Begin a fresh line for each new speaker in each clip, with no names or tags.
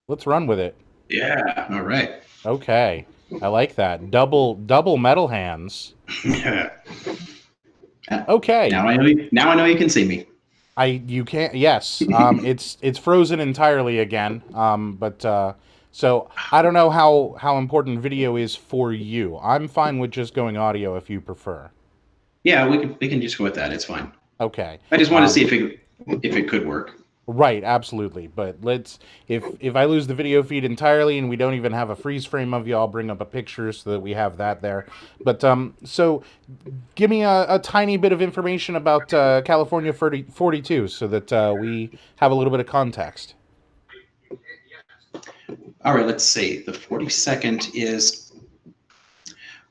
Let's run with it.
Yeah, all right.
Okay. I like that. Double metal hands.
Yeah.
Okay.
Now I know you can see me.
You can't. Yes. It's frozen entirely again. So I don't know how important video is for you. I'm fine with just going audio if you prefer.
Yeah, we can just go with that. It's fine.
Okay.
I just wanted to
Um,
see if it could work.
right. Absolutely. But if I lose the video feed entirely and we don't even have a freeze frame of you, I'll bring up a picture so that we have that there. So give me a tiny bit of information about California 42 so that we have a little bit of context.
All right, let's see. The 42nd is,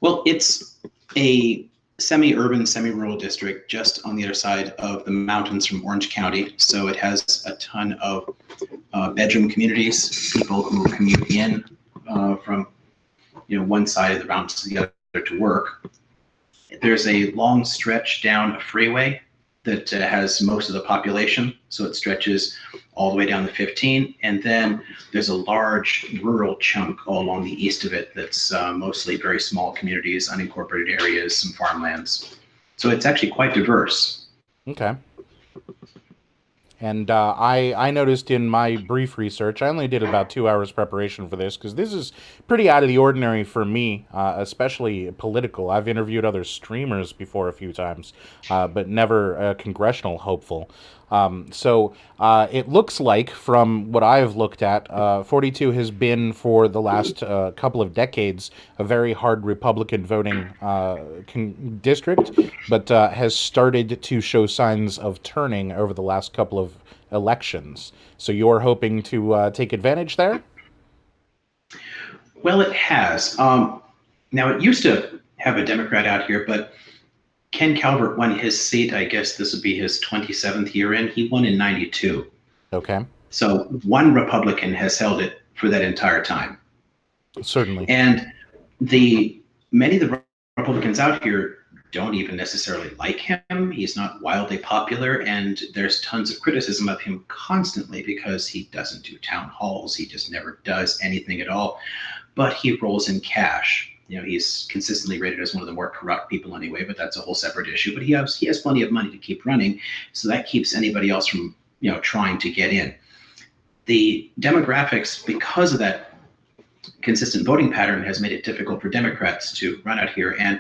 well, it's a semi-urban, semi-rural district just on the other side of the mountains from Orange County. So it has a ton of bedroom communities, people who commute in from one side of the mountains to the other to work. There's a long stretch down a freeway that has most of the population. So it stretches all the way down to 15. And then there's a large rural chunk all along the east of it that's mostly very small communities, unincorporated areas, some farmlands. So it's actually quite diverse.
Okay. And I noticed in my brief research, I only did about 2 hours preparation for this because this is pretty out of the ordinary for me, especially political. I've interviewed other streamers before a few times, but never a congressional hopeful. It looks like, from what I've looked at, 42 has been for the last couple of decades a very hard Republican voting district, but has started to show signs of turning over the last couple of elections. So you're hoping to take advantage there?
Well, it has. Now, it used to have a Democrat out here, but Ken Calvert won his seat. I guess this would be his 27th year in. He won in 92.
Okay,
So one Republican has held it for that entire time.
certainly.
And the many of the Republicans out here don't even necessarily like him. He's not wildly popular, and there's tons of criticism of him constantly because he doesn't do town halls. He just never does anything at all. But he rolls in cash. He's consistently rated as one of the more corrupt people anyway, but that's a whole separate issue. But he has plenty of money to keep running, so that keeps anybody else from trying to get in. The demographics, because of that consistent voting pattern, has made it difficult for Democrats to run out here. And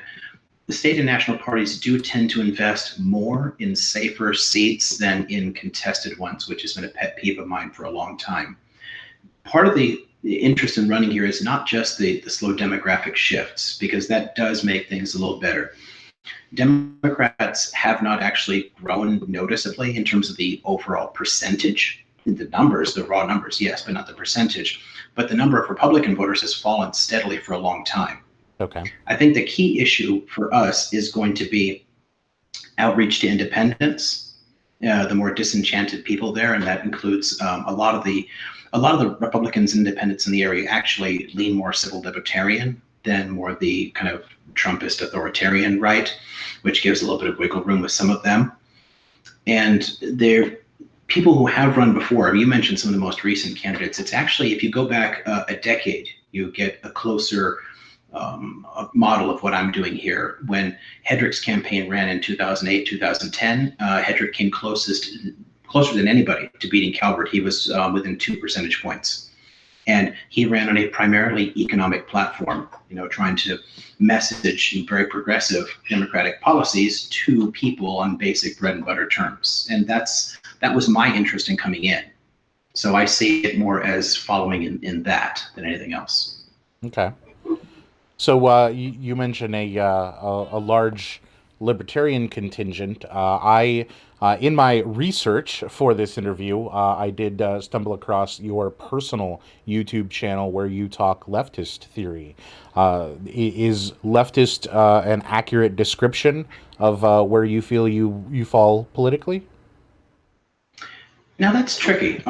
the state and national parties do tend to invest more in safer seats than in contested ones, which has been a pet peeve of mine for a long time. Part of the interest in running here is not just the slow demographic shifts, because that does make things a little better. Democrats have not actually grown noticeably in terms of the overall percentage. The numbers, the raw numbers, yes, but not the percentage. But the number of Republican voters has fallen steadily for a long time.
Okay.
I think the key issue for us is going to be outreach to independents, the more disenchanted people there, and that includes a lot of the Republicans and independents in the area actually lean more civil libertarian than more the kind of Trumpist authoritarian right, which gives a little bit of wiggle room with some of them. And they're people who have run before. You mentioned some of the most recent candidates. It's actually, if you go back a decade, you get a closer a model of what I'm doing here. When Hedrick's campaign ran in 2008, 2010, Hedrick came closer than anybody to beating Calvert. He was within 2 percentage points. And he ran on a primarily economic platform, trying to message very progressive democratic policies to people on basic bread and butter terms. And that was my interest in coming in. So I see it more as following in that than anything else.
Okay. So you mentioned a large libertarian contingent. I In my research for this interview, I did stumble across your personal YouTube channel where you talk leftist theory. Is leftist an accurate description of where you feel you fall politically?
Now that's tricky.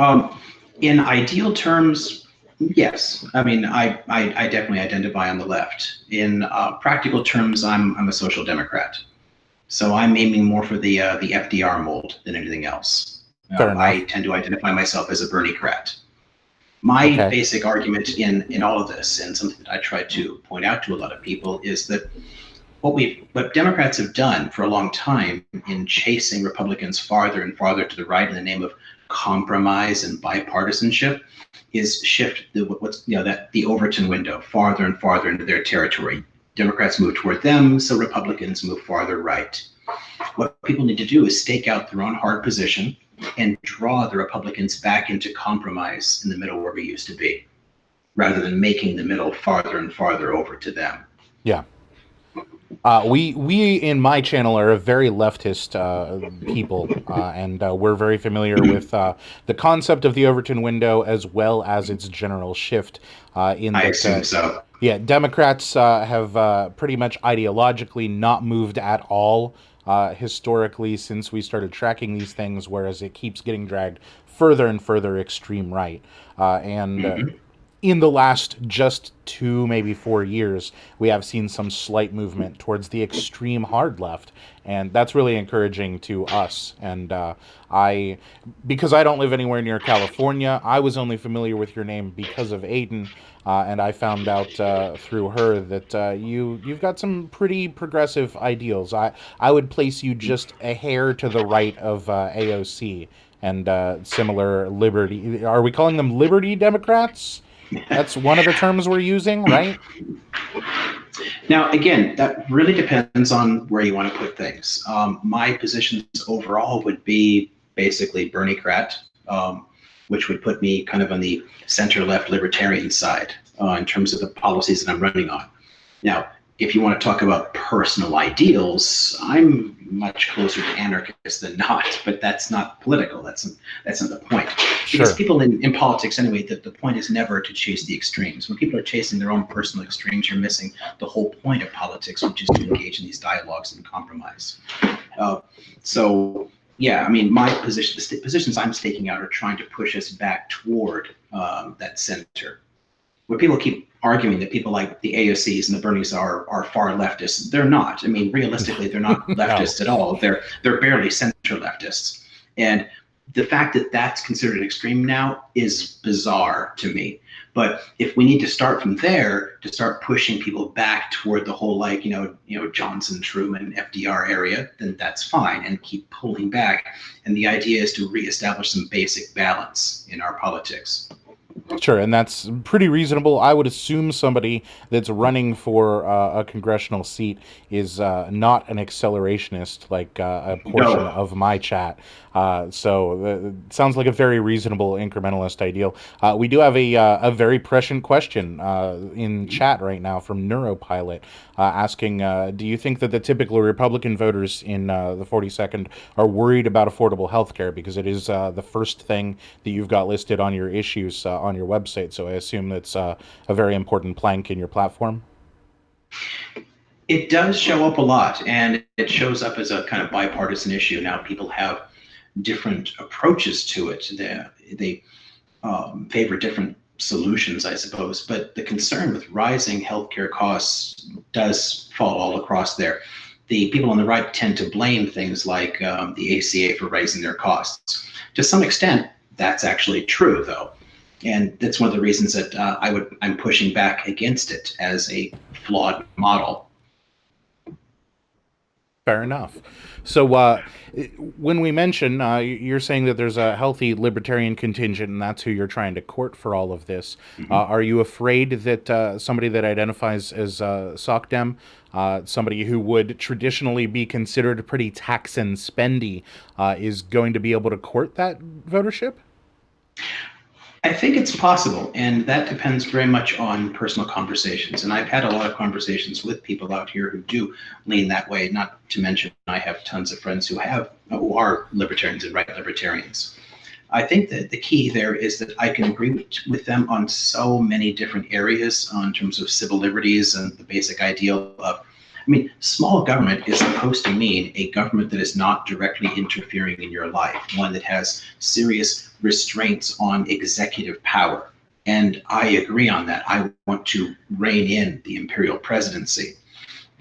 In ideal terms, yes. I mean, I definitely identify on the left. In practical terms, I'm a social democrat. So I'm aiming more for the FDR mold than anything else.
Fair
I
enough.
tend to identify myself as a Bernie-crat. My
Okay.
basic argument in all of this, and something that I try to point out to a lot of people, is that what Democrats have done for a long time in chasing Republicans farther and farther to the right in the name of compromise and bipartisanship is shift the Overton window farther and farther into their territory. Democrats move toward them, so Republicans move farther right. What people need to do is stake out their own hard position and draw the Republicans back into compromise in the middle where we used to be, rather than making the middle farther and farther over to them.
Yeah. We in my channel are a very leftist people, and we're very familiar with the concept of the Overton window as well as its general shift. In
I
that,
assume so.
yeah, Democrats have pretty much ideologically not moved at all historically since we started tracking these things, whereas it keeps getting dragged further and further extreme right. And in the last just 2, maybe 4 years, we have seen some slight movement towards the extreme hard left, and that's really encouraging to us. And because I don't live anywhere near California, I was only familiar with your name because of Aiden, and I found out through her that you've got some pretty progressive ideals. I would place you just a hair to the right of AOC and similar liberty. Are we calling them liberty Democrats? That's one of the terms we're using, right?
Now, again, that really depends on where you want to put things. My positions overall would be basically Bernie-crat, which would put me kind of on the center-left libertarian side in terms of the policies that I'm running on. Now, if you want to talk about personal ideals, I'm much closer to anarchist than not, but that's not political. That's not the point. Because
Sure.
people in politics anyway, the point is never to chase the extremes. When people are chasing their own personal extremes, you're missing the whole point of politics, which is to engage in these dialogues and compromise. So yeah, I mean, the positions I'm staking out are trying to push us back toward that center. Where people keep arguing that people like the AOCs and the Bernies are far leftists, they're not. I mean, realistically, they're not leftists at all. They're barely center leftists. And the fact that that's considered extreme now is bizarre to me. But if we need to start from there to start pushing people back toward the whole Johnson, Truman, FDR area, then that's fine, and keep pulling back. And the idea is to reestablish some basic balance in our politics.
Sure, and that's pretty reasonable. I would assume somebody that's running for a congressional seat is not an accelerationist like a portion of my chat. So it sounds like a very reasonable incrementalist ideal. We do have a very prescient question in chat right now from Neuropilot asking, do you think that the typical Republican voters in the 42nd are worried about affordable health care? Because it is the first thing that you've got listed on your issues on your website, so I assume that's a very important plank in your platform.
It does show up a lot, and it shows up as a kind of bipartisan issue. Now, people have different approaches to it. They favor different solutions, I suppose, but the concern with rising healthcare costs does fall all across there. The people on the right tend to blame things like the ACA for raising their costs. To some extent, that's actually true, though. And that's one of the reasons that I'm pushing back against it as a flawed model.
Fair enough. So when we mention, you're saying that there's a healthy libertarian contingent, and that's who you're trying to court for all of this. Mm-hmm. Are you afraid that somebody that identifies as SOCDEM, somebody who would traditionally be considered pretty tax and spendy, is going to be able to court that votership?
I think it's possible, and that depends very much on personal conversations. And I've had a lot of conversations with people out here who do lean that way, not to mention I have tons of friends who are libertarians and right libertarians. I think that the key there is that I can agree with them on so many different areas in terms of civil liberties and the basic ideal of, small government is supposed to mean a government that is not directly interfering in your life, one that has serious restraints on executive power. And I agree on that. I want to rein in the imperial presidency.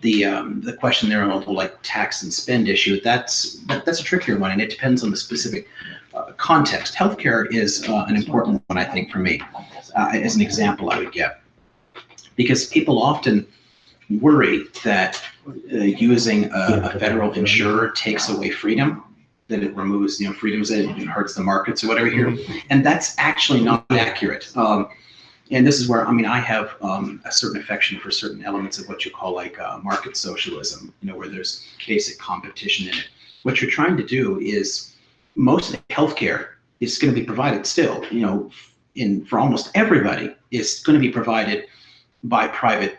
The question there on the whole tax and spend issue, that's a trickier one, and it depends on the specific context. Healthcare is an important one, I think, for me. as an example I would get. Because people often worry that using a federal insurer takes away freedom, that it removes freedoms, that it hurts the markets or whatever here. And that's actually not accurate. And this is where, I have a certain affection for certain elements of what you call like market socialism, where there's basic competition in it. What you're trying to do is most of the healthcare is going to be provided still, for almost everybody, is going to be provided by private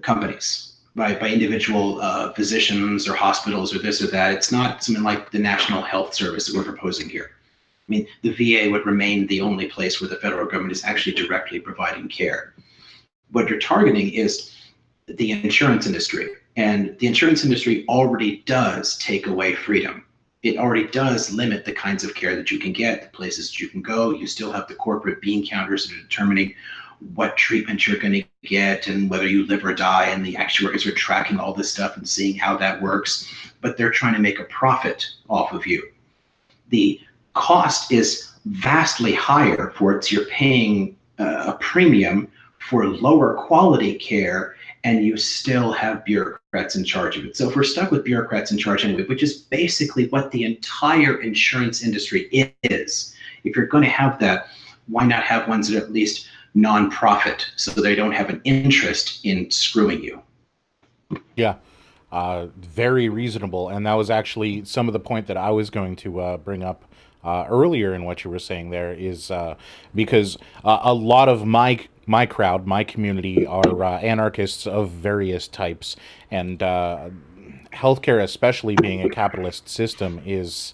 companies, by individual physicians or hospitals or this or that. It's not something like the National Health Service that we're proposing here. The VA would remain the only place where the federal government is actually directly providing care. What you're targeting is the insurance industry, and the insurance industry already does take away freedom. It already does limit the kinds of care that you can get, the places that you can go. You still have the corporate bean counters that are determining what treatment you're going to get and whether you live or die, and the actuaries are tracking all this stuff and seeing how that works, but they're trying to make a profit off of you. The cost is vastly higher for it. You're paying a premium for lower quality care, and you still have bureaucrats in charge of it. So if we're stuck with bureaucrats in charge anyway, which is basically what the entire insurance industry is, if you're going to have that, why not have ones that are at least nonprofit, so they don't have an interest in screwing you?
Yeah, very reasonable. And that was actually some of the point that I was going to bring up earlier in what you were saying there, is because a lot of my crowd, my community, are anarchists of various types, and healthcare, especially being a capitalist system, is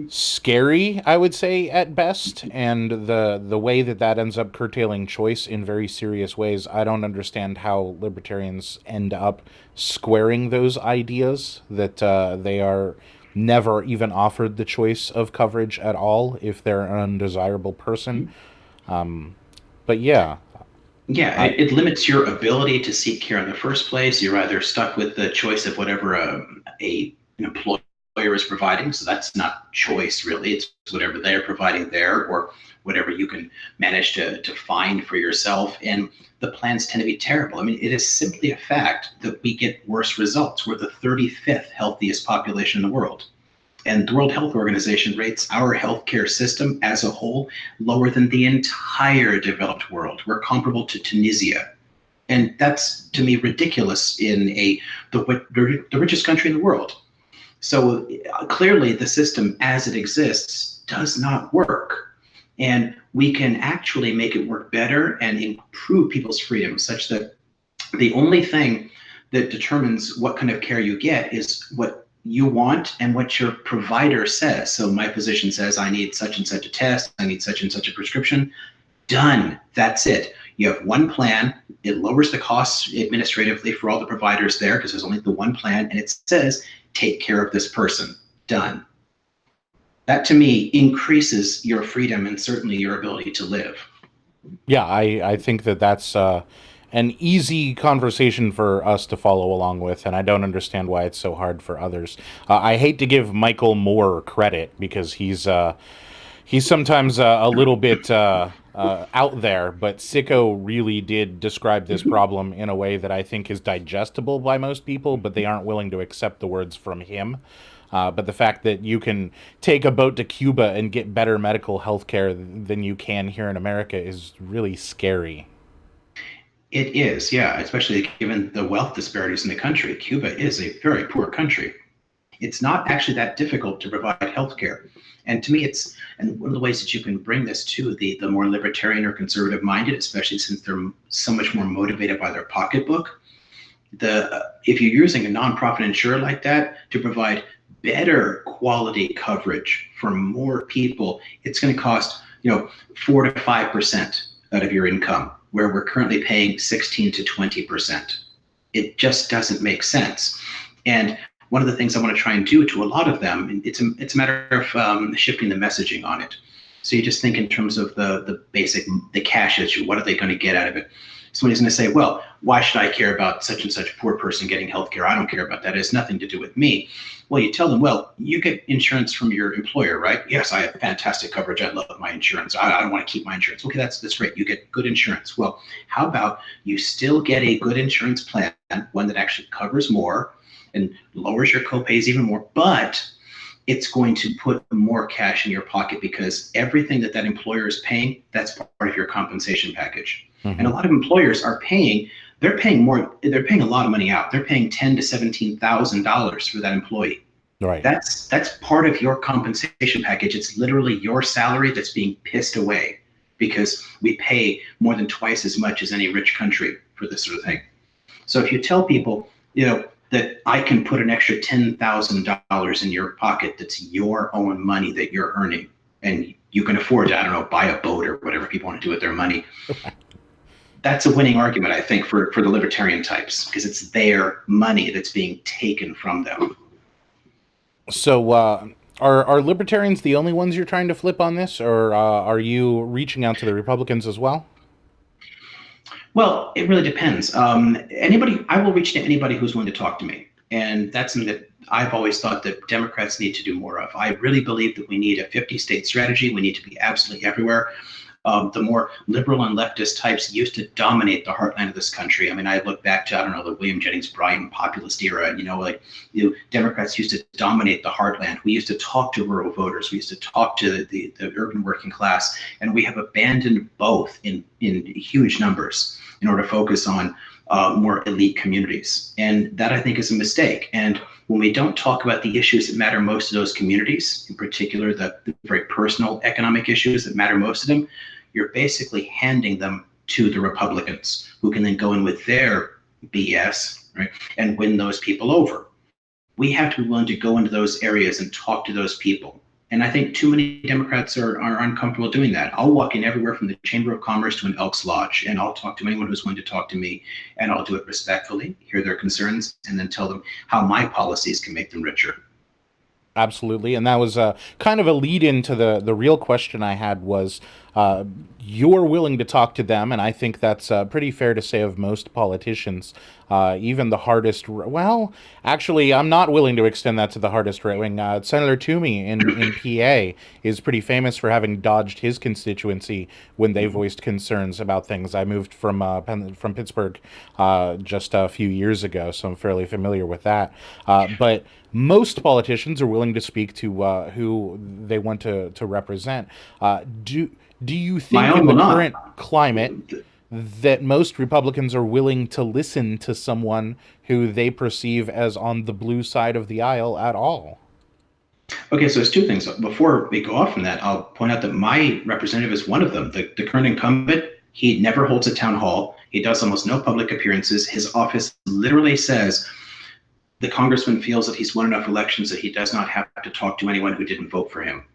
scary, I would say, at best. And the way that ends up curtailing choice in very serious ways, I don't understand how libertarians end up squaring those ideas, that they are never even offered the choice of coverage at all if they're an undesirable person. But yeah.
Yeah, it limits your ability to seek care in the first place. You're either stuck with the choice of whatever an employer is providing, so that's not choice really, it's whatever they're providing there, or whatever you can manage to find for yourself. And the plans tend to be terrible. It is simply a fact that we get worse results. We're the 35th healthiest population in the world, and the World Health Organization rates our healthcare system as a whole lower than the entire developed world. We're comparable to Tunisia, and that's, to me, ridiculous in the richest country in the world. So clearly the system as it exists does not work, and we can actually make it work better and improve people's freedom, such that the only thing that determines what kind of care you get is what you want and what your provider says. So my physician says, I need such and such a test, I need such and such a prescription. Done. That's it. You have one plan. It lowers the costs administratively for all the providers there, because there's only the one plan, and it says, take care of this person. Done. That, to me, increases your freedom and certainly your ability to live.
Yeah, I think that's an easy conversation for us to follow along with, and I don't understand why it's so hard for others. I hate to give Michael Moore credit, because he's sometimes a little bit out there, but Sicko really did describe this problem in a way that I think is digestible by most people, but they aren't willing to accept the words from him. But the fact that you can take a boat to Cuba and get better medical health care than you can here in America is really scary.
It is, yeah, especially given the wealth disparities in the country. Cuba is a very poor country. It's not actually that difficult to provide healthcare. And to me, and one of the ways that you can bring this to the more libertarian or conservative minded, especially since they're so much more motivated by their pocketbook, if you're using a nonprofit insurer like that to provide better quality coverage for more people, it's going to cost 4 to 5% out of your income, where we're currently paying 16 to 20%. It just doesn't make sense. And one of the things I want to try and do to a lot of them, it's a matter of shifting the messaging on it. So you just think in terms of the basic, the cash issue. What are they going to get out of it? Somebody's going to say, well, why should I care about such and such poor person getting health care? I don't care about that. It has nothing to do with me. Well, you tell them, well, you get insurance from your employer, right? Yes, I have fantastic coverage. I love my insurance. I don't want to keep my insurance. Okay, that's great. You get good insurance. Well, how about you still get a good insurance plan, one that actually covers more and lowers your copays even more, but it's going to put more cash in your pocket because everything that employer is paying, that's part of your compensation package. And a lot of employers are paying, they're paying a lot of money out. They're paying $10,000 to $17,000 for that employee.
Right.
That's part of your compensation package. It's literally your salary that's being pissed away because we pay more than twice as much as any rich country for this sort of thing. So if you tell people, that I can put an extra $10,000 in your pocket, that's your own money that you're earning, and you can afford to, I don't know, buy a boat or whatever people want to do with their money. That's a winning argument, I think, for the libertarian types, because it's their money that's being taken from them.
So are libertarians the only ones you're trying to flip on this, or are you reaching out to the Republicans as well?
Well, it really depends. I will reach to anybody who's willing to talk to me. And that's something that I've always thought that Democrats need to do more of. I really believe that we need a 50-state strategy. We need to be absolutely everywhere. The more liberal and leftist types used to dominate the heartland of this country. I mean, I look back to, I don't know, the William Jennings Bryan populist era, Democrats used to dominate the heartland. We used to talk to rural voters. We used to talk to the urban working class, and we have abandoned both in huge numbers in order to focus on more elite communities. And that, I think, is a mistake. And when we don't talk about the issues that matter most to those communities, in particular the very personal economic issues that matter most to them, you're basically handing them to the Republicans, who can then go in with their BS, right, and win those people over. We have to be willing to go into those areas and talk to those people. And I think too many Democrats are uncomfortable doing that. I'll walk in everywhere from the Chamber of Commerce to an Elks Lodge, and I'll talk to anyone who's willing to talk to me, and I'll do it respectfully, hear their concerns, and then tell them how my policies can make them richer.
Absolutely. And that was kind of a lead into the real question I had was, you're willing to talk to them, and I think that's pretty fair to say of most politicians. Even the hardest, well, actually, I'm not willing to extend that to the hardest right wing. Senator Toomey in PA is pretty famous for having dodged his constituency when they voiced concerns about things. I moved from Pittsburgh just a few years ago, so I'm fairly familiar with that. But most politicians are willing to speak to who they want to represent. Do you think in the current climate that most Republicans are willing to listen to someone who they perceive as on the blue side of the aisle at all?
Okay, so there's two things. Before we go off from that, I'll point out that my representative is one of them. The current incumbent, he never holds a town hall. He does almost no public appearances. His office literally says the congressman feels that he's won enough elections that he does not have to talk to anyone who didn't vote for him,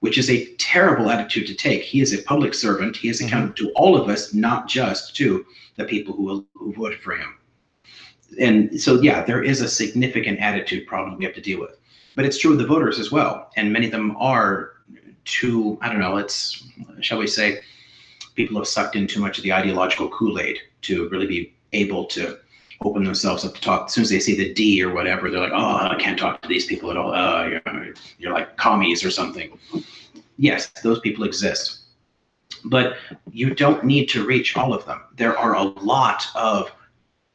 which is a terrible attitude to take. He is a public servant. He is accountable to all of us, not just to the people who voted for him. And so, yeah, there is a significant attitude problem we have to deal with. But it's true of the voters as well. And many of them are too, I don't know, shall we say, people have sucked in too much of the ideological Kool-Aid to really be able to open themselves up to talk. As soon as they see the D or whatever, they're like, oh, I can't talk to these people at all. You're like commies or something. Yes, those people exist. But you don't need to reach all of them. There are a lot of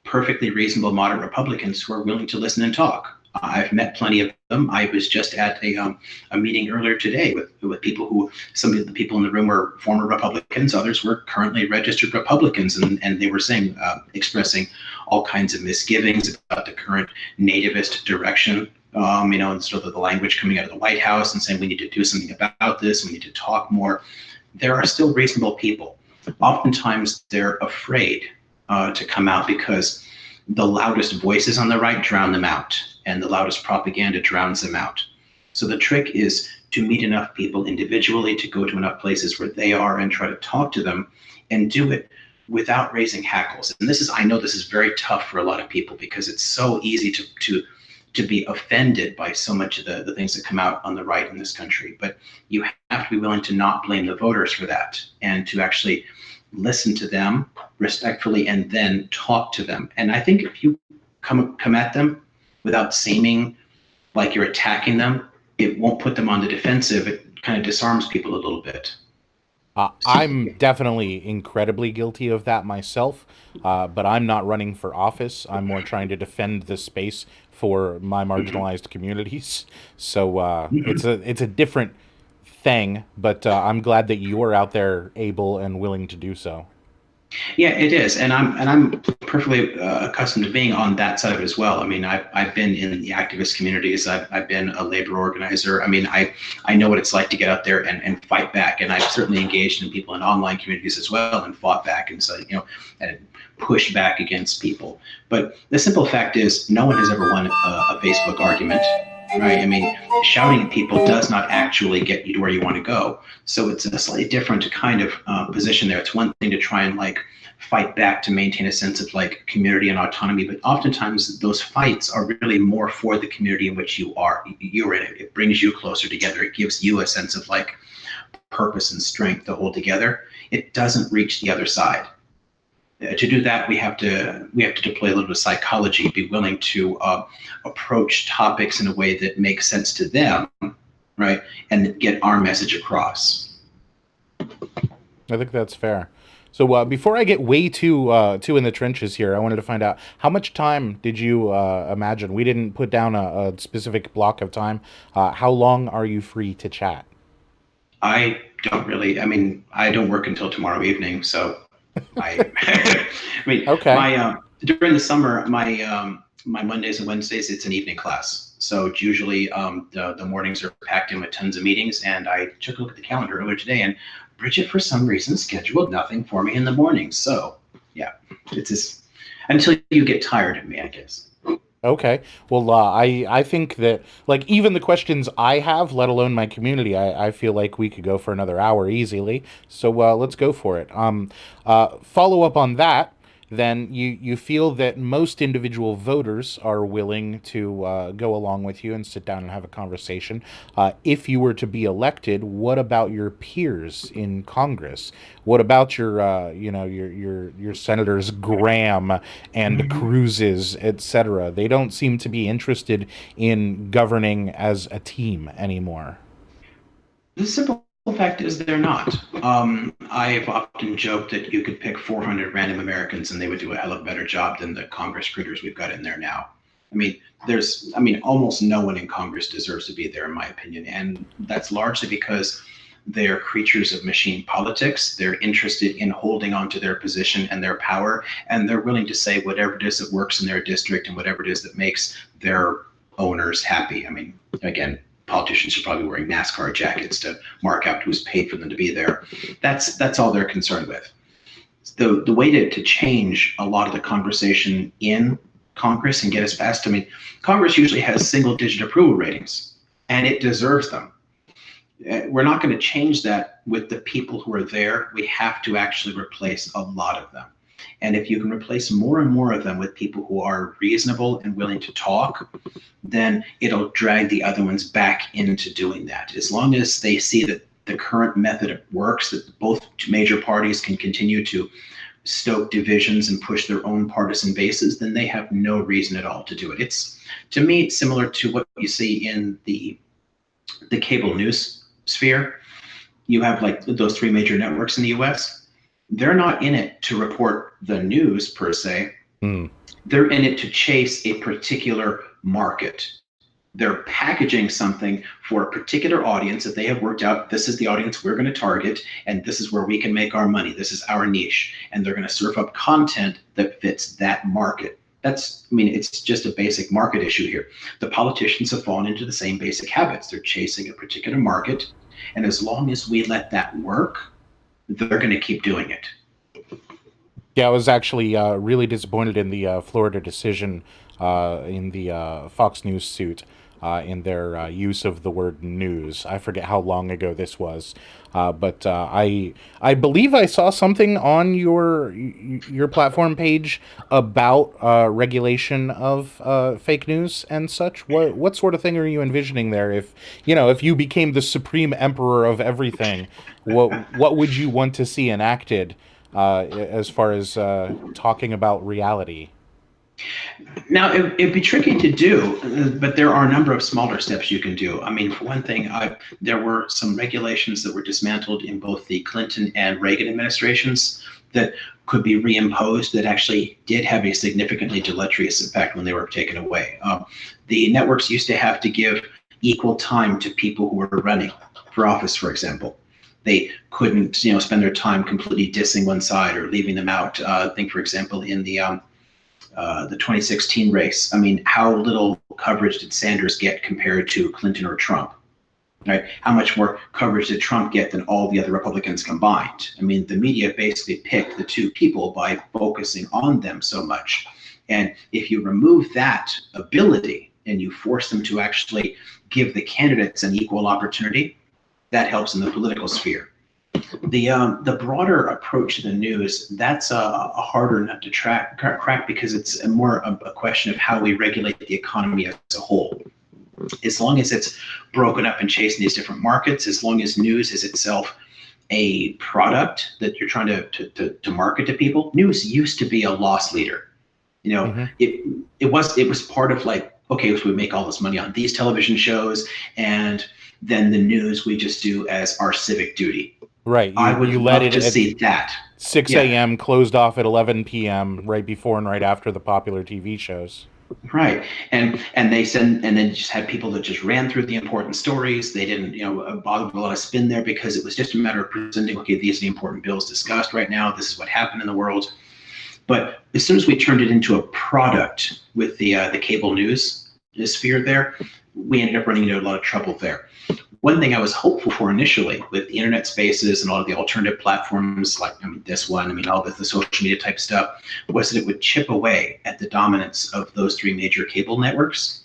perfectly reasonable moderate Republicans who are willing to listen and talk. I've met plenty of them. I was just at a meeting earlier today with people who, some of the people in the room were former Republicans, others were currently registered Republicans, and they were saying, expressing all kinds of misgivings about the current nativist direction, and sort of the language coming out of the White House and saying we need to do something about this, we need to talk more. There are still reasonable people. Oftentimes they're afraid to come out because the loudest voices on the right drown them out, and the loudest propaganda drowns them out. So the trick is to meet enough people individually, to go to enough places where they are and try to talk to them, and do it without raising hackles. And I know this is very tough for a lot of people because it's so easy to be offended by so much of the things that come out on the right in this country. But you have to be willing to not blame the voters for that, and to actually listen to them respectfully, and then talk to them. And I think if you come at them without seeming like you're attacking them, it won't put them on the defensive. It kind of disarms people a little bit.
I'm definitely incredibly guilty of that myself, but I'm not running for office. I'm more trying to defend the space for my marginalized communities. So it's a different thing, but I'm glad that you're out there able and willing to do so.
Yeah, it is, and I'm perfectly accustomed to being on that side of it as well. I mean, I've been in the activist communities. I've been a labor organizer. I mean, I know what it's like to get out there and fight back, and I've certainly engaged in people in online communities as well and fought back and so and pushed back against people. But the simple fact is, no one has ever won a Facebook argument. Right. I mean, shouting at people does not actually get you to where you want to go. So it's a slightly different kind of position there. It's one thing to try and like fight back to maintain a sense of like community and autonomy, but oftentimes those fights are really more for the community in which you're in it. It brings you closer together. It gives you a sense of like purpose and strength to hold together. It doesn't reach the other side. To do that, we have to deploy a little bit of psychology, be willing to approach topics in a way that makes sense to them, right, and get our message across.
I think that's fair. So before I get way too in the trenches here, I wanted to find out how much time did you imagine? We didn't put down a specific block of time. How long are you free to chat?
I don't really. I mean, I don't work until tomorrow evening, so I mean,
Okay.
my during the summer, my Mondays and Wednesdays, it's an evening class. So it's usually the mornings are packed in with tons of meetings. And I took a look at the calendar earlier today, and Bridget, for some reason, scheduled nothing for me in the mornings. So yeah, it's just until you get tired of me, I guess.
Okay. Well, I think that like even the questions I have, let alone my community, I feel like we could go for another hour easily. So let's go for it. Follow up on that. Then you feel that most individual voters are willing to go along with you and sit down and have a conversation. If you were to be elected, what about your peers in Congress? What about your your senators Graham and Cruz's, etc.? They don't seem to be interested in governing as a team anymore.
The simple fact is they're not. I've often joked that you could pick 400 random Americans and they would do a hell of a better job than the Congress critters we've got in there now. I mean, almost no one in Congress deserves to be there, in my opinion. And that's largely because they're creatures of machine politics. They're interested in holding on to their position and their power, and they're willing to say whatever it is that works in their district and whatever it is that makes their owners happy. I mean, again, politicians are probably wearing NASCAR jackets to mark out who's paid for them to be there. That's all they're concerned with. The way to change a lot of the conversation in Congress and get us past, I mean, Congress usually has single digit approval ratings, and it deserves them. We're not going to change that with the people who are there. We have to actually replace a lot of them. And if you can replace more and more of them with people who are reasonable and willing to talk, then it'll drag the other ones back into doing that. As long as they see that the current method works, that both major parties can continue to stoke divisions and push their own partisan bases, then they have no reason at all to do it. It's, to me, similar to what you see in the cable news sphere. You have like those three major networks in the US. They're not in it to report the news per se. They're in it to chase a particular market. They're packaging something for a particular audience that they have worked out. This is the audience we're going to target, and this is where we can make our money. This is our niche. And they're going to serve up content that fits that market. It's just a basic market issue here. The politicians have fallen into the same basic habits. They're chasing a particular market. And as long as we let that work, they're going to keep doing it.
Yeah, I was actually really disappointed in the Florida decision in the Fox News suit in their use of the word news. I forget how long ago this was, but I believe I saw something on your platform page about regulation of fake news and such. What sort of thing are you envisioning there? If you became the supreme emperor of everything, what would you want to see enacted? as far as talking about reality.
Now, it'd be tricky to do, but there are a number of smaller steps you can do. I mean, for one thing, there were some regulations that were dismantled in both the Clinton and Reagan administrations that could be reimposed that actually did have a significantly deleterious effect when they were taken away. The networks used to have to give equal time to people who were running for office, for example. They couldn't, spend their time completely dissing one side or leaving them out. Think, for example, in the 2016 race. I mean, how little coverage did Sanders get compared to Clinton or Trump? Right? How much more coverage did Trump get than all the other Republicans combined? I mean, the media basically picked the two people by focusing on them so much. And if you remove that ability and you force them to actually give the candidates an equal opportunity, that helps in the political sphere. The broader approach to the news, that's a harder nut to crack because it's more a question of how we regulate the economy as a whole. As long as it's broken up and chasing these different markets, as long as news is itself a product that you're trying to market to people, news used to be a loss leader. It was part of like, okay, so we make all this money on these television shows, and then the news we just do as our civic duty.
Right.
I would love to see that.
6 a.m. closed off at 11 p.m. right before and right after the popular TV shows.
Right. And then just had people that just ran through the important stories. They didn't, bother with a lot of spin there because it was just a matter of presenting, okay, these are the important bills discussed right now. This is what happened in the world. But as soon as we turned it into a product with the cable news sphere there, we ended up running into a lot of trouble there. One thing I was hopeful for initially with the internet spaces and all of the alternative platforms, like this one, all the social media type stuff, was that it would chip away at the dominance of those three major cable networks.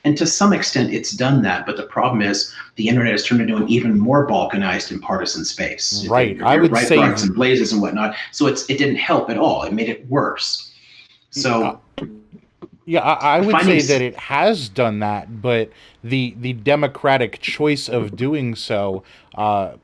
And to some extent, it's done that. But the problem is the internet has turned into an even more balkanized and partisan space.
Right. I would say
and blazes and whatnot. So it didn't help at all. It made it worse. So.
Yeah, I would say that it has done that, but the democratic choice of doing so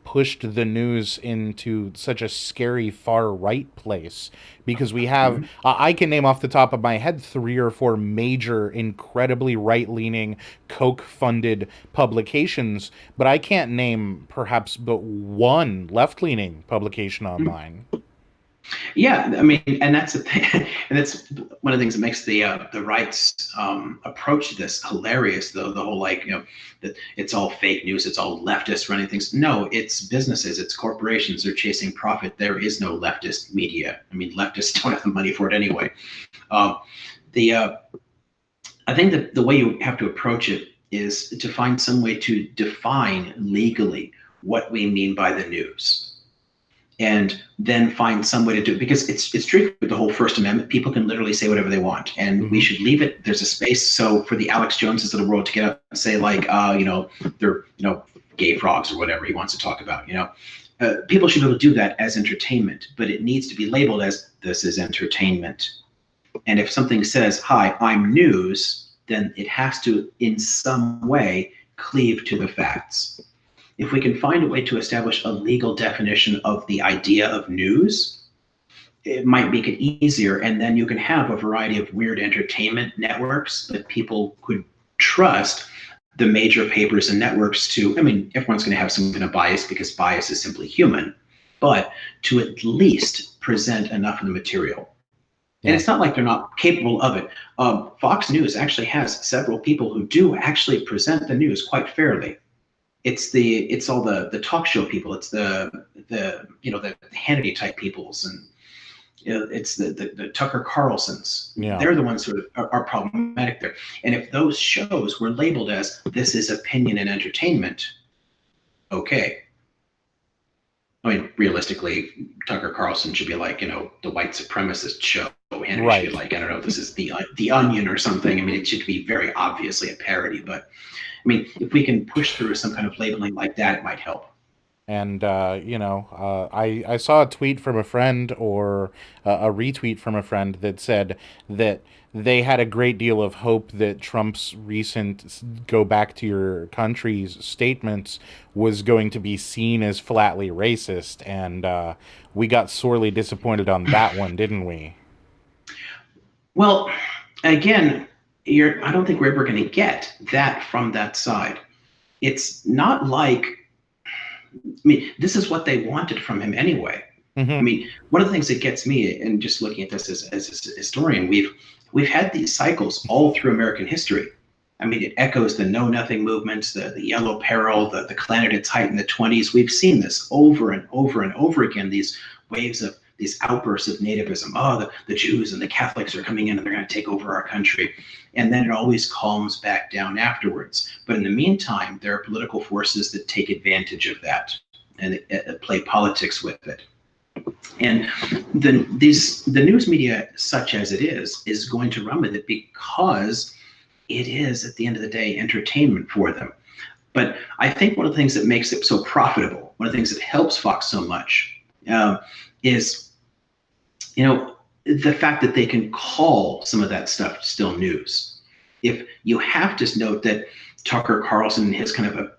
pushed the news into such a scary far right place, because we have I can name off the top of my head 3 or 4 major, incredibly right-leaning, Koch-funded publications, but I can't name perhaps but one left-leaning publication online.
Yeah, and that's the thing, and that's one of the things that makes the right's approach to this hilarious. Though the whole that it's all fake news, it's all leftists running things. No, it's businesses, it's corporations. They're chasing profit. There is no leftist media. Leftists don't have the money for it anyway. I think that the way you have to approach it is to find some way to define legally what we mean by the news. And then find some way to do it, because it's tricky with the whole First Amendment. People can literally say whatever they want, and we should leave it. There's a space so for the Alex Joneses of the world to get up and say they're gay frogs or whatever he wants to talk about. People should be able to do that as entertainment, but it needs to be labeled as this is entertainment. And if something says, "Hi, I'm news," then it has to in some way cleave to the facts. If we can find a way to establish a legal definition of the idea of news, it might make it easier. And then you can have a variety of weird entertainment networks that people could trust the major papers and networks to. Everyone's going to have some kind of bias because bias is simply human, but to at least present enough of the material. And it's not like they're not capable of it. Fox News actually has several people who do actually present the news quite fairly. It's all the talk show people. It's the Hannity type peoples, and it's the Tucker Carlsons.
Yeah.
They're the ones who are problematic there. And if those shows were labeled as this is opinion and entertainment, okay. Realistically, Tucker Carlson should be like, the white supremacist show. And it should be like, I don't know, this is the Onion or something. It should be very obviously a parody, but if we can push through some kind of labeling like that, it might help.
And I saw a tweet from a friend, or a retweet from a friend, that said that they had a great deal of hope that Trump's recent "go back to your country's" statements was going to be seen as flatly racist, and we got sorely disappointed on that one, didn't we?
Well, again, I don't think we're ever going to get that from that side. It's not like, I mean, this is what they wanted from him anyway. I
Hmm.
mean, one of the things that gets me, and just looking at this as a historian, we've had these cycles all through American history. I mean, it echoes the Know Nothing movements, the Yellow Peril, the Klan at its height in the 20s. We've seen this over and over and over again, these waves of these outbursts of nativism. Oh, the Jews and the Catholics are coming in and they're going to take over our country. And then it always calms back down afterwards. But in the meantime, there are political forces that take advantage of that and play politics with it. And the news media, such as it is going to run with it because it is, at the end of the day, entertainment for them. But I think one of the things that makes it so profitable, one of the things that helps Fox so much, is, the fact that they can call some of that stuff still news. If you have to note that Tucker Carlson and his kind of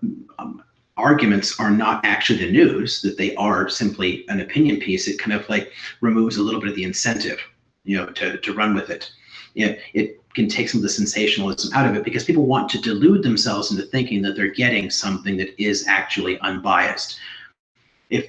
arguments are not actually the news, that they are simply an opinion piece, it kind of like removes a little bit of the incentive, to run with it. It can take some of the sensationalism out of it because people want to delude themselves into thinking that they're getting something that is actually unbiased. If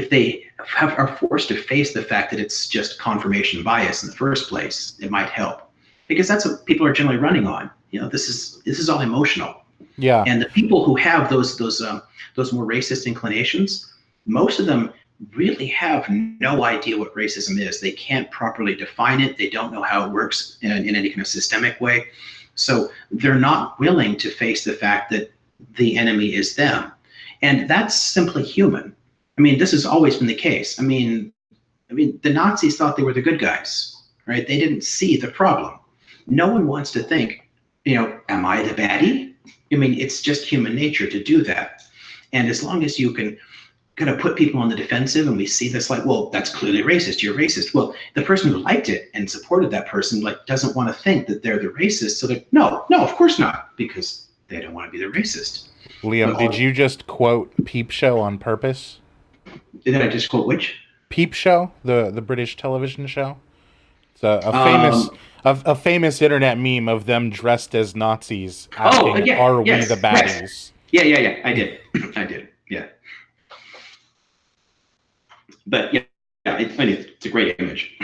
they are forced to face the fact that it's just confirmation bias in the first place, it might help, because that's what people are generally running on. This is all emotional.
Yeah.
And the people who have those more racist inclinations, most of them really have no idea what racism is. They can't properly define it. They don't know how it works in any kind of systemic way. So they're not willing to face the fact that the enemy is them. And that's simply human. I mean, this has always been the case. I mean, the Nazis thought they were the good guys, right? They didn't see the problem. No one wants to think, am I the baddie? I mean, it's just human nature to do that. And as long as you can kind of put people on the defensive, and we see this like, well, that's clearly racist, you're racist. Well, the person who liked it and supported that person doesn't want to think that they're the racist. So they're, no, of course not, because they don't want to be the racist.
Liam, did you just quote Peep Show on purpose?
Did I just quote which?
Peep Show, the British television show. It's
Um,
a famous internet meme of them dressed as Nazis
oh,
asking,
yeah,
"Are we the
yes, yes.
baddies?"
Yeah, I did. I did, yeah. But yeah, it's a great image.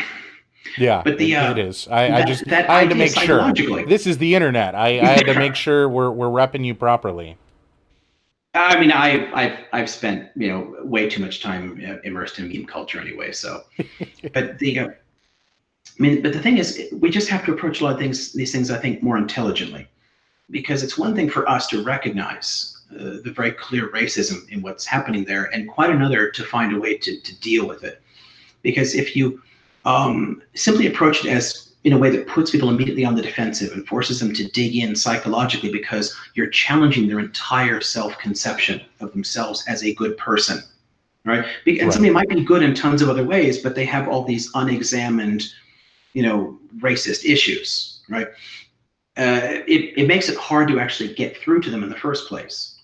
Yeah,
But
it is. I just
that
I had to
idea
make sure.
psychologically,
This is the internet. I had to make sure we're repping you properly.
I mean, I've spent way too much time immersed in meme culture anyway. So, but but the thing is, we just have to approach a lot of these things, I think, more intelligently, because it's one thing for us to recognize the very clear racism in what's happening there, and quite another to find a way to deal with it. Because if you simply approach it as in a way that puts people immediately on the defensive and forces them to dig in psychologically, because you're challenging their entire self-conception of themselves as a good person, right? And
Right.
somebody might be good in tons of other ways, but they have all these unexamined, racist issues, right? It makes it hard to actually get through to them in the first place.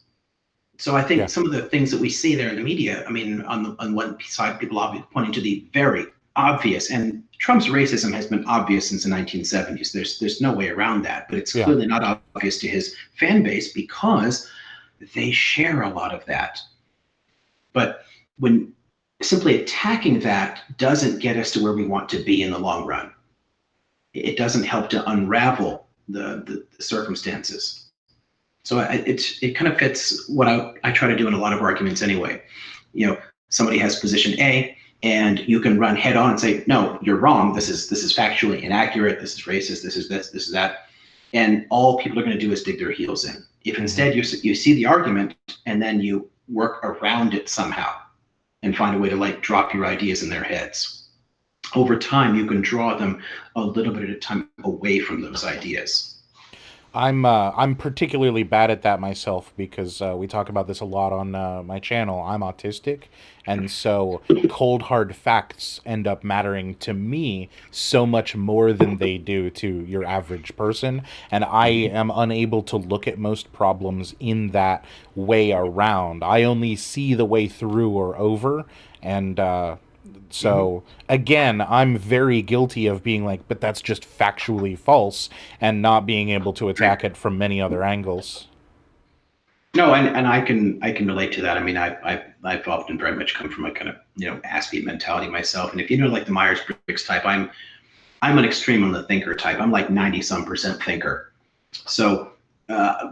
So I think
Yeah.
some of the things that we see there in the media, I mean, on one side, people are pointing to the very obvious, and Trump's racism has been obvious since the 1970s. There's no way around that, but it's
Yeah.
clearly not obvious to his fan base because they share a lot of that. But when simply attacking that doesn't get us to where we want to be in the long run, it doesn't help to unravel the circumstances. So it kind of fits what I try to do in a lot of arguments anyway. Somebody has position A, and you can run head on and say, no, you're wrong. This is factually inaccurate. This is racist. This is that. And all people are going to do is dig their heels in. If instead you see the argument and then you work around it somehow and find a way to drop your ideas in their heads, over time you can draw them a little bit at a time away from those ideas.
I'm particularly bad at that myself because we talk about this a lot on my channel. I'm autistic, and so cold hard facts end up mattering to me so much more than they do to your average person, and I am unable to look at most problems in that way around. I only see the way through or over, and
Mhm.
so again, I'm very guilty of being like, but that's just factually false, and not being able to attack it from many other angles.
No, and I can relate to that. I mean, I've often very much come from a kind of aspie mentality myself. And if you know like the Myers Briggs type, I'm an extreme on the thinker type. I'm like 90-some% thinker. So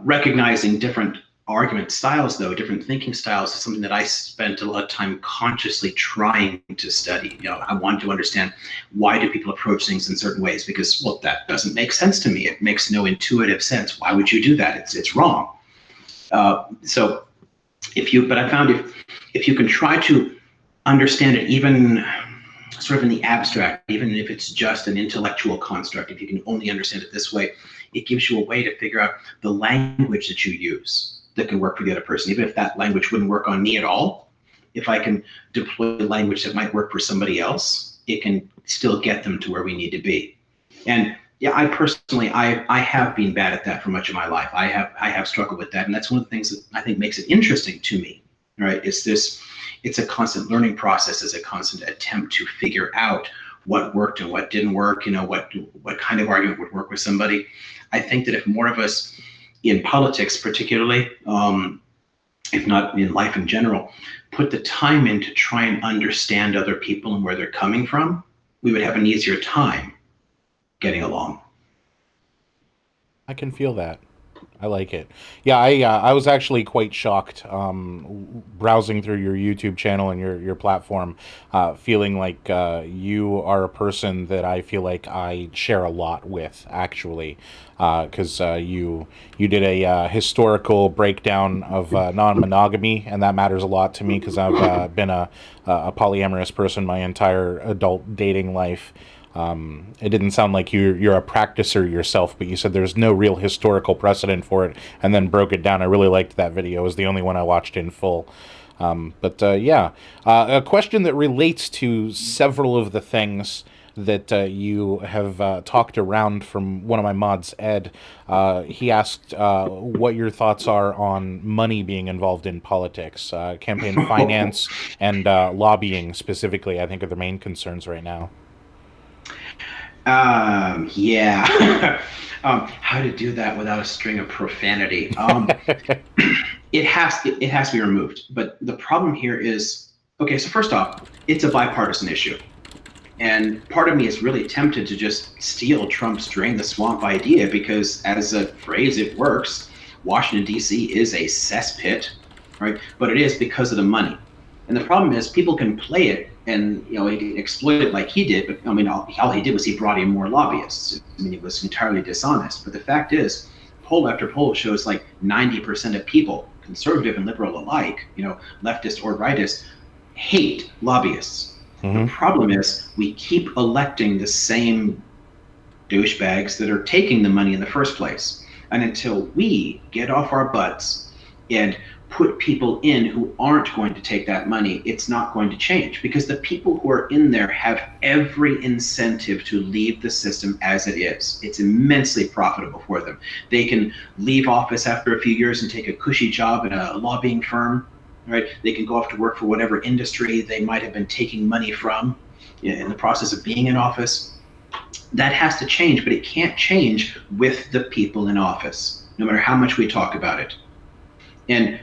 recognizing different argument styles, though, different thinking styles, is something that I spent a lot of time consciously trying to study. I wanted to understand, why do people approach things in certain ways? Because, well, that doesn't make sense to me. It makes no intuitive sense. Why would you do that? It's wrong. So but I found if you can try to understand it, even sort of in the abstract, even if it's just an intellectual construct, if you can only understand it this way, it gives you a way to figure out the language that you use that can work for the other person. Even if that language wouldn't work on me at all, if I can deploy language that might work for somebody else, it can still get them to where we need to be. And yeah, I personally, I have been bad at that for much of my life. I have struggled with that, and that's one of the things that I think makes it interesting to me. Right? It's a constant learning process. It's a constant attempt to figure out what worked and what didn't work. What kind of argument would work with somebody. I think that if more of us in politics, particularly, if not in life in general, put the time in to try and understand other people and where they're coming from, we would have an easier time getting along.
I can feel that. I like it. Yeah, I was actually quite shocked browsing through your YouTube channel and your platform, feeling like you are a person that I feel like I share a lot with, actually, because you did a historical breakdown of non-monogamy, and that matters a lot to me because I've been a polyamorous person my entire adult dating life. It didn't sound like you're a practicer yourself, but you said there's no real historical precedent for it, and then broke it down. I really liked that video. It was the only one I watched in full. Yeah, a question that relates to several of the things that you have talked around from one of my mods, Ed. He asked what your thoughts are on money being involved in politics, campaign finance, and lobbying specifically. I think are the main concerns right now.
Yeah. How to do that without a string of profanity? It has to be removed. But the problem here is, okay. So first off, it's a bipartisan issue, and part of me is really tempted to just steal Trump's "drain the swamp" idea, because as a phrase, it works. Washington D.C. is a cesspit, right? But it is because of the money. And the problem is, people can play it and he can exploit it like he did. But I mean, all he did was he brought in more lobbyists. I mean, he was entirely dishonest. But the fact is, poll after poll shows like 90% of people, conservative and liberal alike, leftist or rightist, hate lobbyists. The
Hmm.
problem is, we keep electing the same douchebags that are taking the money in the first place. And until we get off our butts and put people in who aren't going to take that money, it's not going to change, because the people who are in there have every incentive to leave the system as it is. It's immensely profitable for them. They can leave office after a few years and take a cushy job in a lobbying firm, right? They can go off to work for whatever industry they might have been taking money from in the process of being in office. That has to change, but it can't change with the people in office, no matter how much we talk about it. And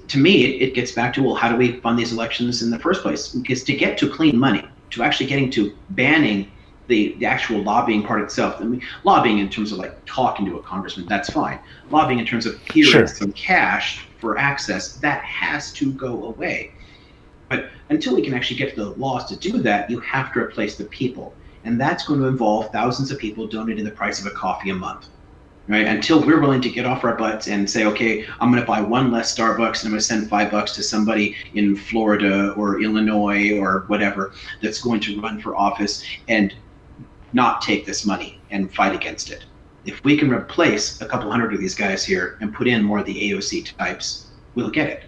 to me, it gets back to, well, how do we fund these elections in the first place? Because to get to clean money, to actually getting to banning the actual lobbying part itself. I mean, lobbying in terms of like talking to a congressman, that's fine. Lobbying in terms of hearing
Sure.
some cash for access, that has to go away. But until we can actually get to the laws to do that, you have to replace the people. And that's going to involve thousands of people donating the price of a coffee a month. Right? Until we're willing to get off our butts and say, okay, I'm going to buy one less Starbucks and I'm going to send $5 to somebody in Florida or Illinois or whatever that's going to run for office and not take this money and fight against it. If we can replace a couple hundred of these guys here and put in more of the AOC types, we'll get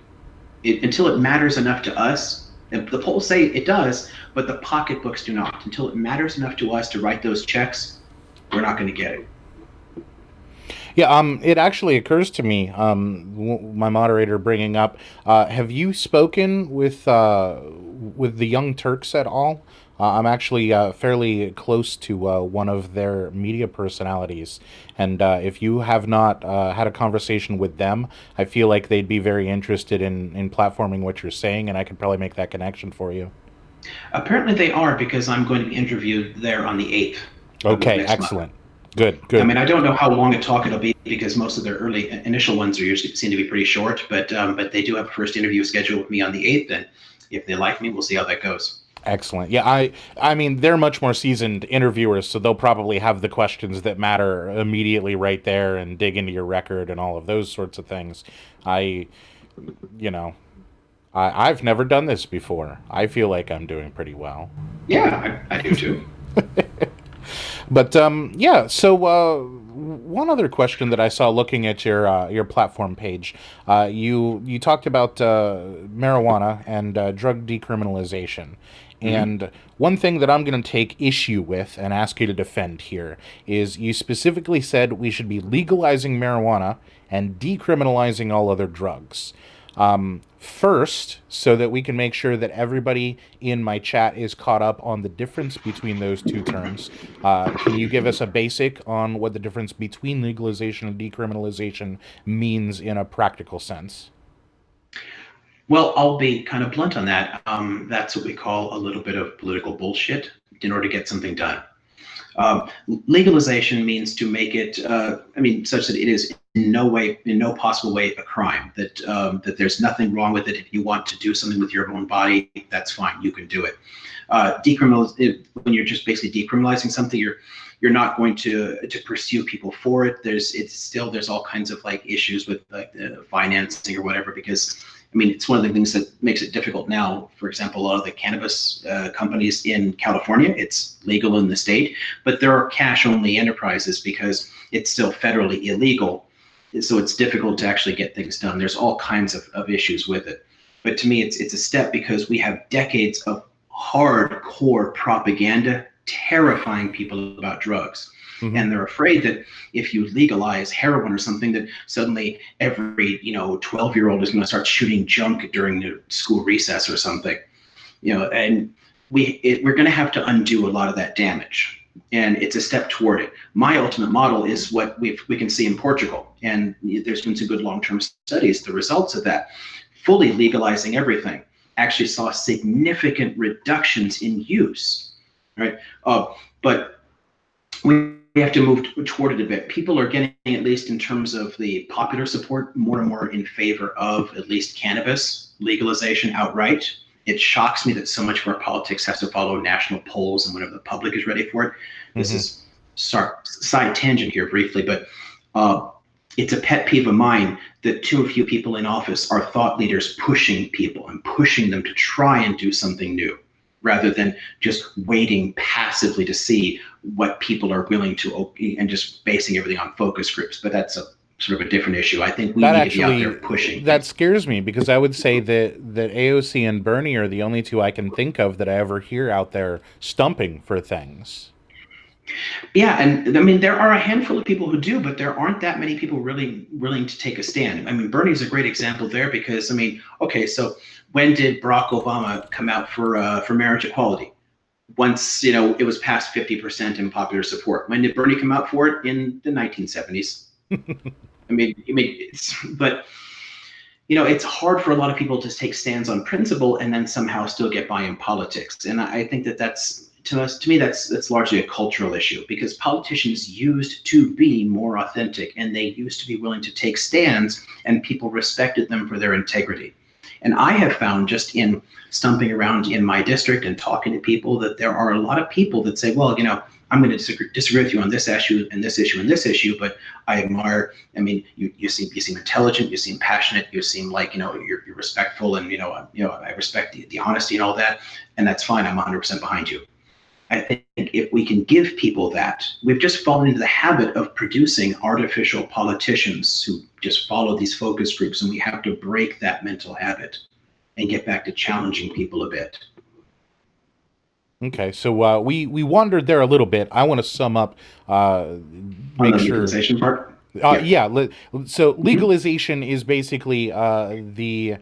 it. Until it matters enough to us, and the polls say it does, but the pocketbooks do not. Until it matters enough to us to write those checks, we're not going to get it.
Yeah, it actually occurs to me, my moderator bringing up, have you spoken with the Young Turks at all? I'm actually fairly close to one of their media personalities, and if you have not had a conversation with them, I feel like they'd be very interested in platforming what you're saying, and I could probably make that connection for you.
Apparently they are, because I'm going to be interviewed there on the 8th of
Okay,
next month.
excellent. Good,
I
good.
mean, I don't know how long a talk it'll be, because most of their early initial ones are usually seem to be pretty short, but they do have a first interview scheduled with me on the 8th, and if they like me, we'll see how that goes.
Excellent. Yeah, I mean, they're much more seasoned interviewers, so they'll probably have the questions that matter immediately right there and dig into your record and all of those sorts of things. I, you know, I've never done this before. I feel like I'm doing pretty well.
Yeah, I do too.
But yeah, so one other question that I saw looking at your platform page, you talked about marijuana and drug decriminalization. And one thing that I'm going to take issue with and ask you to defend here is you specifically said we should be legalizing marijuana and decriminalizing all other drugs. First, so that we can make sure that everybody in my chat is caught up on the difference between those two terms, can you give us a basic on what the difference between legalization and decriminalization means in a practical sense?
Well, I'll be kind of blunt on that. That's what we call a little bit of political bullshit in order to get something done. Legalization means to make it, such that it is in no possible way a crime, that there's nothing wrong with it. If you want to do something with your own body, that's fine, you can do it. When you're just basically decriminalizing something, you're not going to pursue people for it. There's all kinds of like issues with like financing or whatever, because it's one of the things that makes it difficult now. For example, a lot of the cannabis companies in California, it's legal in the state, but there are cash-only enterprises because it's still federally illegal. So it's difficult to actually get things done. There's all kinds of issues with it. But to me, it's a step, because we have decades of hardcore propaganda terrifying people about drugs. Mm-hmm. And they're afraid that if you legalize heroin or something, that suddenly every 12-year-old is going to start shooting junk during the school recess or something. And we're going to have to undo a lot of that damage. And it's a step toward it. My ultimate model is what we can see in Portugal. And there's been some good long-term studies. The results of that, fully legalizing everything, actually saw significant reductions in use, right? But we have to move toward it a bit. People are getting, at least in terms of the popular support, more and more in favor of at least cannabis legalization outright. It shocks me that so much of our politics has to follow national polls and whenever the public is ready for it. This is side tangent here briefly, but it's a pet peeve of mine that too few people in office are thought leaders pushing people and pushing them to try and do something new, rather than just waiting passively to see what people are willing to, and just basing everything on focus groups. But that's a sort of a different issue. I think we need to be out there pushing.
That scares me, because I would say that AOC and Bernie are the only two I can think of that I ever hear out there stumping for things.
Yeah, and there are a handful of people who do, but there aren't that many people really willing to take a stand. Bernie's a great example there, because okay, so when did Barack Obama come out for marriage equality? Once it was past 50% in popular support. When did Bernie come out for it? In the 1970s. It's hard for a lot of people to take stands on principle and then somehow still get by in politics. And I think that's to me that's largely a cultural issue, because politicians used to be more authentic, and they used to be willing to take stands, and people respected them for their integrity. And I have found, just in stumping around in my district and talking to people, that there are a lot of people that say, well, I'm going to disagree with you on this issue and this issue and this issue, but I admire, you seem intelligent, you seem passionate, you seem like, you're respectful, and, I respect the honesty and all that, and that's fine. I'm 100% behind you. I think if we can give people that, we've just fallen into the habit of producing artificial politicians who just follow these focus groups, and we have to break that mental habit and get back to challenging people a bit.
Okay, so we wandered there a little bit. I want to sum up,
On
make
the
sure.
legalization part? Yeah.
Yeah. So legalization is basically the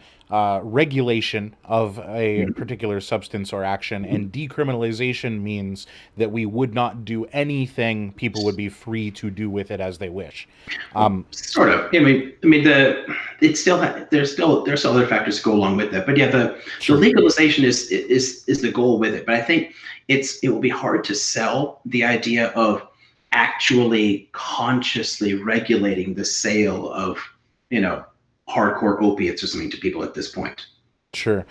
regulation of a particular substance or action, and decriminalization means that we would not do anything. People would be free to do with it as they wish.
Sort of. It's still there's other factors to go along with that, but yeah, the legalization is the goal with it. But I think it will be hard to sell the idea of actually consciously regulating the sale of hardcore opiates or something to people at this point.
Sure.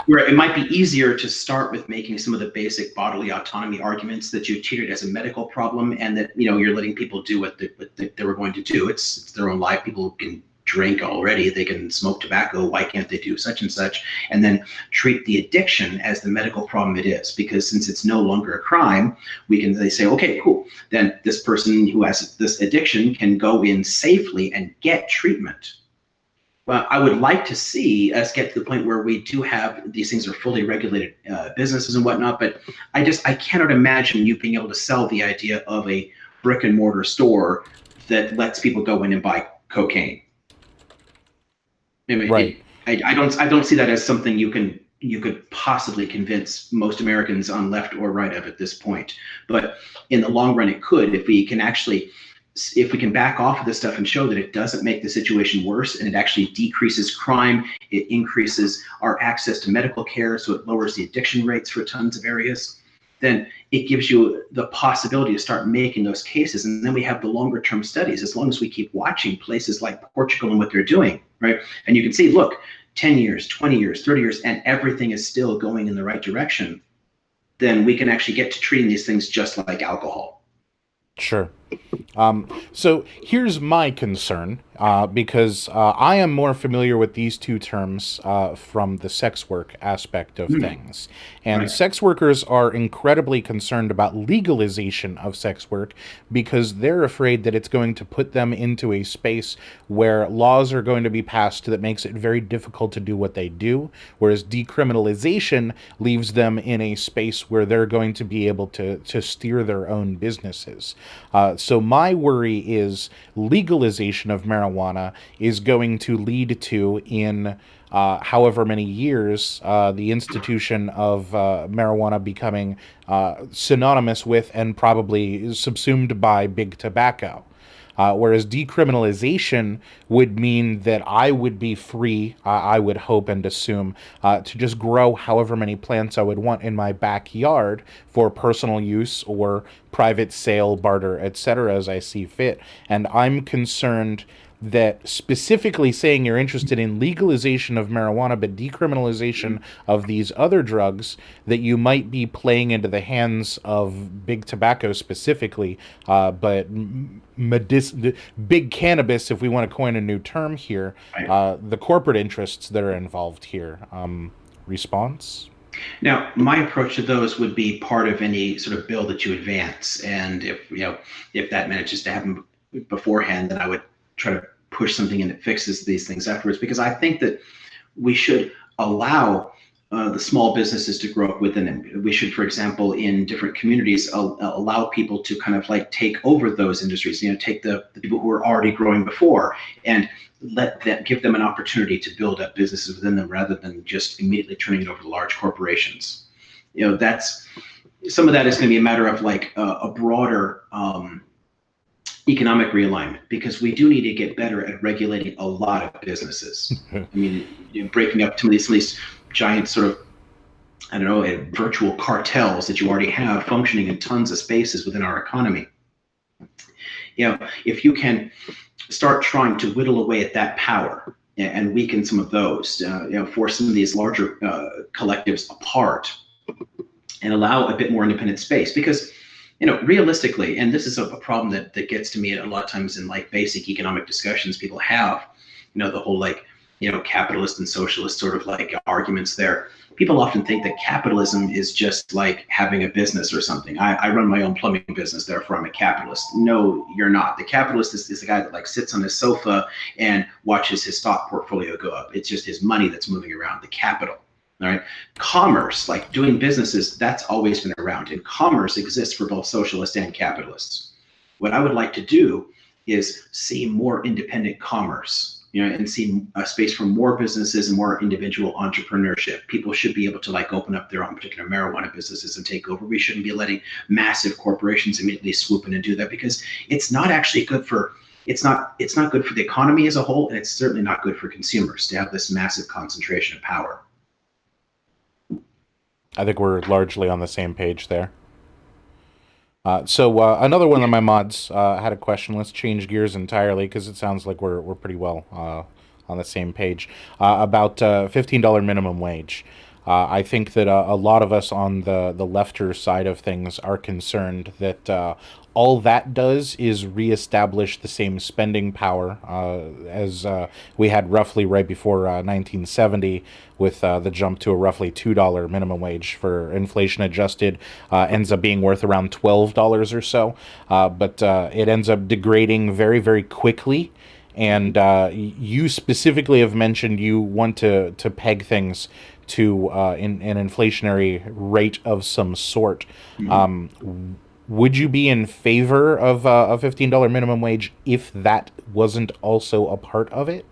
Where it might be easier to start with making some of the basic bodily autonomy arguments that you treat it as a medical problem, and that you're letting people do what they were going to do. It's their own life. People can drink already. They can smoke tobacco. Why can't they do such and such? And then treat the addiction as the medical problem it is, because since it's no longer a crime, they say, okay, cool. Then this person who has this addiction can go in safely and get treatment. Well, I would like to see us get to the point where we do have these things are fully regulated businesses and whatnot, but I cannot imagine you being able to sell the idea of a brick and mortar store that lets people go in and buy cocaine.
Right.
I don't see that as something you could possibly convince most Americans on left or right of at this point. But in the long run, it could, if we can back off of this stuff and show that it doesn't make the situation worse, and it actually decreases crime, it increases our access to medical care, so it lowers the addiction rates for tons of areas, then it gives you the possibility to start making those cases. And then we have the longer term studies, as long as we keep watching places like Portugal and what they're doing, right? And you can see, look, 10 years, 20 years, 30 years, and everything is still going in the right direction, then we can actually get to treating these things just like alcohol.
Sure. So here's my concern, because I am more familiar with these two terms from the sex work aspect of things. And
Right.
sex workers are incredibly concerned about legalization of sex work because they're afraid that it's going to put them into a space where laws are going to be passed that makes it very difficult to do what they do, whereas decriminalization leaves them in a space where they're going to be able to steer their own businesses. So my worry is legalization of marijuana is going to lead to, in however many years, the institution of marijuana becoming synonymous with and probably subsumed by big tobacco. Whereas decriminalization would mean that I would be free, I would hope and assume, to just grow however many plants I would want in my backyard for personal use or private sale, barter, etc., as I see fit. And I'm concerned that specifically saying you're interested in legalization of marijuana but decriminalization of these other drugs, that you might be playing into the hands of big tobacco specifically, but big cannabis, if we want to coin a new term here, the corporate interests that are involved here. Response?
Now, my approach to those would be part of any sort of bill that you advance, and if that manages to happen beforehand, then I would try to push something in that fixes these things afterwards, because I think that we should allow the small businesses to grow up within them. We should, for example, in different communities, allow people to kind of like take over those industries, take the people who are already growing before and give them an opportunity to build up businesses within them rather than just immediately turning it over to large corporations. That's some of that is going to be a matter of like a broader economic realignment, because we do need to get better at regulating a lot of businesses. I mean, breaking up some of these giant sort of, I don't know, virtual cartels that you already have functioning in tons of spaces within our economy. If you can start trying to whittle away at that power and weaken some of those, force some of these larger collectives apart and allow a bit more independent space, because realistically, and this is a problem that gets to me a lot of times in like basic economic discussions people have, the whole like, capitalist and socialist sort of like arguments there. People often think that capitalism is just like having a business or something. I run my own plumbing business, therefore I'm a capitalist. No, you're not. The capitalist is the guy that like sits on his sofa and watches his stock portfolio go up. It's just his money that's moving around, the capital. All right. Commerce, like doing businesses, that's always been around. And commerce exists for both socialists and capitalists. What I would like to do is see more independent commerce, and see a space for more businesses and more individual entrepreneurship. People should be able to like open up their own particular marijuana businesses and take over. We shouldn't be letting massive corporations immediately swoop in and do that, because it's not actually good for, it's not good for the economy as a whole, and it's certainly not good for consumers to have this massive concentration of power.
I think we're largely on the same page there. So another one of my mods had a question. Let's change gears entirely, because it sounds like we're pretty well on the same page about $15 minimum wage. I think that a lot of us on the lefter side of things are concerned that all that does is reestablish the same spending power as we had roughly right before 1970, with the jump to a roughly $2 minimum wage for inflation adjusted, ends up being worth around $12 or so. But it ends up degrading very, very quickly. And you specifically have mentioned you want to peg things to an inflationary rate of some sort. Mm-hmm. Would you be in favor of a $15 minimum wage if that wasn't also a part of it?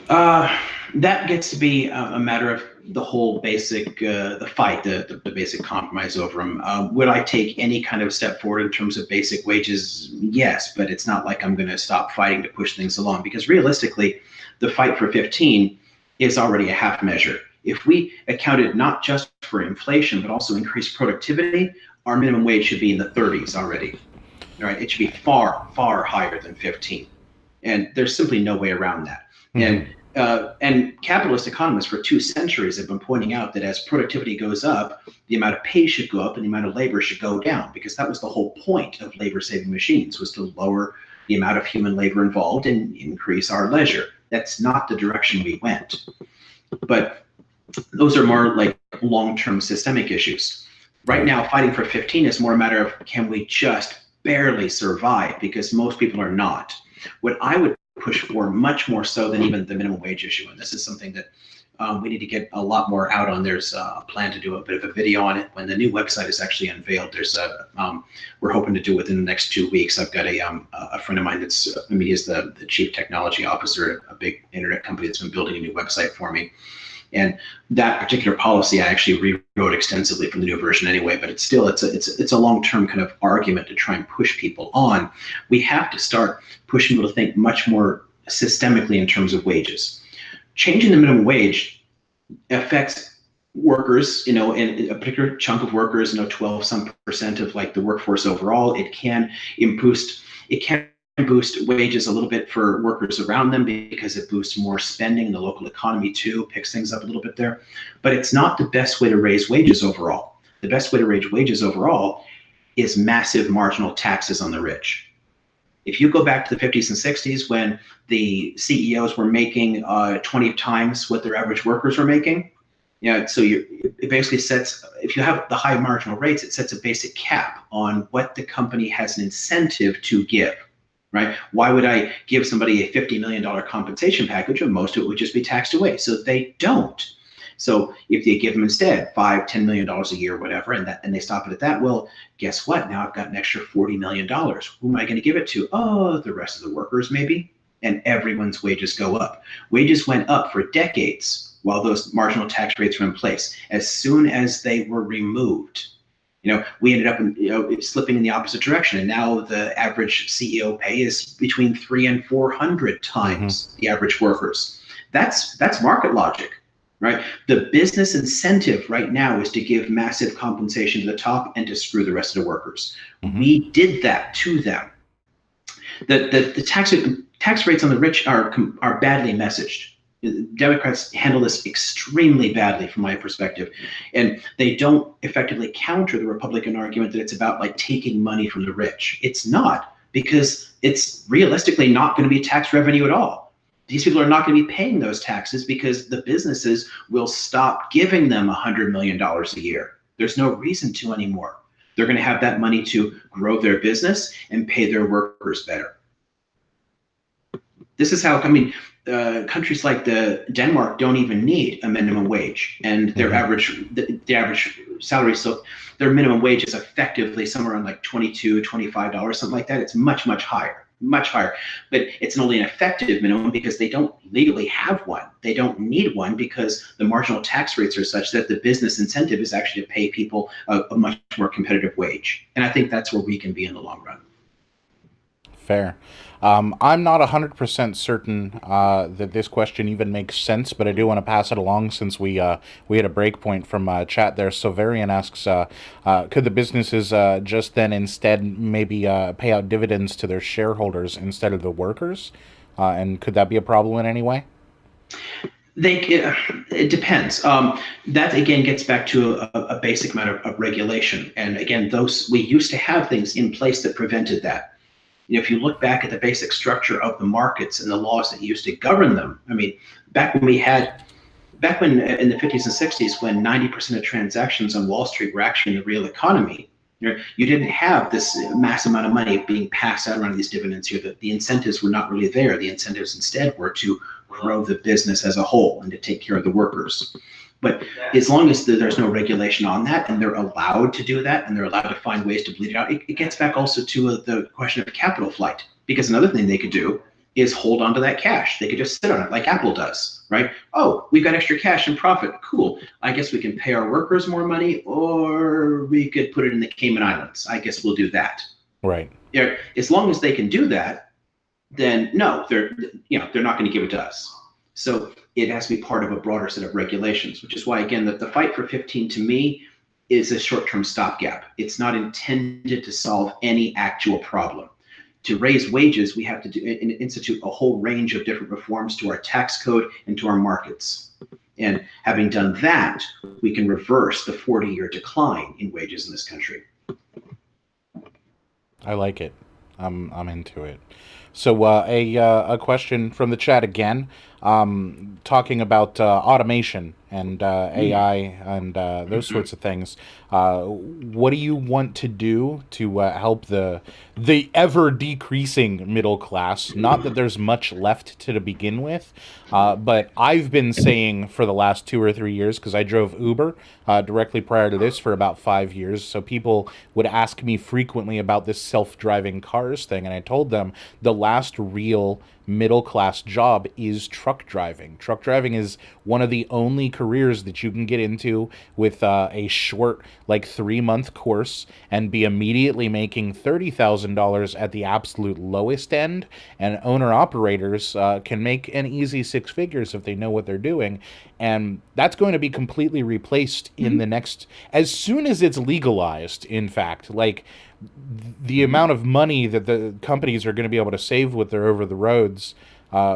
That gets to be a matter of the whole basic, the fight, the basic compromise over them. Would I take any kind of step forward in terms of basic wages? Yes, but it's not like I'm going to stop fighting to push things along, because realistically, the fight for 15 is already a half measure. If we accounted not just for inflation, but also increased productivity, our minimum wage should be in the 30s already. All right, it should be far, far higher than 15. And there's simply no way around that. Mm-hmm. And capitalist economists for 2 centuries have been pointing out that as productivity goes up, the amount of pay should go up and the amount of labor should go down, because that was the whole point of labor-saving machines, was to lower the amount of human labor involved and increase our leisure. That's not the direction we went. But those are more like long-term systemic issues. Right now, fighting for 15 is more a matter of, can we just barely survive? Because most people are not. What I would push for, much more so than even the minimum wage issue, and this is something that we need to get a lot more out on. There's a plan to do a bit of a video on it when the new website is actually unveiled. There's we're hoping to do within the next 2 weeks. I've got a friend of mine that's he is the chief technology officer at a big internet company that's been building a new website for me. And that particular policy I actually rewrote extensively from the new version anyway, but it's a long-term kind of argument to try and push people on. We have to start pushing people to think much more systemically in terms of wages. Changing the minimum wage affects workers, in a particular chunk of workers, 12% of like the workforce overall. It can boost wages a little bit for workers around them, because it boosts more spending in the local economy too, picks things up a little bit there. But it's not the best way to raise wages overall. The best way to raise wages overall is massive marginal taxes on the rich. If you go back to the 50s and 60s, when the CEOs were making 20 times what their average workers were making, so it basically sets, if you have the high marginal rates, it sets a basic cap on what the company has an incentive to give. Right? Why would I give somebody a $50 million compensation package when most of it would just be taxed away? So they don't. So if they give them instead $5, $10 million a year, whatever, and they stop it at that, well, guess what? Now I've got an extra $40 million. Who am I going to give it to? Oh, the rest of the workers maybe. And everyone's wages go up. Wages went up for decades while those marginal tax rates were in place. As soon as they were removed, we ended up slipping in the opposite direction. And now the average CEO pay is between 300 and 400 times the average workers. That's market logic, right? The business incentive right now is to give massive compensation to the top and to screw the rest of the workers. We did that to them. The tax rates on the rich are badly messaged. Democrats handle this extremely badly from my perspective, and they don't effectively counter the Republican argument that it's about like taking money from the rich. It's not, because it's realistically not going to be tax revenue at all. These people are not going to be paying those taxes because the businesses will stop giving them $100 million a year. There's no reason to anymore. They're going to have that money to grow their business and pay their workers better. This is how, I mean, countries like Denmark don't even need a minimum wage, and their the average salary, so their minimum wage is effectively somewhere around like $22, $25, something like that. It's much, much higher. Much higher, but it's only an effective minimum because they don't legally have one. They don't need one because the marginal tax rates are such that the business incentive is actually to pay people a much more competitive wage. And I think that's where we can be in the long run.
Fair. I'm not 100% certain that this question even makes sense, but I do want to pass it along since we had a break point from chat there. Sovarian asks, could the businesses just then instead maybe pay out dividends to their shareholders instead of the workers? And could that be a problem in any way?
It depends. That again gets back to a basic matter of regulation. And again, we used to have things in place that prevented that. You know, if you look back at the basic structure of the markets and the laws that used to govern them, I mean, back when in the 50s and 60s, when 90% of transactions on Wall Street were actually in the real economy, you didn't have this mass amount of money being passed out around these dividends here. The incentives were not really there. The incentives instead were to grow the business as a whole and to take care of the workers. But as long as there's no regulation on that, and they're allowed to do that, and they're allowed to find ways to bleed it out, it gets back also to the question of capital flight. Because another thing they could do is hold on to that cash. They could just sit on it like Apple does, right? Oh, we've got extra cash and profit. Cool. I guess we can pay our workers more money, or we could put it in the Cayman Islands. I guess we'll do that.
Right.
Yeah. As long as they can do that, then no, they're not going to give it to us. So it has to be part of a broader set of regulations, which is why, again, the fight for 15 to me is a short-term stopgap. It's not intended to solve any actual problem. To raise wages, we have to institute a whole range of different reforms to our tax code and to our markets. And having done that, we can reverse the 40-year decline in wages in this country.
I like it. I'm into it. So a question from the chat again, talking about automation and AI and those sorts of things. What do you want to do to help the ever decreasing middle class? Not that there's much left to begin with, but I've been saying for the last 2 or 3 years, because I drove Uber directly prior to this for about 5 years, so people would ask me frequently about this self-driving cars thing, and I told them the last real middle-class job is truck driving. Truck driving is one of the only careers that you can get into with a short, like 3-month course and be immediately making $30,000 at the absolute lowest end, and owner-operators can make an easy 6 figures if they know what they're doing, and that's going to be completely replaced in the next, as soon as it's legalized, in fact. Like, the amount of money that the companies are going to be able to save with their over-the-roads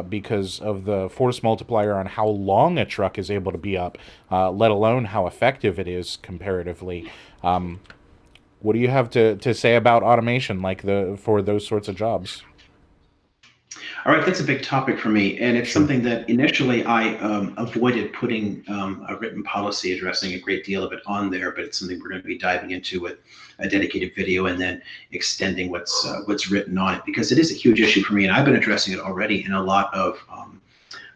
because of the force multiplier on how long a truck is able to be up, let alone how effective it is comparatively. What do you have to say about automation, like for those sorts of jobs?
All right, that's a big topic for me, and it's something that initially I avoided putting a written policy addressing a great deal of it on there, but it's something we're going to be diving into with a dedicated video and then extending what's written on it, because it is a huge issue for me, and I've been addressing it already in a lot of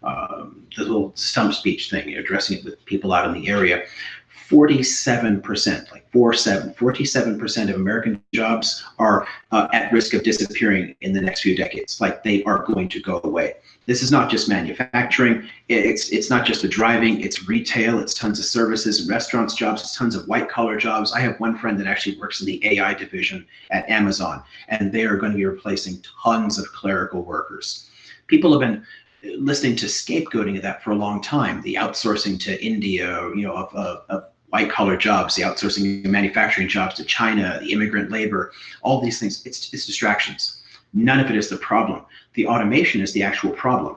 the little stump speech thing, addressing it with people out in the area. 47%, like 47% of American jobs are at risk of disappearing in the next few decades. Like, they are going to go away. This is not just manufacturing. It's not just the driving. It's retail. It's tons of services and restaurants jobs. It's tons of white collar jobs. I have one friend that actually works in the AI division at Amazon, and they are going to be replacing tons of clerical workers. People have been listening to scapegoating of that for a long time. The outsourcing to India, of white collar jobs, the outsourcing of manufacturing jobs to China, the immigrant labor, all these things, it's distractions. None of it is the problem. The automation is the actual problem.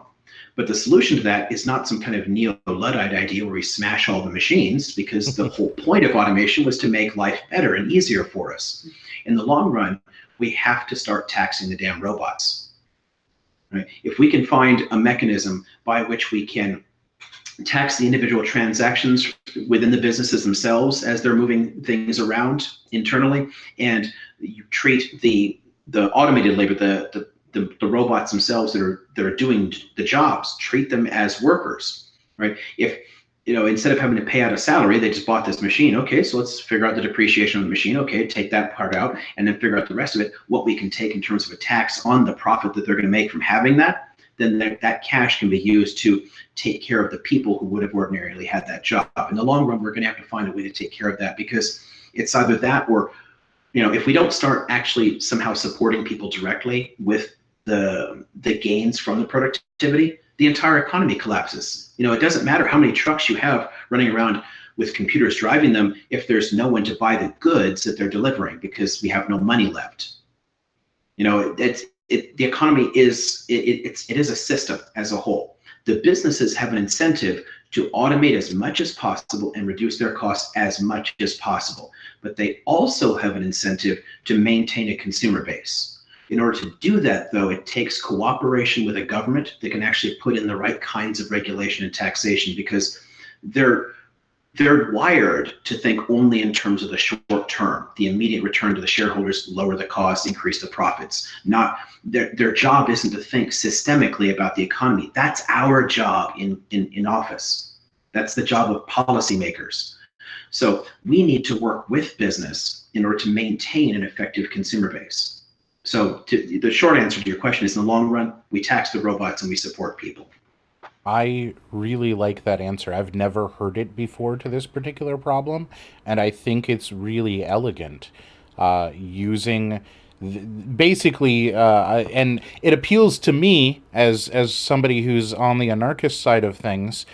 But the solution to that is not some kind of neo-Luddite idea where we smash all the machines, because the whole point of automation was to make life better and easier for us. In the long run, we have to start taxing the damn robots. right? If we can find a mechanism by which we can tax the individual transactions within the businesses themselves as they're moving things around internally, and you treat the automated labor, the robots themselves that are doing the jobs, treat them as workers, right? If instead of having to pay out a salary, they just bought this machine. Okay, so let's figure out the depreciation of the machine. Okay, take that part out, and then figure out the rest of it, what we can take in terms of a tax on the profit that they're going to make from having that. Then that cash can be used to take care of the people who would have ordinarily had that job. In the long run, we're going to have to find a way to take care of that, because it's either that or, if we don't start actually somehow supporting people directly with the gains from the productivity, the entire economy collapses. It doesn't matter how many trucks you have running around with computers driving them if there's no one to buy the goods that they're delivering, because we have no money left. The economy is it is a system as a whole. The businesses have an incentive to automate as much as possible and reduce their costs as much as possible, but they also have an incentive to maintain a consumer base. In order to do that, though, it takes cooperation with a government that can actually put in the right kinds of regulation and taxation, because they're wired to think only in terms of the short term, the immediate return to the shareholders, lower the costs, increase the profits. Not their job isn't to think systemically about the economy. That's our job in office. That's the job of policymakers. So we need to work with business in order to maintain an effective consumer base. So the short answer to your question is, in the long run, we tax the robots and we support people.
I really like that answer. I've never heard it before to this particular problem, and I think it's really elegant. Using basically, and it appeals to me as somebody who's on the anarchist side of things.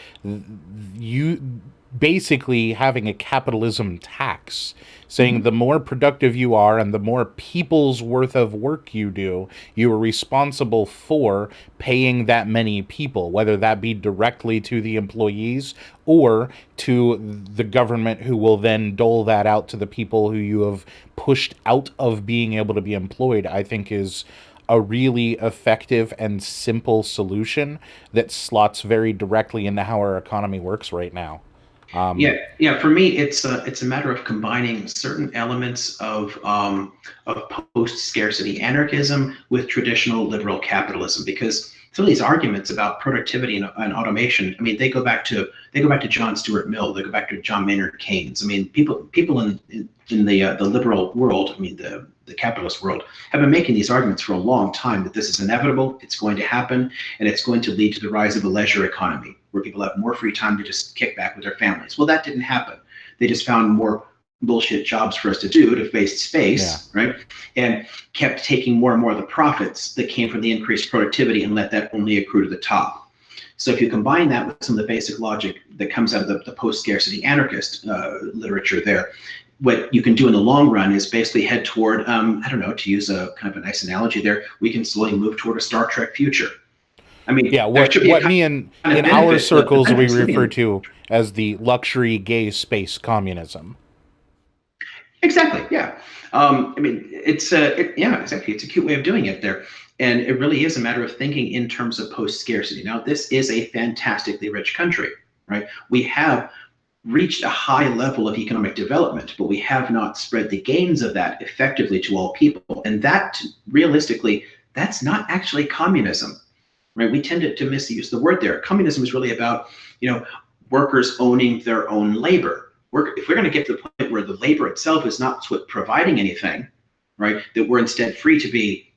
You basically having a capitalism tax, saying the more productive you are and the more people's worth of work you do, you are responsible for paying that many people, whether that be directly to the employees or to the government, who will then dole that out to the people who you have pushed out of being able to be employed. I think is a really effective and simple solution that slots very directly into how our economy works right now.
Yeah. For me, it's a matter of combining certain elements of post-scarcity anarchism with traditional liberal capitalism, because some of these arguments about productivity and automation, I mean, they go back to John Stuart Mill, they go back to John Maynard Keynes. I mean, people in the liberal world, I mean, the capitalist world, have been making these arguments for a long time that this is inevitable, it's going to happen, and it's going to lead to the rise of a leisure economy where people have more free time to just kick back with their families. Well, that didn't happen. They just found more bullshit jobs for us to do to face space, right? And kept taking more and more of the profits that came from the increased productivity and let that only accrue to the top. So if you combine that with some of the basic logic that comes out of the post-scarcity anarchist literature there, what you can do in the long run is basically head toward, I don't know, to use a kind of a nice analogy there, we can slowly move toward a Star Trek future. I mean,
yeah, what me and in our circles we refer to as the luxury gay space communism.
Exactly. Yeah. I mean, yeah, exactly. It's a cute way of doing it there. And it really is a matter of thinking in terms of post-scarcity. Now, this is a fantastically rich country, right? We have reached a high level of economic development, but we have not spread the gains of that effectively to all people. And that, realistically, that's not actually communism, right? We tend to misuse the word there. Communism is really about, workers owning their own labor. If we're going to get to the point where the labor itself is not providing anything, right, that we're instead free to be,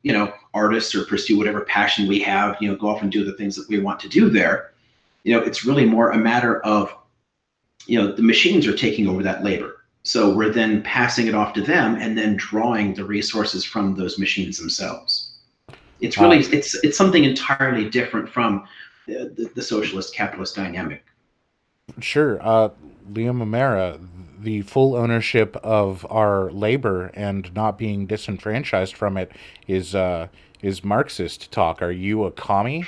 artists or pursue whatever passion we have, go off and do the things that we want to do there, it's really more a matter of, the machines are taking over that labor. So we're then passing it off to them and then drawing the resources from those machines themselves. It's really, it's something entirely different from the socialist capitalist dynamic.
Sure. Liam O'Mara, the full ownership of our labor and not being disenfranchised from it is Marxist talk. Are you a commie?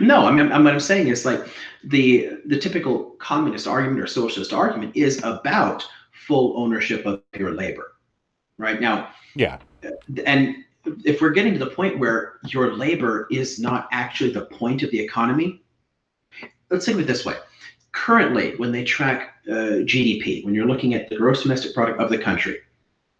No, I mean, what I'm saying is, like, the typical communist argument or socialist argument is about full ownership of your labor, right? Now,
yeah,
and if we're getting to the point where your labor is not actually the point of the economy, let's think of it this way. Currently, when they track GDP, when you're looking at the gross domestic product of the country,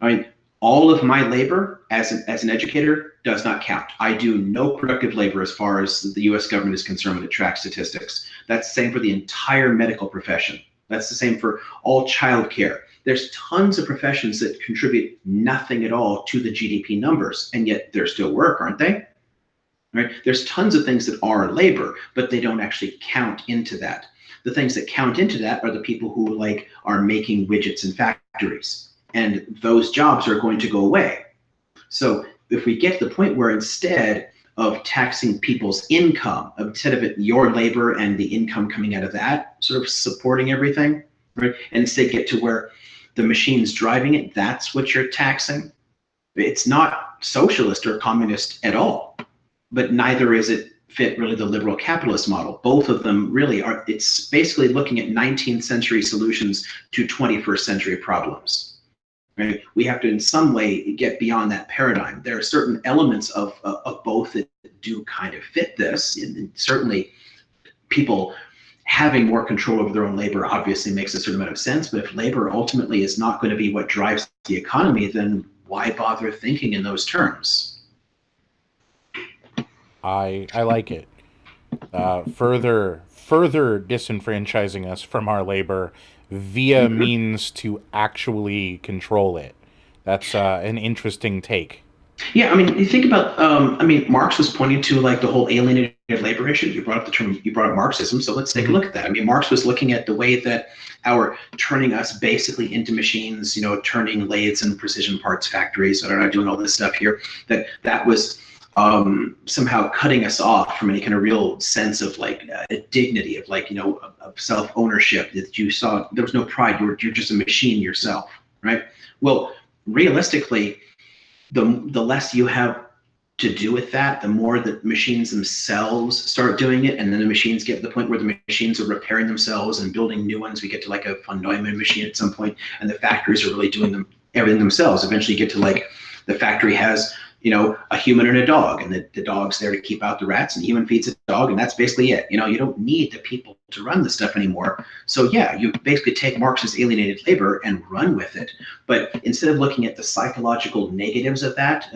I mean, all of my labor as an educator does not count. I do no productive labor as far as the US government is concerned when it tracks statistics. That's the same for the entire medical profession. That's the same for all childcare. There's tons of professions that contribute nothing at all to the GDP numbers, and yet they're still work, aren't they? Right? There's tons of things that are labor, but they don't actually count into that. The things that count into that are the people who are making widgets in factories, and those jobs are going to go away. So if we get to the point where instead of taxing people's income, instead of it your labor and the income coming out of that sort of supporting everything, right? And instead get to where the machine's driving it, that's what you're taxing. It's not socialist or communist at all, but neither is it fit really the liberal capitalist model. Both of them really are, it's basically looking at 19th century solutions to 21st century problems. Right? We have to in some way get beyond that paradigm. There are certain elements of both that do kind of fit this, and certainly people having more control over their own labor obviously makes a certain amount of sense, but if labor ultimately is not going to be what drives the economy, then why bother thinking in those terms?
I like it. Further disenfranchising us from our labor via means to actually control it. That's an interesting take.
Yeah, I mean, you think about, Marx was pointing to the whole alienated labor issue. You brought up the term, you brought up Marxism, so let's take a look at that. I mean, Marx was looking at the way that our turning us basically into machines, turning lathes and precision parts factories that are not doing all this stuff here, that was somehow cutting us off from any kind of real sense of a dignity of self-ownership, that you saw there was no pride. You're just a machine yourself, right? Well, realistically, the less you have to do with that, the more the machines themselves start doing it, and then the machines get to the point where the machines are repairing themselves and building new ones. We get to a von Neumann machine at some point, and the factories are really doing everything themselves. Eventually, you get to the factory has a human and a dog, and the dog's there to keep out the rats, and the human feeds the dog, and that's basically it. You don't need the people to run the stuff anymore. So yeah, you basically take Marx's alienated labor and run with it. But instead of looking at the psychological negatives of that,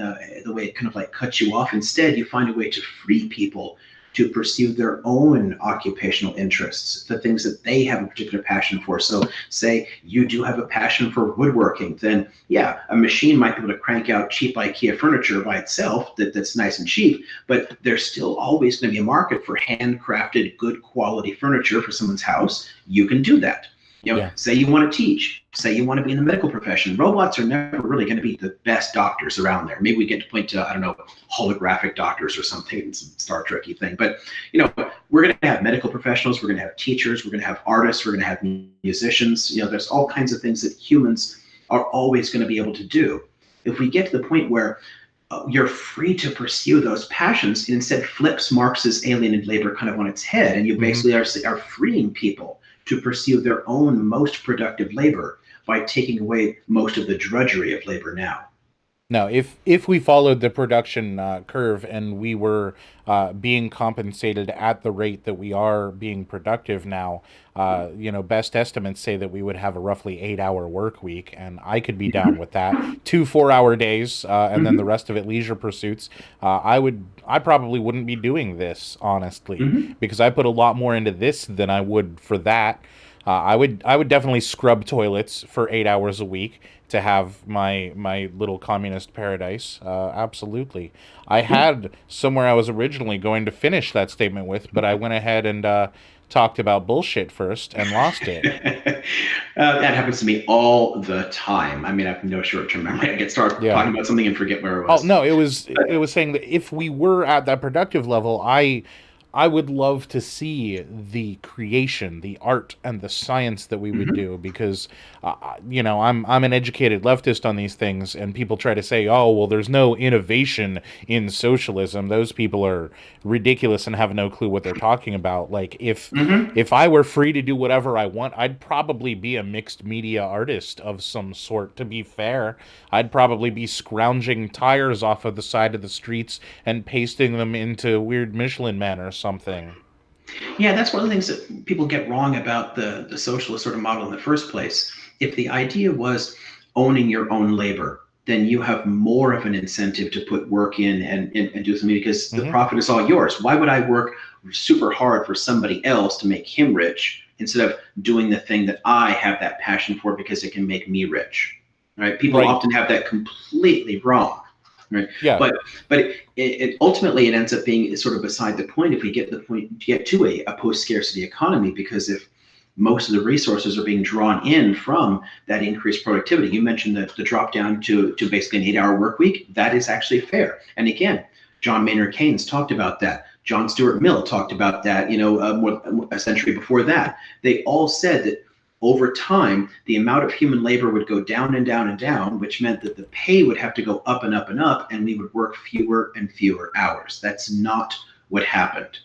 the way it kind of cuts you off, instead you find a way to free people to pursue their own occupational interests, the things that they have a particular passion for. So say you do have a passion for woodworking, then yeah, a machine might be able to crank out cheap IKEA furniture by itself that's nice and cheap, but there's still always going to be a market for handcrafted, good quality furniture for someone's house. You can do that. Say you want to teach, say you want to be in the medical profession. Robots are never really going to be the best doctors around there. Maybe we get to point to, I don't know, holographic doctors or something, some Star Trek-y thing. But, we're going to have medical professionals, we're going to have teachers, we're going to have artists, we're going to have musicians. There's all kinds of things that humans are always going to be able to do. If we get to the point where you're free to pursue those passions, it instead flips Marx's alienated labor kind of on its head, and you basically are freeing people to pursue their own most productive labor by taking away most of the drudgery of labor now.
Now, if we followed the production curve and we were being compensated at the rate that we are being productive now, best estimates say that we would have a roughly 8-hour work week, and I could be down with that. 2 4-hour days, and then the rest of it leisure pursuits. I probably wouldn't be doing this, honestly, because I put a lot more into this than I would for that. I would definitely scrub toilets for 8 hours a week to have my little communist paradise. Absolutely. I had somewhere I was originally going to finish that statement with, but I went ahead and talked about bullshit first and lost it.
That happens to me all the time. I mean, I have no short-term memory. I get started talking about something and forget where it was.
Oh no, it was saying that if we were at that productive level, I I would love to see the creation, the art, and the science that we would
Hmm.
do because, I'm an educated leftist on these things, and people try to say, oh, well, there's no innovation in socialism. Those people are ridiculous and have no clue what they're talking about. Like
Hmm.
if I were free to do whatever I want, I'd probably be a mixed media artist of some sort. To be fair, I'd probably be scrounging tires off of the side of the streets and pasting them into weird Michelin men or something.
Yeah, that's one of the things that people get wrong about the socialist sort of model in the first place. If the idea was owning your own labor, then you have more of an incentive to put work in and do something because the
Hmm.
profit is all yours. Why would I work super hard for somebody else to make him rich instead of doing the thing that I have that passion for because it can make me rich? Right? People
Right.
often have that completely wrong. Right.
Yeah.
But it ultimately it ends up being sort of beside the point if we get to a post scarcity economy, because if most of the resources are being drawn in from that increased productivity. You mentioned the drop down to basically an 8-hour work week. That is actually fair. And again, John Maynard Keynes talked about that. John Stuart Mill talked about that, a century before that. They all said that over time, the amount of human labor would go down and down and down, which meant that the pay would have to go up and up and up, and we would work fewer and fewer hours. That's not what happened.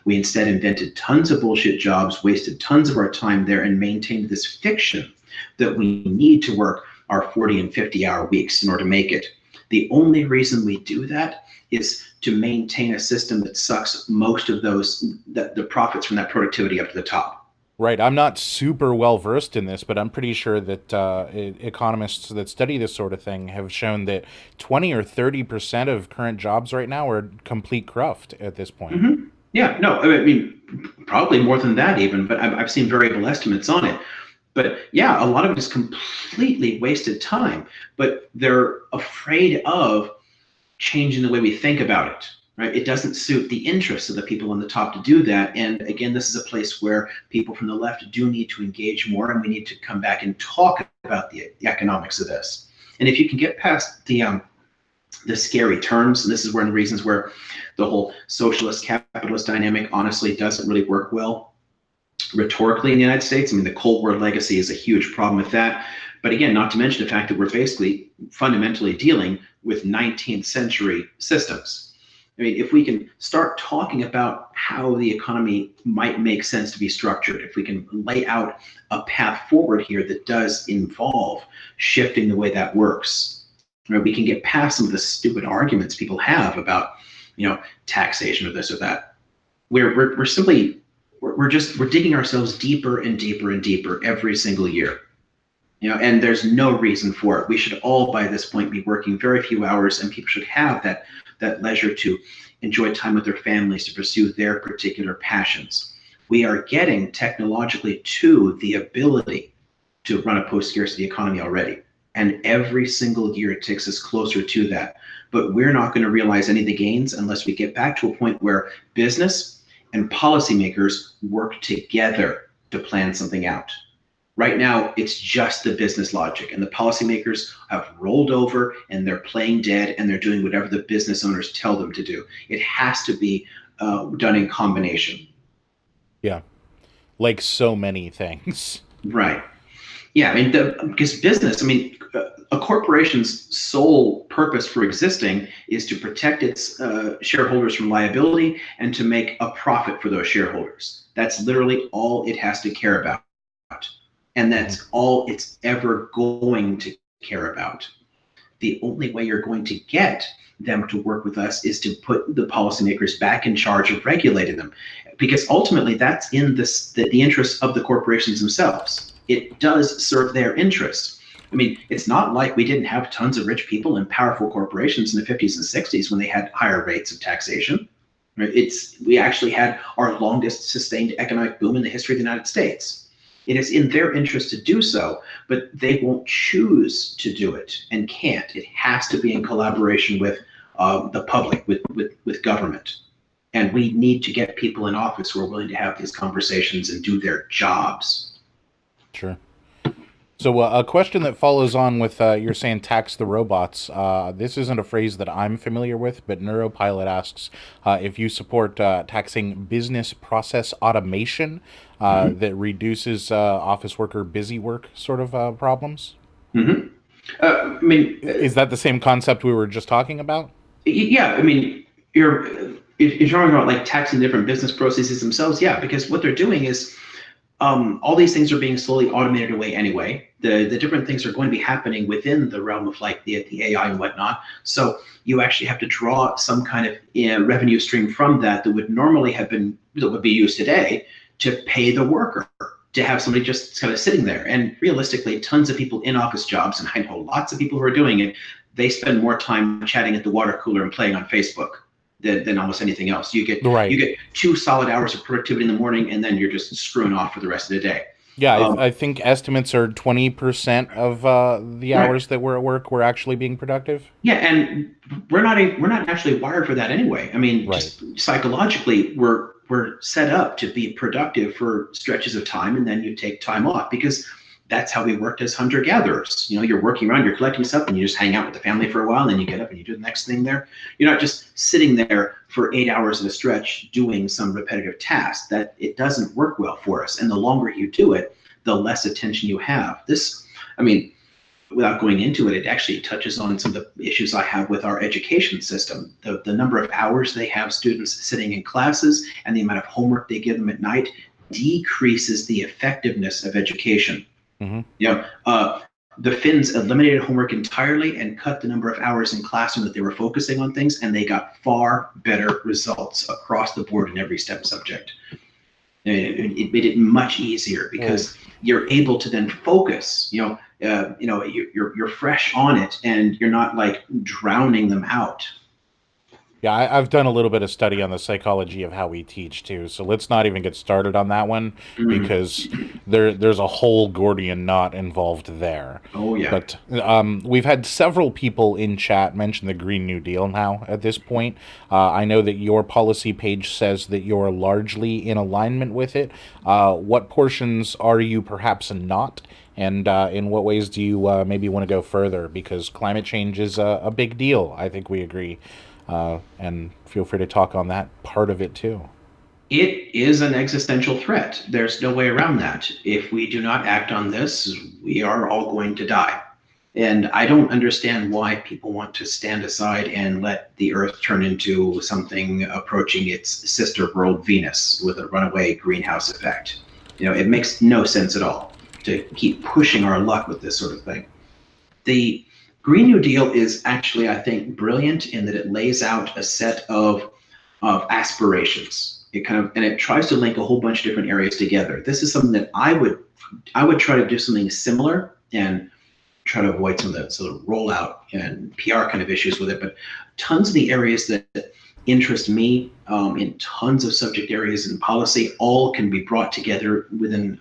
We instead invented tons of bullshit jobs, wasted tons of our time there, and maintained this fiction that we need to work our 40 and 50-hour weeks in order to make it. The only reason we do that is to maintain a system that sucks most of the profits from that productivity up to the top.
Right. I'm not super well versed in this, but I'm pretty sure that economists that study this sort of thing have shown that 20 or 30% of current jobs right now are complete cruft at this point.
Mm-hmm. Yeah, no, I mean, probably more than that even, but I've seen variable estimates on it. But yeah, a lot of it is completely wasted time, but they're afraid of changing the way we think about it, right? It doesn't suit the interests of the people on the top to do that. And again, this is a place where people from the left do need to engage more, and we need to come back and talk about the economics of this. And if you can get past the scary terms, and this is one of the reasons where the whole socialist capitalist dynamic honestly doesn't really work well rhetorically in the United States. I mean, the Cold War legacy is a huge problem with that. But again, not to mention the fact that we're basically fundamentally dealing with 19th century systems. I mean, if we can start talking about how the economy might make sense to be structured, if we can lay out a path forward here that does involve shifting the way that works, right, we can get past some of the stupid arguments people have about, taxation or this or that. We're simply we're digging ourselves deeper and deeper and deeper every single year, and there's no reason for it. We should all by this point be working very few hours, and people should have that leisure to enjoy time with their families, to pursue their particular passions. We are getting technologically to the ability to run a post-scarcity economy already, and every single year it takes us closer to that. But we're not going to realize any of the gains unless we get back to a point where business and policymakers work together to plan something out. Right now, it's just the business logic, and the policymakers have rolled over and they're playing dead and they're doing whatever the business owners tell them to do. It has to be done in combination.
Yeah. Like so many things.
Right. Yeah, I mean, because business, I mean, a corporation's sole purpose for existing is to protect its shareholders from liability and to make a profit for those shareholders. That's literally all it has to care about. And
Hmm.
that's all it's ever going to care about. The only way you're going to get them to work with us is to put the policymakers back in charge of regulating them, because ultimately that's in the interests of the corporations themselves. It does serve their interests. I mean, it's not like we didn't have tons of rich people and powerful corporations in the 50s and 60s when they had higher rates of taxation. Right? We actually had our longest sustained economic boom in the history of the United States. It is in their interest to do so, but they won't choose to do it and can't. It has to be in collaboration with the public, with government. And we need to get people in office who are willing to have these conversations and do their jobs.
Sure. So a question that follows on with you're saying tax the robots. This isn't a phrase that I'm familiar with, but Neuropilot asks if you support taxing business process automation
Hmm.
that reduces office worker busy work sort of problems.
Hmm. I mean,
Is that the same concept we were just talking about?
yeah, I mean, you're if you're talking about like taxing different business processes themselves, yeah, because what they're doing is all these things are being slowly automated away anyway. The different things are going to be happening within the realm of like the AI and whatnot. So you actually have to draw some kind of revenue stream from that would normally have been that would be used today to pay the worker to have somebody just kind of sitting there. And realistically, tons of people in office jobs, and I know lots of people who are doing it, they spend more time chatting at the water cooler and playing on Facebook than almost anything else. You
Right.
get 2 solid hours of productivity in the morning, and then you're just screwing off for the rest of the day.
Yeah,
Um,
I think estimates are 20% of the
right.
hours that we're at work were actually being productive.
Yeah, and we're not actually wired for that anyway. I mean,
Right.
just psychologically, we're set up to be productive for stretches of time, and then you take time off because that's how we worked as hunter gatherers. You know, you're working around, you're collecting stuff, and you just hang out with the family for a while, and then you get up and you do the next thing there. You're not just sitting there for 8 hours at a stretch doing some repetitive task. That it doesn't work well for us. And the longer you do it, the less attention you have. I mean, without going into it, it actually touches on some of the issues I have with our education system. The number of hours they have students sitting in classes and the amount of homework they give them at night decreases the effectiveness of education.
Hmm.
You know, the Finns eliminated homework entirely and cut the number of hours in classroom that they were focusing on things, and they got far better results across the board in every STEM subject. It made it much easier
Well,
because you're able to then focus. You're fresh on it, and you're not like drowning them out.
yeah, I've done a little bit of study on the psychology of how we teach too. So let's not even get started on that one
Mm.
because there's a whole Gordian knot involved there.
Oh yeah.
But we've had several people in chat mention the Green New Deal now at this point. I know that your policy page says that you're largely in alignment with it. What portions are you perhaps not? And in what ways do you maybe want to go further? Because climate change is a big deal. I think we agree. And feel free to talk on that part of it too.
It is an existential threat. There's no way around that. If we do not act on this, we are all going to die. And I don't understand why people want to stand aside and let the Earth turn into something approaching its sister world, Venus, with a runaway greenhouse effect. You know, it makes no sense at all to keep pushing our luck with this sort of thing. The Green New Deal is actually, I think, brilliant in that it lays out a set of aspirations. It kind of and it tries to link a whole bunch of different areas together. This is something that I would try to do something similar and try to avoid some of the sort of rollout and PR kind of issues with it. But tons of the areas that interest me in tons of subject areas in policy all can be brought together within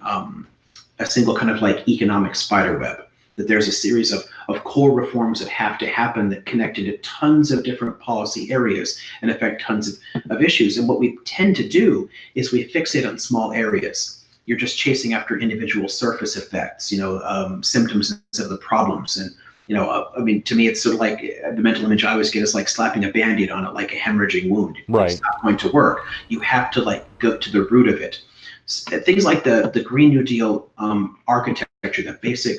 a single kind of like economic spider web. That there's a series of core reforms that have to happen that connect into tons of different policy areas and affect tons of issues. And what we tend to do is we fixate on small areas. You're just chasing after individual surface effects, symptoms instead of the problems. And I mean, to me, it's sort of like the mental image I always get is like slapping a band-aid on it, like a hemorrhaging wound. It's
Right.
not going to work. You have to like go to the root of it. Things like the Green New Deal architecture, the basic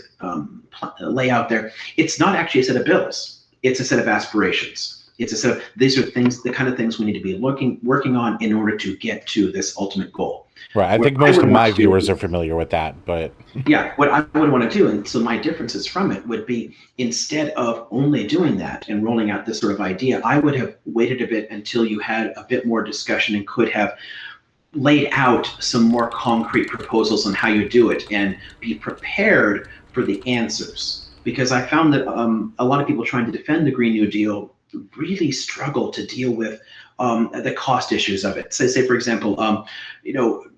layout there, it's not actually a set of bills. It's a set of aspirations. It's a set of these are things, the kind of things we need to be working on in order to get to this ultimate goal.
Right. I
What
think
I
most
would
of
want
my
to do
viewers are familiar with that, but
yeah, what I would want to do, and so my differences from it would be instead of only doing that and rolling out this sort of idea, I would have waited a bit until you had a bit more discussion and could have laid out some more concrete proposals on how you do it and be prepared for the answers. Because I found that a lot of people trying to defend the Green New Deal really struggle to deal with the cost issues of it. Say for example,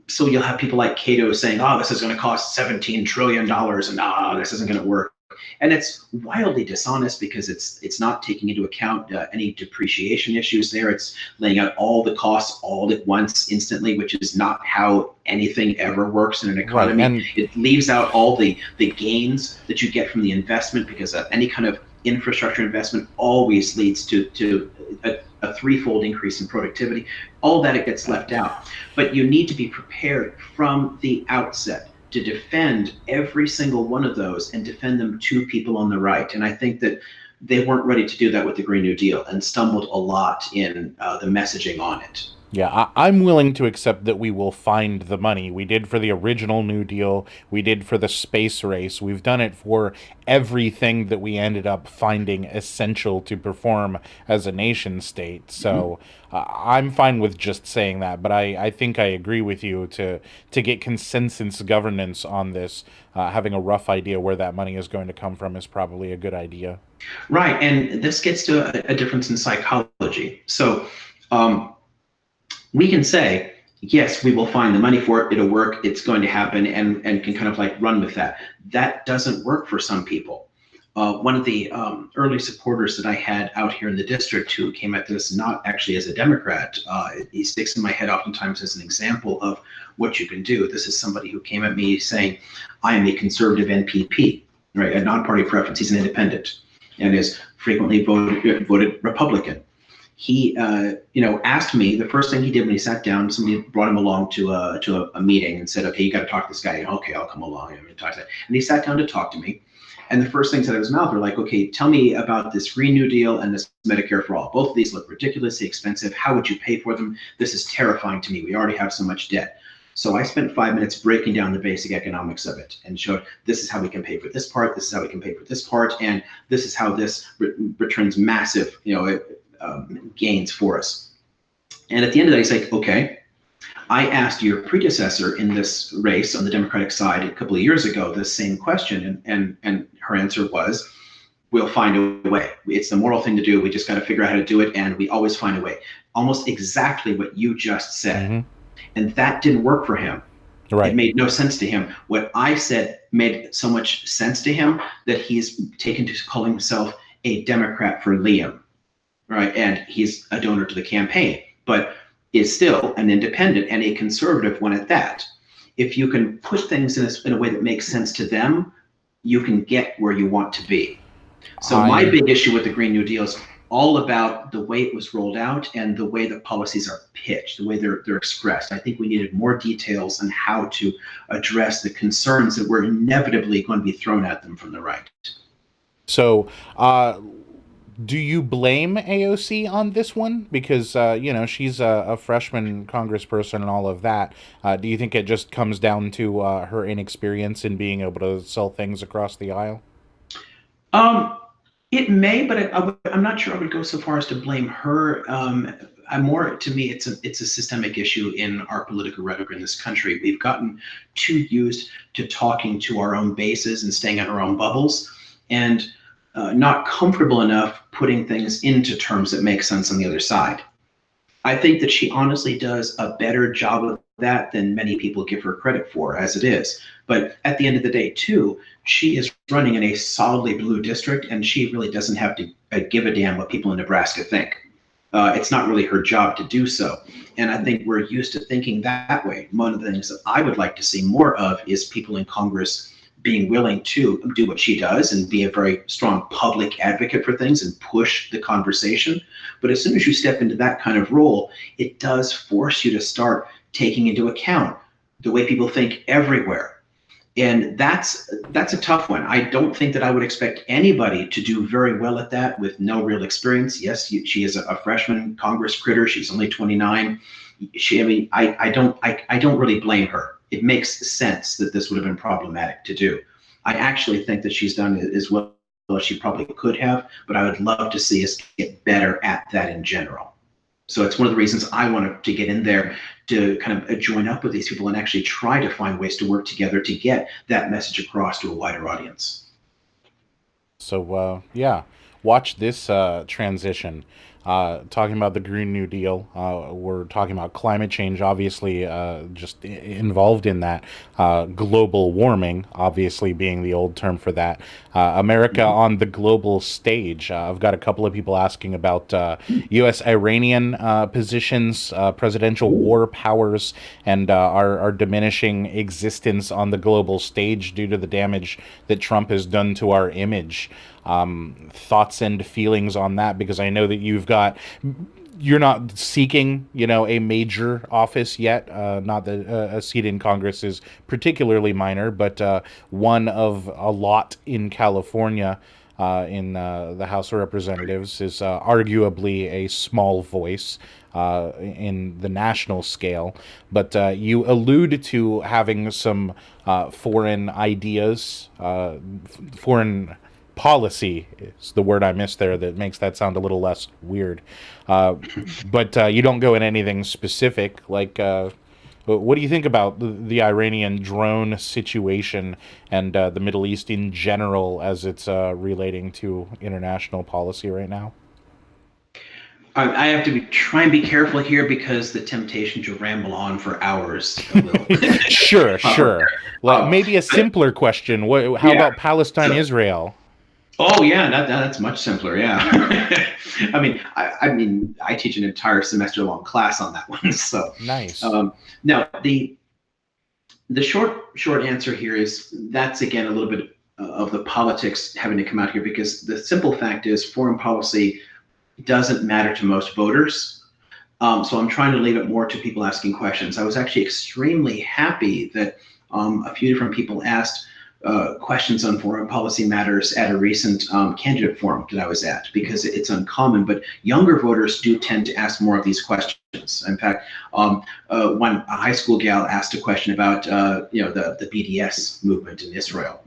so you'll have people like Cato saying, "Oh, this is going to cost $17 trillion, and this isn't going to work." work. And it's wildly dishonest because it's not taking into account any depreciation issues there. It's laying out all the costs all at once instantly, which is not how anything ever works in an economy.
And
it leaves out all the gains that you get from the investment, because any kind of infrastructure investment always leads to a threefold increase in productivity. All that, it gets left out. But you need to be prepared from the outset to defend every single one of those and defend them to people on the right. And I think that they weren't ready to do that with the Green New Deal and stumbled a lot in the messaging on it.
yeah, I'm willing to accept that we will find the money. We did for the original New Deal. We did for the space race. We've done it for everything that we ended up finding essential to perform as a nation state. So I'm fine with just saying that. But I think I agree with you to get consensus governance on this. Having a rough idea where that money is going to come from is probably a good idea.
Right. And this gets to a difference in psychology. So, we can say, yes, we will find the money for it, it'll work, it's going to happen, and can kind of like run with that. That doesn't work for some people. One of the early supporters that I had out here in the district, who came at this not actually as a Democrat, he sticks in my head oftentimes as an example of what you can do. This is somebody who came at me saying, I am a conservative NPP, right, a non-party preference, he's an independent, and is frequently voted Republican. He, asked me, the first thing he did when he sat down, somebody brought him along to a meeting and said, okay, you got to talk to this guy. Okay, I'll come along and talk to him. And he sat down to talk to me. And the first things out of his mouth were like, okay, tell me about this Green New Deal and this Medicare for All. Both of these look ridiculously expensive. How would you pay for them? This is terrifying to me. We already have so much debt. So I spent 5 minutes breaking down the basic economics of it and showed this is how we can pay for this part, this is how we can pay for this part, and this is how this returns massive, gains for us. And at the end of that, he's like, okay, I asked your predecessor in this race on the Democratic side a couple of years ago this same question, and her answer was, we'll find a way. It's the moral thing to do. We just got to figure out how to do it, and we always find a way. Almost exactly what you just said. Mm-hmm. And that didn't work for him. Right. It made no sense to him. What I said made so much sense to him that he's taken to calling himself a Democrat for Liam. Right, and he's a donor to the campaign, but is still an independent and a conservative one at that. If you can put things in a way that makes sense to them, you can get where you want to be. So my big issue with the Green New Deal is all about the way it was rolled out and the way the policies are pitched, the way they're expressed. I think we needed more details on how to address the concerns that were inevitably going to be thrown at them from the right.
So, do you blame AOC on this one? Because, she's a freshman congressperson and all of that. Do you think it just comes down to her inexperience in being able to sell things across the aisle?
It may, but I'm not sure I would go so far as to blame her. To me, it's a systemic issue in our political rhetoric in this country. We've gotten too used to talking to our own bases and staying in our own bubbles, and not comfortable enough putting things into terms that make sense on the other side. I think that she honestly does a better job of that than many people give her credit for, as it is. But at the end of the day, too, she is running in a solidly blue district, and she really doesn't have to give a damn what people in Nebraska think. It's not really her job to do so. And I think we're used to thinking that way. One of the things that I would like to see more of is people in Congress being willing to do what she does and be a very strong public advocate for things and push the conversation. But as soon as you step into that kind of role, it does force you to start taking into account the way people think everywhere. And that's a tough one. I don't think that I would expect anybody to do very well at that with no real experience. Yes, she is a freshman Congress critter. She's only 29. I don't really blame her. It makes sense that this would have been problematic to do. I actually think that she's done as well as she probably could have, but I would love to see us get better at that in general. So it's one of the reasons I wanted to get in there to kind of join up with these people and actually try to find ways to work together to get that message across to a wider audience.
So, watch this transition. talking about the Green New Deal. We're talking about climate change, obviously, just involved in that. Global warming, obviously, being the old term for that. America on the global stage. I've got a couple of people asking about U.S. Iranian positions, presidential war powers, and our diminishing existence on the global stage due to the damage that Trump has done to our image. Thoughts and feelings on that, because I know that you're not seeking, a major office yet. Not that a seat in Congress is particularly minor, but one of a lot in California. In the House of Representatives is arguably a small voice in the national scale. But you allude to having some foreign ideas, foreign policy is the word I missed there that makes that sound a little less weird. But you don't go in anything specific. Like, what do you think about the Iranian drone situation and the Middle East in general as it's relating to international policy right now?
I have to try and be careful here because the temptation to ramble on for hours will.
Sure. Well, maybe a simpler question. How
Yeah.
about Palestine, Israel?
Oh yeah, that's much simpler. Yeah, I teach an entire semester-long class on that one. So
Nice.
now the short answer here is that's again a little bit of the politics having to come out here, because the simple fact is foreign policy doesn't matter to most voters. So I'm trying to leave it more to people asking questions. I was actually extremely happy that a few different people asked questions on foreign policy matters at a recent candidate forum that I was at, because it's uncommon, but younger voters do tend to ask more of these questions. In fact, one a high school gal asked a question about the BDS movement in Israel.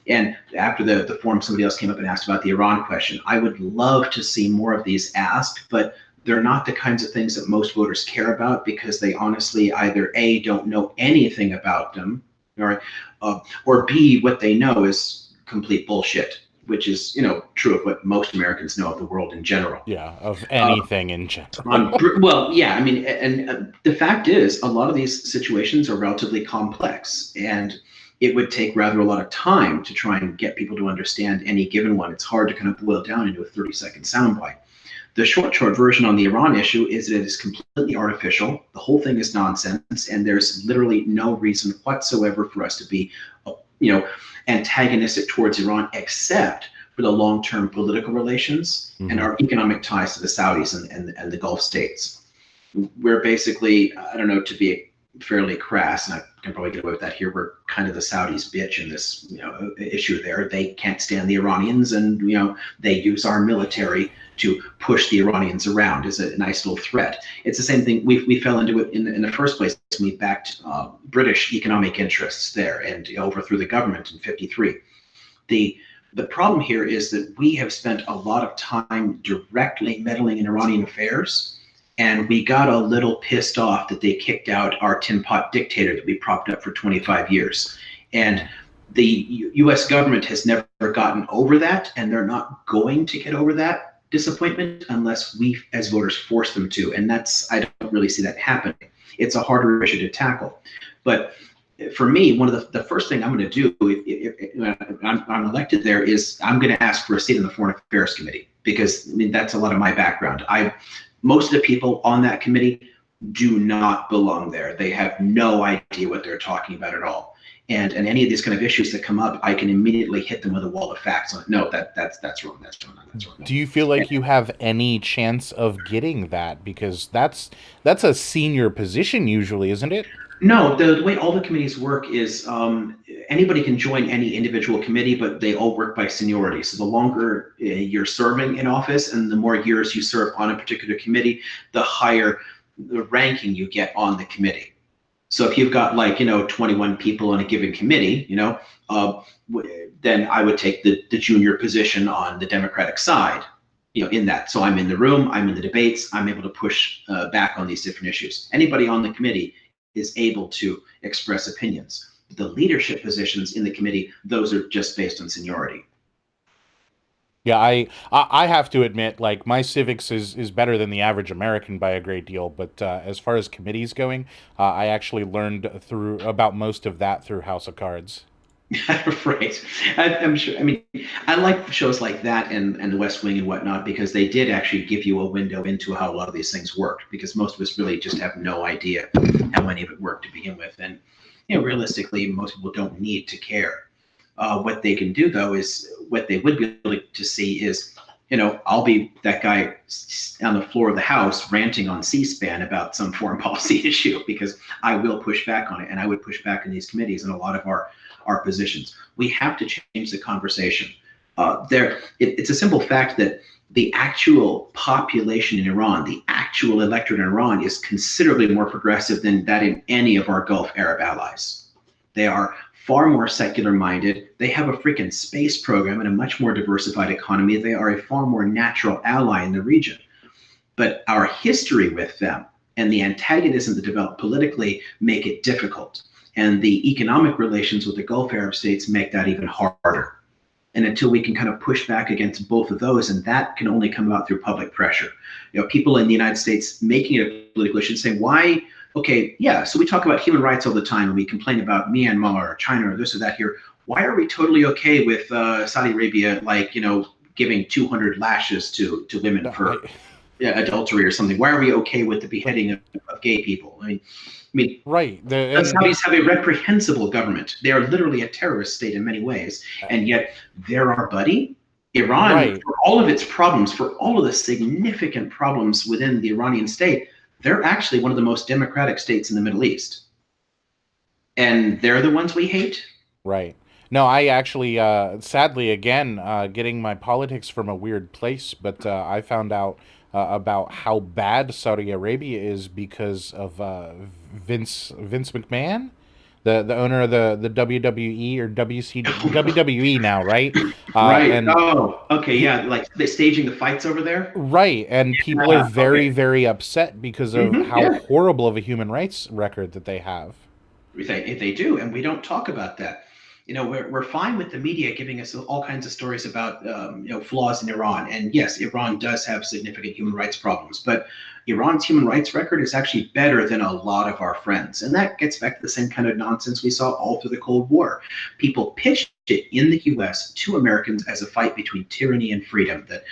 And after the forum, somebody else came up and asked about the Iran question. I would love to see more of these asked, but they're not the kinds of things that most voters care about, because they honestly either A, don't know anything about them, or B, what they know is complete bullshit, which is true of what most Americans know of the world in general.
Yeah, of anything in general.
Well, yeah, I mean, and the fact is, a lot of these situations are relatively complex, and it would take rather a lot of time to try and get people to understand any given one. It's hard to kind of boil down into a 30-second soundbite. The short version on the Iran issue is that it is completely artificial. The whole thing is nonsense, and there's literally no reason whatsoever for us to be, antagonistic towards Iran, except for the long-term political relations and our economic ties to the Saudis and the Gulf states. We're basically, I don't know, to be fairly crass, and I can probably get away with that here, we're kind of the Saudis' bitch in this issue there. They can't stand the Iranians, and they use our military to push the Iranians around as a nice little threat. It's the same thing. We fell into it in the first place. We backed British economic interests there and overthrew the government in '53. The problem here is that we have spent a lot of time directly meddling in Iranian affairs, and we got a little pissed off that they kicked out our tin pot dictator that we propped up for 25 years. And the US government has never gotten over that, and they're not going to get over that disappointment unless we as voters force them to. And I don't really see that happening. It's a harder issue to tackle. But for me, one of the first thing I'm going to do if I'm elected there is I'm going to ask for a seat in the Foreign Affairs Committee, because that's a lot of my background. Most of the people on that committee do not belong there. They have no idea what they're talking about at all. And any of these kind of issues that come up, I can immediately hit them with a wall of facts. Like, no, that's wrong. That's wrong. That's wrong.
Do you feel like you have any chance of getting that? Because that's a senior position usually, isn't it?
No, the way all the committees work is anybody can join any individual committee, but they all work by seniority. So the longer you're serving in office and the more years you serve on a particular committee, the higher the ranking you get on the committee. So if you've got 21 people on a given committee, then I would take the junior position on the Democratic side, in that. So I'm in the room, I'm in the debates, I'm able to push back on these different issues. Anybody on the committee is able to express opinions. The leadership positions in the committee, those are just based on seniority.
Yeah, I have to admit, like, my civics is better than the average American by a great deal. But as far as committees going, I actually learned through about most of that through House of Cards.
Right. I'm sure. I mean, I like shows like that and The West Wing and whatnot because they did actually give you a window into how a lot of these things worked. Because most of us really just have no idea how any of it worked to begin with, and realistically, most people don't need to care. What they can do though is what they would be able to see is, I'll be that guy on the floor of the House ranting on C-SPAN about some foreign policy issue because I will push back on it, and I would push back in these committees and a lot of our positions. We have to change the conversation. It's a simple fact that the actual population in Iran, the actual electorate in Iran, is considerably more progressive than that in any of our Gulf Arab allies. They are far more secular minded. They have a freaking space program and a much more diversified economy. They are a far more natural ally in the region. But our history with them and the antagonism that developed politically make it difficult. And the economic relations with the Gulf Arab states make that even harder. And until we can kind of push back against both of those, and that can only come about through public pressure. People in the United States making it a political issue, saying, why? Okay, yeah, so we talk about human rights all the time, and we complain about Myanmar or China or this or that here. Why are we totally okay with Saudi Arabia, giving 200 lashes to women for adultery or something? Why are we okay with the beheading of gay people? I mean,
Right.
the Saudis have a reprehensible government. They are literally a terrorist state in many ways, and yet they're our buddy. Iran,
right.
for all of its problems, for all of the significant problems within the Iranian state, they're actually one of the most democratic states in the Middle East. And they're the ones we hate?
Right. No, I actually, sadly, again, getting my politics from a weird place, but I found out about how bad Saudi Arabia is because of Vince McMahon, the owner of the WWE or WWE now, right?
Right.
And
Oh, okay.
he,
Yeah. Like they're staging the fights over there.
right, and people are
Yeah.
very,
Okay.
very upset because of how
Yeah.
horrible of a human rights record that they have.
They do, and we don't talk about that. We're fine with the media giving us all kinds of stories about flaws in Iran, and yes, Iran does have significant human rights problems, but Iran's human rights record is actually better than a lot of our friends, and that gets back to the same kind of nonsense we saw all through the Cold War. People pitched it in the U.S. to Americans as a fight between tyranny and freedom. That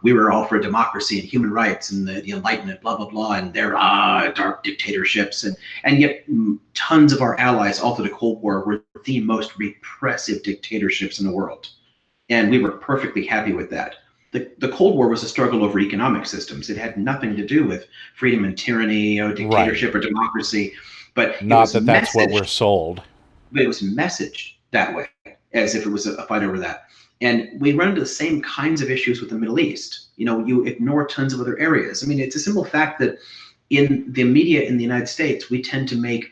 we were all for democracy and human rights and the Enlightenment, blah blah blah, and their dark dictatorships, and yet tons of our allies all through the Cold War were the most repressive dictatorships in the world, and we were perfectly happy with that. The Cold War was a struggle over economic systems. It had nothing to do with freedom and tyranny, dictatorship
Right.
or democracy, but it
Not
was
that that's what we're
messaged.
sold.
But it was messaged that way, as if it was a fight over that. And we run into the same kinds of issues with the Middle East. You ignore tons of other areas. I mean, it's a simple fact that in the media in the United States, we tend to make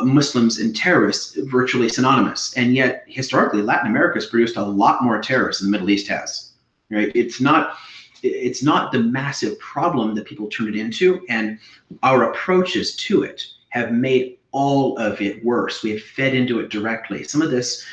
Muslims and terrorists virtually synonymous. And yet, historically, Latin America has produced a lot more terrorists than the Middle East has. Right? It's not the massive problem that people turn it into, and our approaches to it have made all of it worse. We have fed into it directly. Some of this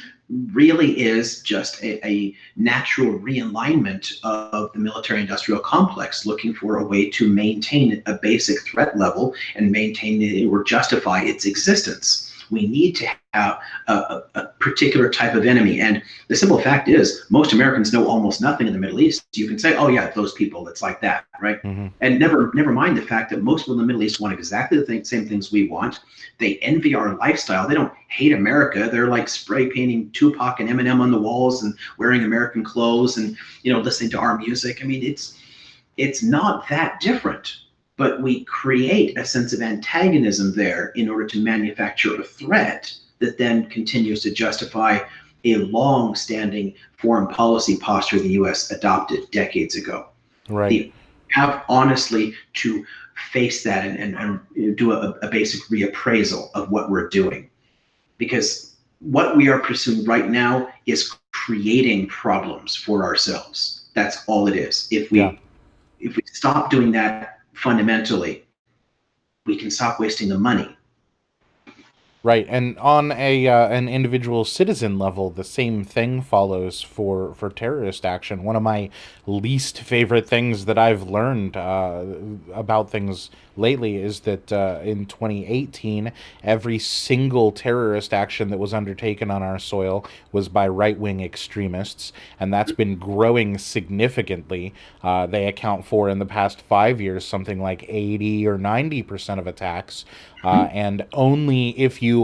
really is just a natural realignment of the military industrial complex, looking for a way to maintain a basic threat level and maintain it or justify its existence. We need to have a particular type of enemy. And the simple fact is, most Americans know almost nothing in the Middle East. You can say, oh, yeah, those people, it's like that, right?
Hmm.
And never mind the fact that most people in the Middle East want exactly the same things we want. They envy our lifestyle. They don't hate America. They're like spray painting Tupac and Eminem on the walls and wearing American clothes and listening to our music. I mean, it's not that different. But we create a sense of antagonism there in order to manufacture a threat that then continues to justify a long-standing foreign policy posture the U.S. adopted decades ago.
Right.
We have honestly to face that and do a basic reappraisal of what we're doing. Because what we are pursuing right now is creating problems for ourselves. That's all it is. If
Yeah.
we stop doing that fundamentally, we can stop wasting the money.
Right, and on a an individual citizen level, the same thing follows for terrorist action. One of my least favorite things that I've learned about things lately is that in 2018, every single terrorist action that was undertaken on our soil was by right wing extremists, and that's been growing significantly. They account for in the past 5 years something like 80 or 90% of attacks, and only if you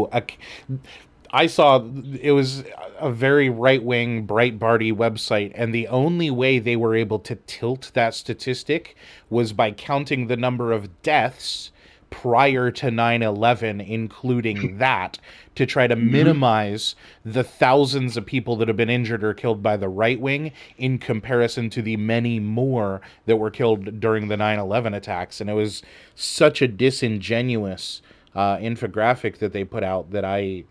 I saw it was a very right wing Breitbarty website, and the only way they were able to tilt that statistic was by counting the number of deaths prior to 9/11, including that, to try to
Hmm.
minimize the thousands of people that have been injured or killed by the right wing in comparison to the many more that were killed during the 9/11 attacks. And it was such a disingenuous infographic that they put out that I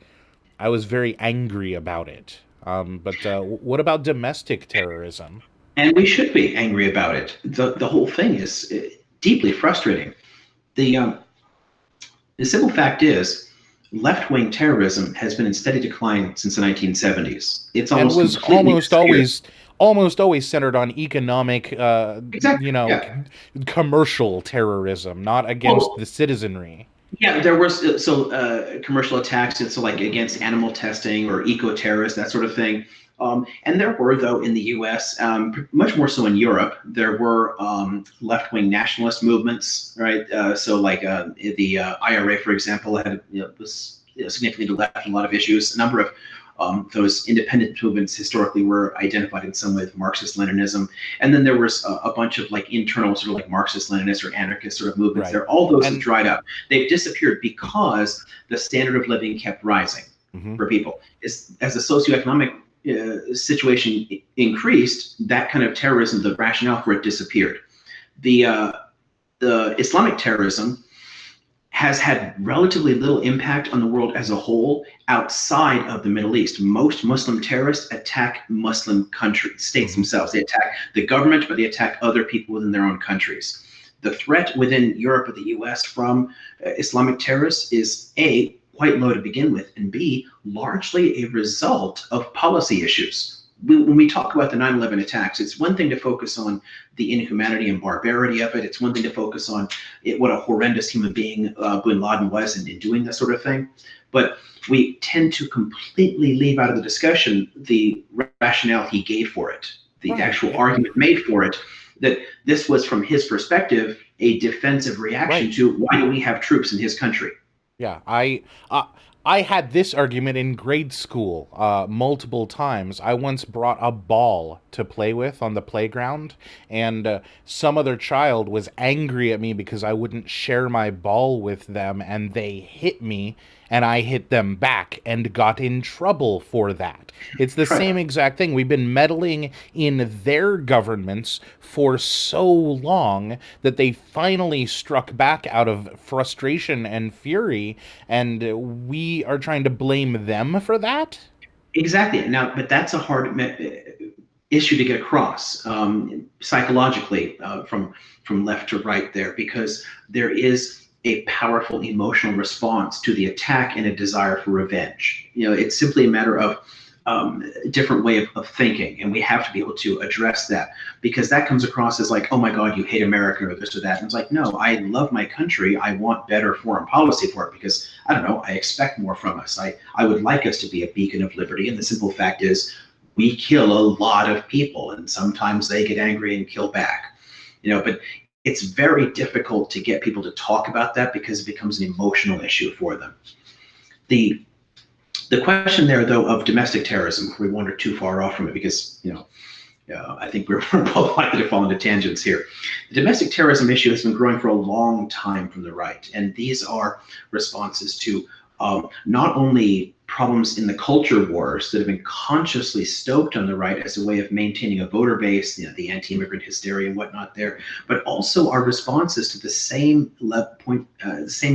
was very angry about it. But what about domestic terrorism?
And we should be angry about it. The whole thing is deeply frustrating. The the simple fact is, left wing terrorism has been in steady decline since the 1970s. It's
And
almost
was
completely disappeared.
almost always centered on economic,
Exactly. Yeah.
commercial terrorism, not against
Well,
the citizenry.
yeah, there was commercial attacks, and so like against animal testing or eco terrorists, that sort of thing. And there were, though, in the U.S., much more so in Europe, there were left wing nationalist movements, right? So like the IRA, for example, had was significantly to the left on a lot of issues. A number of those independent movements historically were identified in some way with Marxist-Leninism, and then there was a bunch of like internal sort of like Marxist-Leninist or anarchist sort of movements
Right.
there. All those have
And
dried up. They've disappeared because the standard of living kept rising
mhm.
for people. As the socioeconomic situation increased, that kind of terrorism, the rationale for it disappeared. The the Islamic terrorism has had relatively little impact on the world as a whole outside of the Middle East. Most Muslim terrorists attack Muslim countries, states
Mhm.
themselves. They attack the government, but they attack other people within their own countries. The threat within Europe or the US from Islamic terrorists is A, quite low to begin with, and B, largely a result of policy issues. When we talk about the 9/11 attacks, it's one thing to focus on the inhumanity and barbarity of it. It's one thing to focus on what a horrendous human being bin Laden was in doing that sort of thing. But we tend to completely leave out of the discussion the rationale he gave for it, the
Right.
actual argument made for it, that this was, from his perspective, a defensive reaction
Right.
to why do we have troops in his country?
Yeah, I had this argument in grade school multiple times. I once brought a ball to play with on the playground, and some other child was angry at me because I wouldn't share my ball with them, and they hit me, and I hit them back and got in trouble for that. It's the
Right.
same exact thing. We've been meddling in their governments for so long that they finally struck back out of frustration and fury, and we are trying to blame them for that?
Exactly. Now, but that's a hard issue to get across psychologically from left to right there, because there is a powerful emotional response to the attack and a desire for revenge. It's simply a matter of a different way of thinking, and we have to be able to address that, because that comes across as like, oh my God, you hate America or this or that. And it's like, no, I love my country. I want better foreign policy for it because, I don't know, I expect more from us. I would like us to be a beacon of liberty. And the simple fact is, we kill a lot of people, and sometimes they get angry and kill back. But it's very difficult to get people to talk about that because it becomes an emotional issue for them. The the question there, though, of domestic terrorism, we wander too far off from it because, I think we're both likely to fall into tangents here. The domestic terrorism issue has been growing for a long time from the right, and these are responses to not only problems in the culture wars that have been consciously stoked on the right as a way of maintaining a voter base, the anti-immigrant hysteria and whatnot there, but also our responses to the same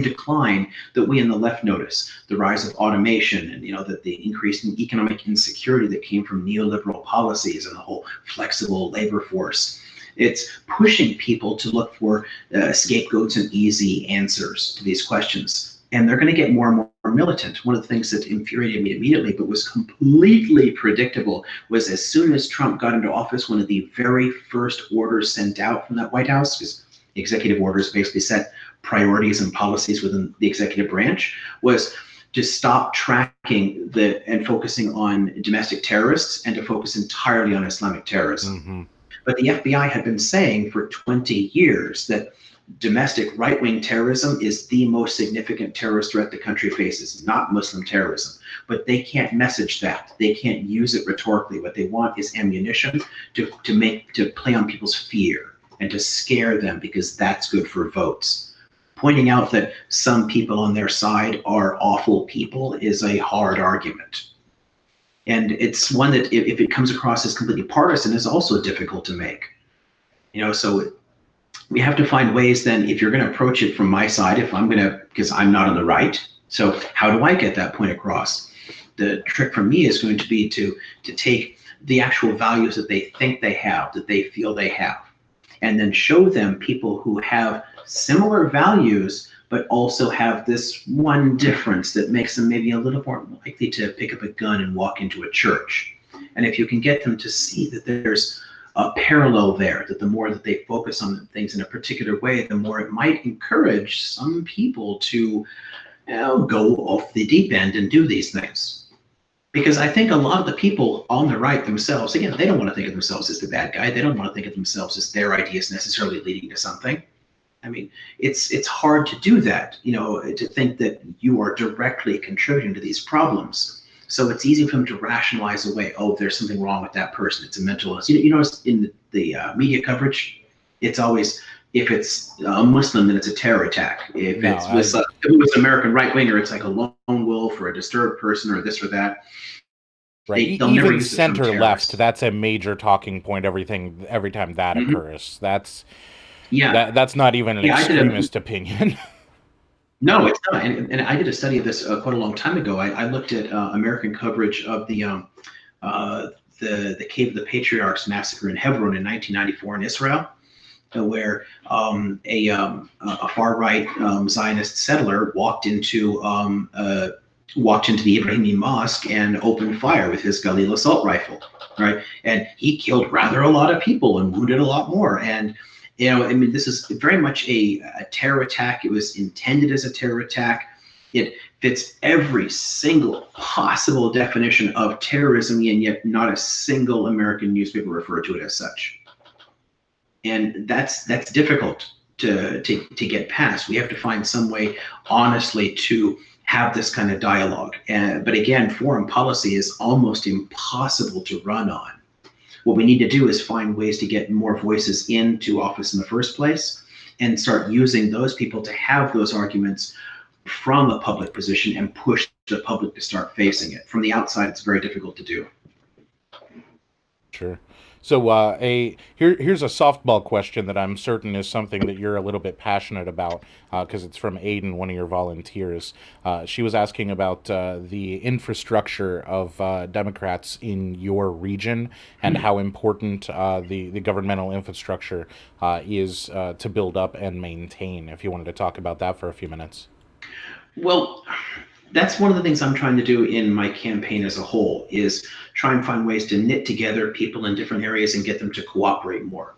decline that we in the left notice, the rise of automation, and the increase in economic insecurity that came from neoliberal policies and the whole flexible labor force. It's pushing people to look for scapegoats and easy answers to these questions. and they're going to get more and more militant. One of the things that infuriated me immediately, but was completely predictable, was as soon as Trump got into office, one of the very first orders sent out from that White House, because executive orders basically set priorities and policies within the executive branch, was to stop tracking and focusing on domestic terrorists and to focus entirely on Islamic terrorism.
Mm-hmm.
But the FBI had been saying for 20 years that domestic right-wing terrorism is the most significant terrorist threat the country faces, not Muslim terrorism. But they can't message that. They can't use it rhetorically. What they want is ammunition to play on people's fear and to scare them, because that's good for votes. Pointing out that some people on their side are awful people is a hard argument. And it's one that if it comes across as completely partisan is also difficult to make. So we have to find ways then, if you're going to approach it from my side, because I'm not on the right, so how do I get that point across? The trick for me is going to be to take the actual values that they think they have, that they feel they have, and then show them people who have similar values, but also have this one difference that makes them maybe a little more likely to pick up a gun and walk into a church. And if you can get them to see that there's a parallel there, that the more that they focus on things in a particular way, the more it might encourage some people to go off the deep end and do these things. Because I think a lot of the people on the right themselves, again, they don't want to think of themselves as the bad guy. They don't want to think of themselves as their ideas necessarily leading to something. I mean, it's hard to do that, to think that you are directly contributing to these problems. So it's easy for them to rationalize away, oh, there's something wrong with that person. It's a mental illness. In the media coverage, it's always, if it's a Muslim, then it's a terror attack. If it was an American right-winger, it's like a lone wolf or a disturbed person or this or that.
Right. Even center left, that's a major talking point every time that occurs. That's not even an extremist opinion.
No, it's not. And I did a study of this quite a long time ago. I looked at American coverage of the Cave of the Patriarchs massacre in Hebron in 1994 in Israel, where a far right Zionist settler walked into the Ibrahimi Mosque and opened fire with his Galil assault rifle, right? And he killed rather a lot of people and wounded a lot more. And this is very much a terror attack. It was intended as a terror attack. It fits every single possible definition of terrorism, and yet not a single American newspaper referred to it as such. And that's difficult to get past. We have to find some way, honestly, to have this kind of dialogue. But again, foreign policy is almost impossible to run on. What we need to do is find ways to get more voices into office in the first place and start using those people to have those arguments from a public position and push the public to start facing it. From the outside, it's very difficult to do.
Sure. So here's a softball question that I'm certain is something that you're a little bit passionate about, because it's from Aiden, one of your volunteers. She was asking about the infrastructure of Democrats in your region and how important the governmental infrastructure is to build up and maintain. If you wanted to talk about that for a few minutes.
Well, that's one of the things I'm trying to do in my campaign as a whole, is try and find ways to knit together people in different areas and get them to cooperate more.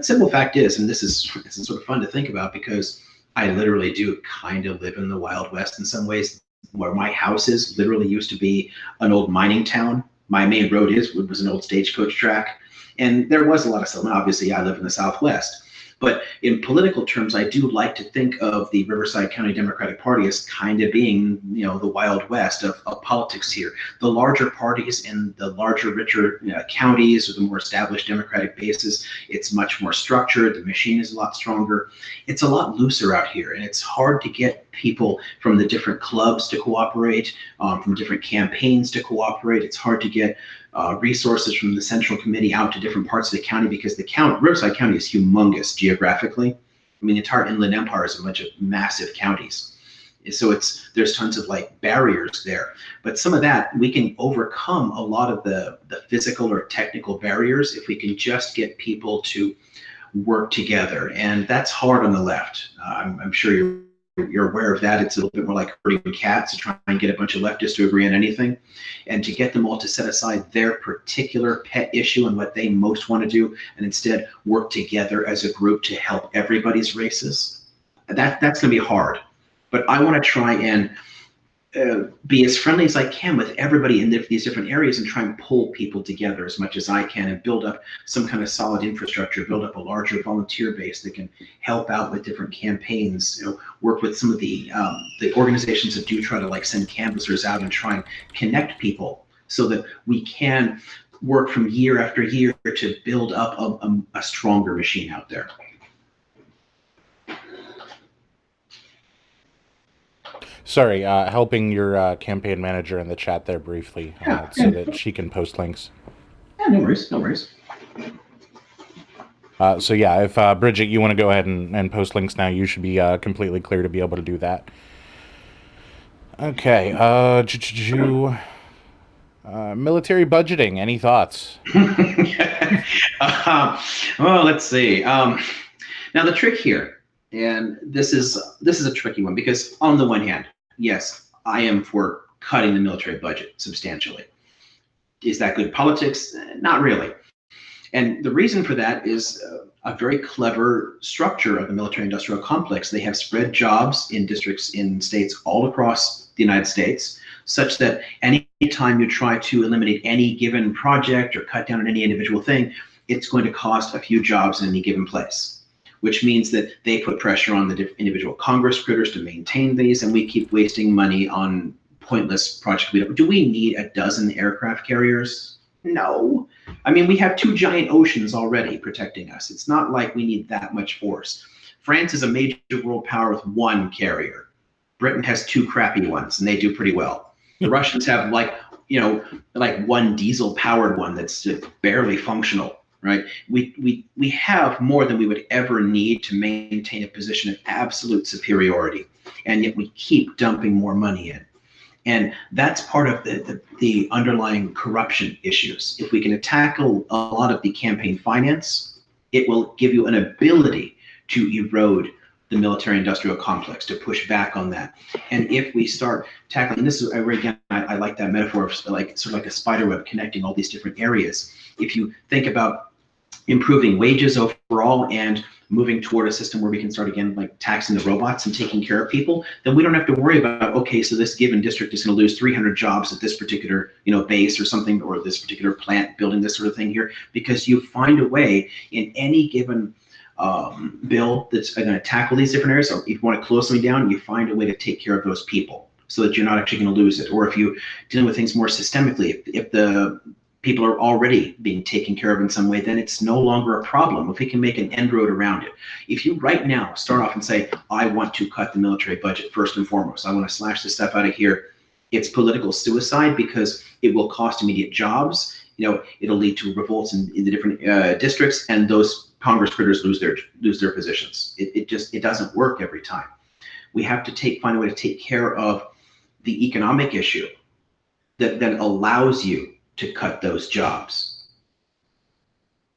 Simple fact is, and this is sort of fun to think about, because I literally do kind of live in the Wild West in some ways. Where my house is literally used to be an old mining town. My main road was an old stagecoach track. And there was a lot of settlement. Obviously, I live in the Southwest. But in political terms, I do like to think of the Riverside County Democratic Party as kind of being, the Wild West of politics here. The larger parties in the larger, richer counties with the more established Democratic bases, it's much more structured. The machine is a lot stronger. It's a lot looser out here, and it's hard to get people from the different clubs to cooperate, from different campaigns to cooperate. It's hard to get resources from the Central Committee out to different parts of the county, because Riverside County is humongous geographically. I mean, the entire Inland Empire is a bunch of massive counties. So there's tons of barriers there. But some of that, we can overcome a lot of the physical or technical barriers if we can just get people to work together. And that's hard on the left. I'm sure you're you're aware of that. It's a little bit more like herding cats to try and get a bunch of leftists to agree on anything, and to get them all to set aside their particular pet issue and what they most want to do, and instead work together as a group to help everybody's races. That's going to be hard, but I want to try and be as friendly as I can with everybody in these different areas and try and pull people together as much as I can and build up some kind of solid infrastructure, build up a larger volunteer base that can help out with different campaigns, work with some of the organizations that do try to like send canvassers out and try and connect people so that we can work from year after year to build up a stronger machine out there.
Sorry, helping your campaign manager in the chat there briefly, so that she can post links.
Yeah, no worries, no worries.
So yeah, if Bridget, you want to go ahead and post links now, you should be completely clear to be able to do that. Okay, military budgeting, any thoughts?
Well, let's see. Now the trick here, and this is a tricky one, because on the one hand, yes, I am for cutting the military budget substantially. Is that good politics? Not really. And the reason for that is a very clever structure of the military-industrial complex. They have spread jobs in districts in states all across the United States, such that any time you try to eliminate any given project or cut down on any individual thing, it's going to cost a few jobs in any given place, which means that they put pressure on the individual Congress critters to maintain these, and we keep wasting money on pointless projects. Do we need a dozen aircraft carriers? No. I mean, we have 2 giant oceans already protecting us. It's not like we need that much force. France is a major world power with 1 carrier. Britain has 2 crappy ones, and they do pretty well. The Russians have like 1 diesel-powered one that's barely functional. Right? We have more than we would ever need to maintain a position of absolute superiority, and yet we keep dumping more money in. And that's part of the underlying corruption issues. If we can tackle a lot of the campaign finance, it will give you an ability to erode the military-industrial complex, to push back on that. And if we start tackling, this is again, I like that metaphor of like sort of like a spider web connecting all these different areas. If you think about improving wages overall and moving toward a system where we can start again like taxing the robots and taking care of people, then we don't have to worry about, okay, so this given district is going to lose 300 jobs at this particular base or something, or this particular plant building this sort of thing here, because you find a way in any given bill that's going to tackle these different areas. So if you want to close something down, you find a way to take care of those people so that you're not actually going to lose it. Or if you're dealing with things more systemically, if the people are already being taken care of in some way, then it's no longer a problem if we can make an end road around it. If you right now start off and say, I want to cut the military budget first and foremost, I want to slash this stuff out of here, it's political suicide, because it will cost immediate jobs. It'll lead to revolts in the different districts, and those Congress critters lose their positions. It doesn't work every time. We have to find a way to take care of the economic issue that allows you to cut those jobs.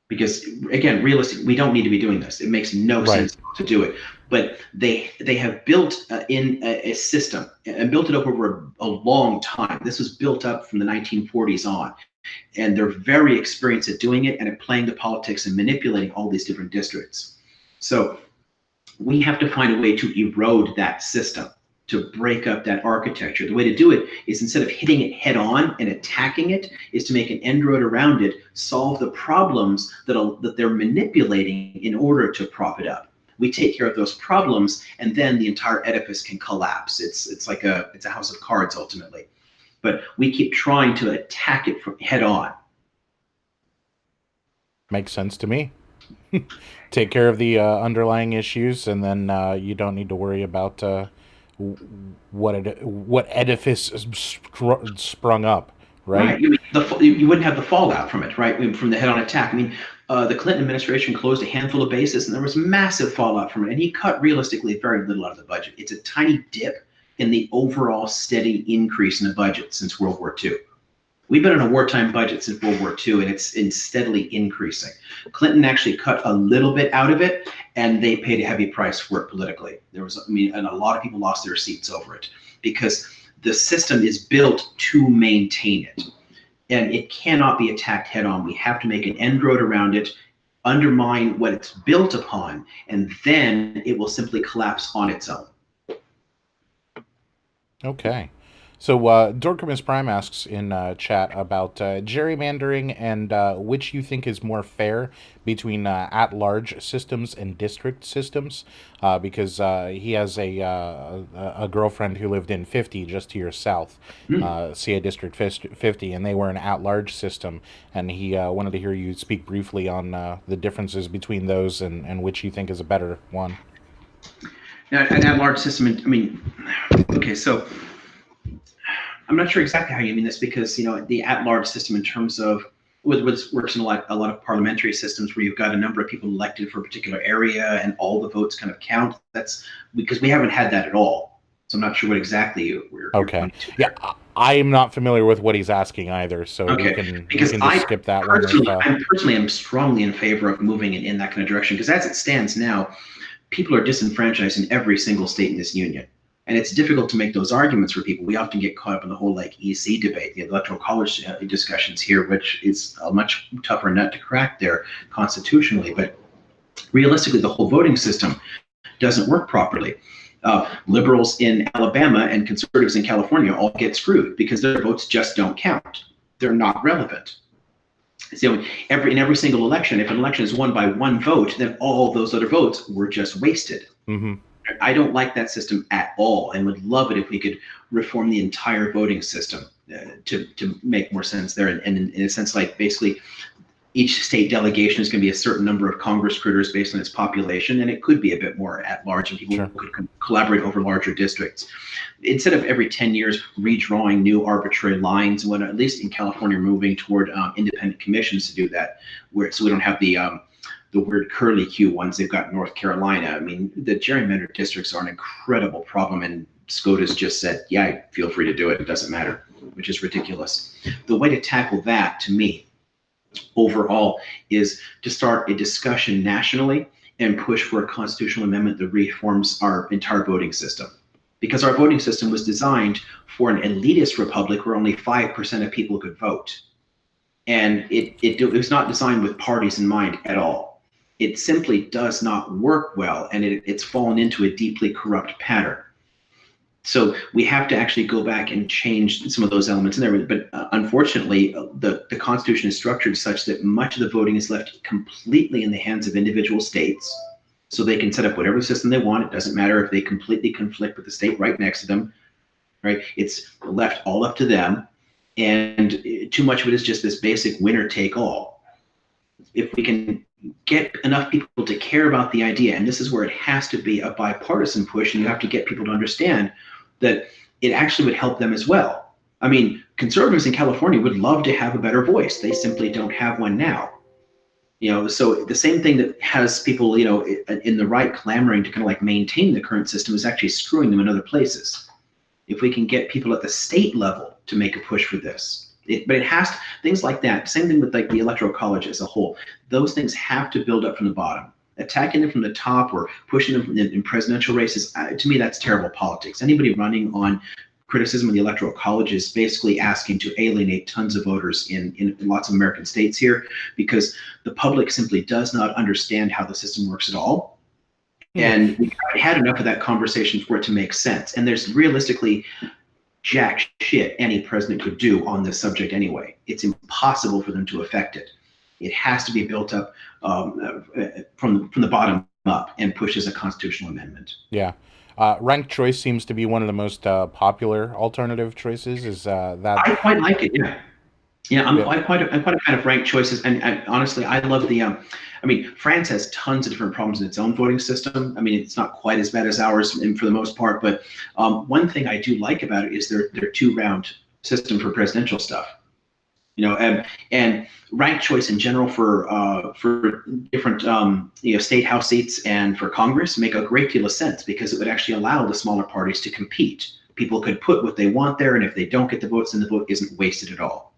Because again, realistically, we don't need to be doing this. It makes no sense to do it. But they have built in a system and built it up over a long time. This was built up from the 1940s on. And they're very experienced at doing it and at playing the politics and manipulating all these different districts. So we have to find a way to erode that system, to break up that architecture. The way to do it is, instead of hitting it head on and attacking it, is to make an end road around it, solve the problems that they're manipulating in order to prop it up. We take care of those problems, and then the entire edifice can collapse. It's like a house of cards ultimately. But we keep trying to attack it from head on.
Makes sense to me. Take care of the underlying issues, and then you don't need to worry about what edifice sprung up, right?
You wouldn't have the fallout from it, right? From the head-on attack. I mean, the Clinton administration closed a handful of bases, and there was massive fallout from it. And he cut realistically very little out of the budget. It's a tiny dip in the overall steady increase in the budget since World War II. We've been on a wartime budget since World War II, and it's steadily increasing. Clinton actually cut a little bit out of it, and they paid a heavy price for it politically. There was, and a lot of people lost their seats over it because the system is built to maintain it, and it cannot be attacked head on. We have to make an end road around it, undermine what it's built upon, and then it will simply collapse on its own.
Okay. So Dorkamus Prime asks in chat about gerrymandering and which you think is more fair between at-large systems and district systems, because he has a girlfriend who lived in 50 just to your south, CA District 50, and they were an at-large system, and he wanted to hear you speak briefly on the differences between those and which you think is a better one.
Now, an at-large system, I mean, okay, so I'm not sure exactly how you mean this, because the at-large system, in terms of what works in a lot of parliamentary systems where you've got a number of people elected for a particular area and all the votes kind of count. That's because we haven't had that at all. So I'm not sure what exactly we're
okay. Yeah, I'm not familiar with what he's asking either. So
okay.
we can
because
just skip that one.
I personally am strongly in favor of moving in that kind of direction, because as it stands now, people are disenfranchised in every single state in this union. And it's difficult to make those arguments for people. We often get caught up in the whole EC debate, the electoral college discussions here, which is a much tougher nut to crack there constitutionally. But realistically, the whole voting system doesn't work properly. Liberals in Alabama and conservatives in California all get screwed because their votes just don't count. They're not relevant. So in every single election, if an election is won by one vote, then all those other votes were just wasted.
Mm-hmm.
I don't like that system at all, and would love it if we could reform the entire voting system to make more sense there. And in a sense, like basically each state delegation is going to be a certain number of Congress critters based on its population, and it could be a bit more at large, and people could collaborate over larger districts. Instead of every 10 years redrawing new arbitrary lines, when at least in California, we're moving toward independent commissions to do that, so we don't have the weird curly Q ones they've got in North Carolina. I mean, the gerrymandered districts are an incredible problem, and SCOTUS just said, yeah, feel free to do it, it doesn't matter, which is ridiculous. The way to tackle that, to me, overall, is to start a discussion nationally and push for a constitutional amendment that reforms our entire voting system. Because our voting system was designed for an elitist republic where only 5% of people could vote. And it was not designed with parties in mind at all. It simply does not work well, and it's fallen into a deeply corrupt pattern. So we have to actually go back and change some of those elements in there. But unfortunately, the Constitution is structured such that much of the voting is left completely in the hands of individual states. So they can set up whatever system they want. It doesn't matter if they completely conflict with the state right next to them, right? It's left all up to them. And too much of it is just this basic winner take all. If we can get enough people to care about the idea, and this is where it has to be a bipartisan push, and you have to get people to understand that it actually would help them as well. I mean, conservatives in California would love to have a better voice. They simply don't have one now. So the same thing that has people, in the right clamoring to kind of like maintain the current system is actually screwing them in other places. If we can get people at the state level to make a push for this, but it has to, things like that. Same thing with like the electoral college as a whole. Those things have to build up from the bottom. Attacking them from the top or pushing them in presidential races, to me, that's terrible politics. Anybody running on criticism of the electoral college is basically asking to alienate tons of voters in lots of American states here, because the public simply does not understand how the system works at all. And we haven't had enough of that conversation for it to make sense. And there's realistically jack shit any president could do on this subject anyway. It's impossible for them to affect it. It has to be built up from the bottom up and pushed as a constitutional amendment.
Yeah. Ranked choice seems to be one of the most popular alternative choices. Is that?
I quite like it. Yeah. I'm quite a fan of ranked choices, and honestly, I love the. I mean, France has tons of different problems in its own voting system. I mean, it's not quite as bad as ours, and for the most part. But one thing I do like about it is their two-round system for presidential stuff. And ranked choice in general for different state house seats and for Congress make a great deal of sense, because it would actually allow the smaller parties to compete. People could put what they want there, and if they don't get the votes, then the vote isn't wasted at all.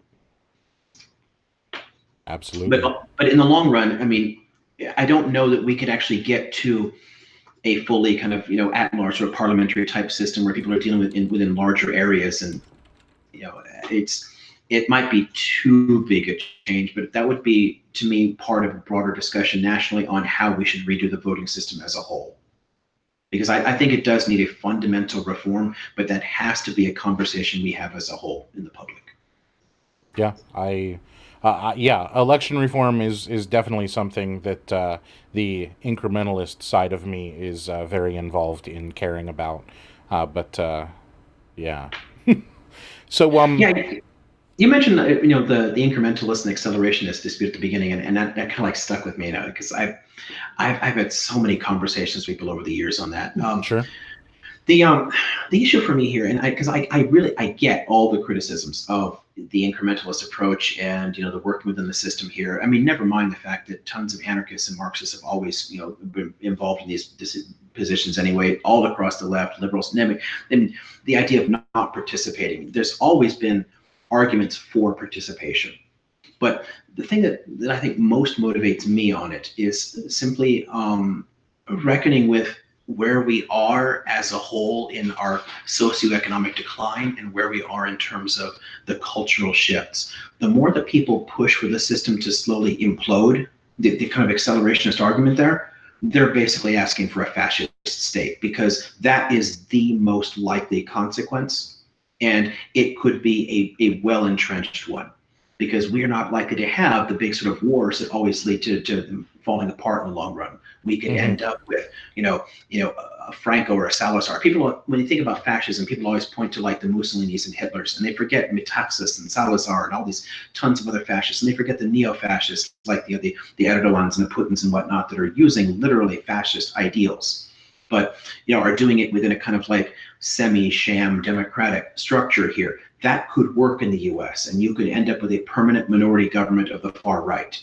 Absolutely.
But in the long run, I mean, I don't know that we could actually get to a fully kind of, at large or parliamentary type system where people are dealing with within larger areas. And it might be too big a change, but that would be, to me, part of a broader discussion nationally on how we should redo the voting system as a whole. Because I think it does need a fundamental reform, but that has to be a conversation we have as a whole in the public.
Yeah, yeah, election reform is definitely something that the incrementalist side of me is very involved in caring about. But yeah. So
Yeah, you mentioned the incrementalist and accelerationist dispute at the beginning, and that kind of like stuck with me now because I've had so many conversations with people over the years on that.
Sure.
The issue for me here, and because I get all the criticisms of the incrementalist approach and the working within the system here. I mean, never mind the fact that tons of anarchists and Marxists have always been involved in these positions anyway, all across the left, liberals, and the idea of not participating. There's always been arguments for participation. But the thing that I think most motivates me on it is simply reckoning with where we are as a whole in our socioeconomic decline and where we are in terms of the cultural shifts. The more that people push for the system to slowly implode, the kind of accelerationist argument there, they're basically asking for a fascist state because that is the most likely consequence. And it could be a well-entrenched one because we are not likely to have the big sort of wars that always lead to them falling apart in the long run. We could end up with, a Franco or a Salazar. People, when you think about fascism, people always point to like the Mussolinis and Hitlers, and they forget Metaxas and Salazar and all these tons of other fascists, and they forget the neo-fascists like the Erdogans and the Putins and whatnot that are using literally fascist ideals, but are doing it within a kind of like semi-sham democratic structure here. That could work in the US, and you could end up with a permanent minority government of the far right.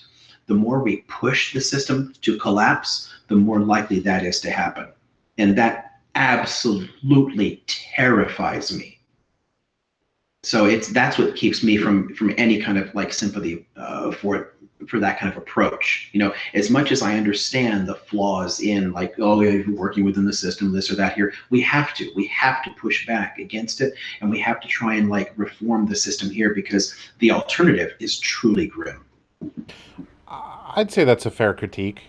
The more we push the system to collapse, the more likely that is to happen. And that absolutely terrifies me. So that's what keeps me from any kind of like sympathy for that kind of approach. As much as I understand the flaws in like, oh yeah, you're working within the system, this or that here, we have to push back against it, and we have to try and like reform the system here because the alternative is truly grim.
I'd say that's a fair critique.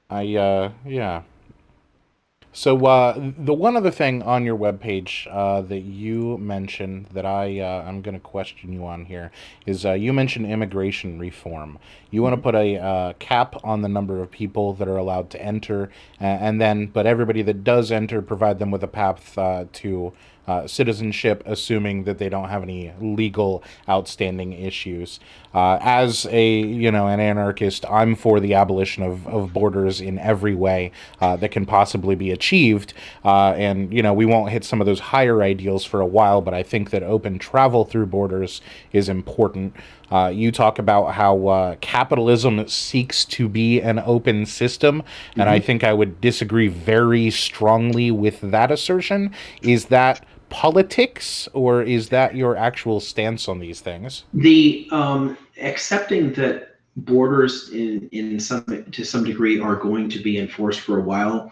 Yeah. So the one other thing on your webpage that you mentioned that I'm going to question you on here is you mentioned immigration reform. You want to put a cap on the number of people that are allowed to enter, but everybody that does enter, provide them with a path to citizenship, assuming that they don't have any legal outstanding issues. As an anarchist, I'm for the abolition of borders in every way that can possibly be achieved. And we won't hit some of those higher ideals for a while, but I think that open travel through borders is important. You talk about how capitalism seeks to be an open system, and I think I would disagree very strongly with that assertion. Is that politics, or is that your actual stance on these things?
The accepting that borders to some degree are going to be enforced for a while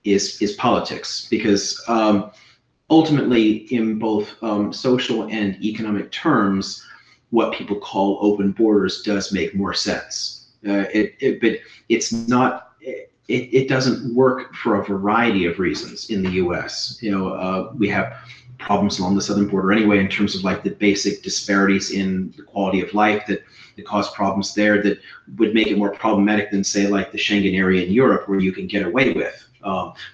is politics, because ultimately in both social and economic terms, what people call open borders does make more sense. But it's not. It doesn't work for a variety of reasons in the U.S. We have problems along the southern border anyway in terms of like the basic disparities in the quality of life that cause problems there that would make it more problematic than say like the Schengen area in Europe, where you can get away with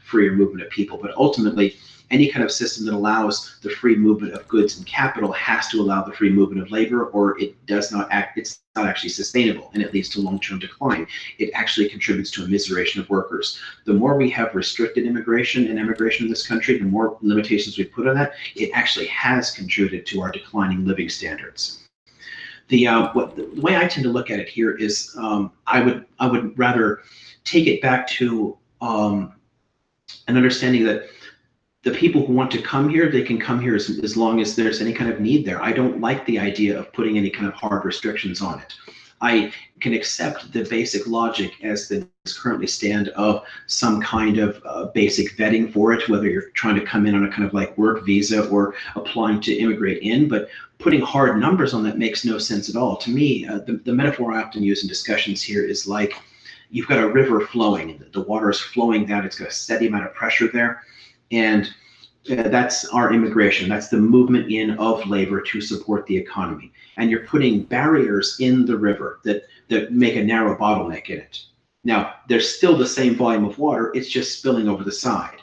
freer movement of people. But ultimately, any kind of system that allows the free movement of goods and capital has to allow the free movement of labor, or it's not actually sustainable, and it leads to long-term decline. It actually contributes to immiseration of workers. The more we have restricted immigration and immigration in this country, the more limitations we put on that, it actually has contributed to our declining living standards. The way I tend to look at it here is I would rather take it back to an understanding that the people who want to come here, they can come here as long as there's any kind of need there. I don't like the idea of putting any kind of hard restrictions on it. I can accept the basic logic as things currently stand of some kind of basic vetting for it, whether you're trying to come in on a kind of like work visa or applying to immigrate in, but putting hard numbers on that makes no sense at all. To me, the metaphor I often use in discussions here is like you've got a river flowing, the water is flowing down, it's got a steady amount of pressure there, and that's our immigration. That's the movement in of labor to support the economy. And you're putting barriers in the river that make a narrow bottleneck in it. Now, there's still the same volume of water, it's just spilling over the side,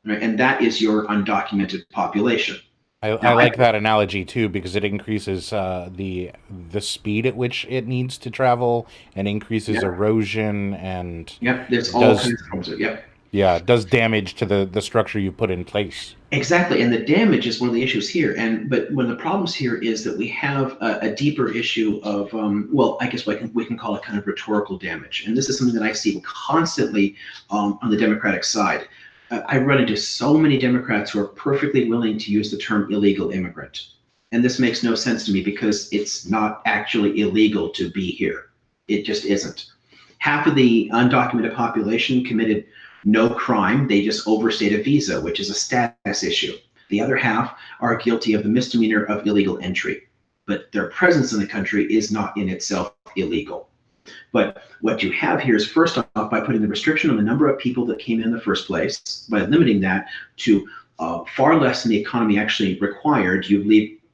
right? And that is your undocumented population.
I
Now,
like that analogy too because it increases the speed at which it needs to travel and increases
yeah,
erosion and
yeah, there's all
does
kinds of problems. Yeah.
does damage to the structure you put in place.
Exactly, and the damage is one of the issues here. But one of the problems here is that we have a deeper issue of well, I guess we can call it kind of rhetorical damage, and this is something that I see constantly on the Democratic side. I run into so many Democrats who are perfectly willing to use the term illegal immigrant, and this makes no sense to me because it's not actually illegal to be here. It just isn't. Half of the undocumented population committed no crime, they just overstayed a visa, which is a status issue. The other half are guilty of the misdemeanor of illegal entry, but their presence in the country is not in itself illegal. But what you have here is, first off, by putting the restriction on the number of people that came in the first place, by limiting that to far less than the economy actually required, you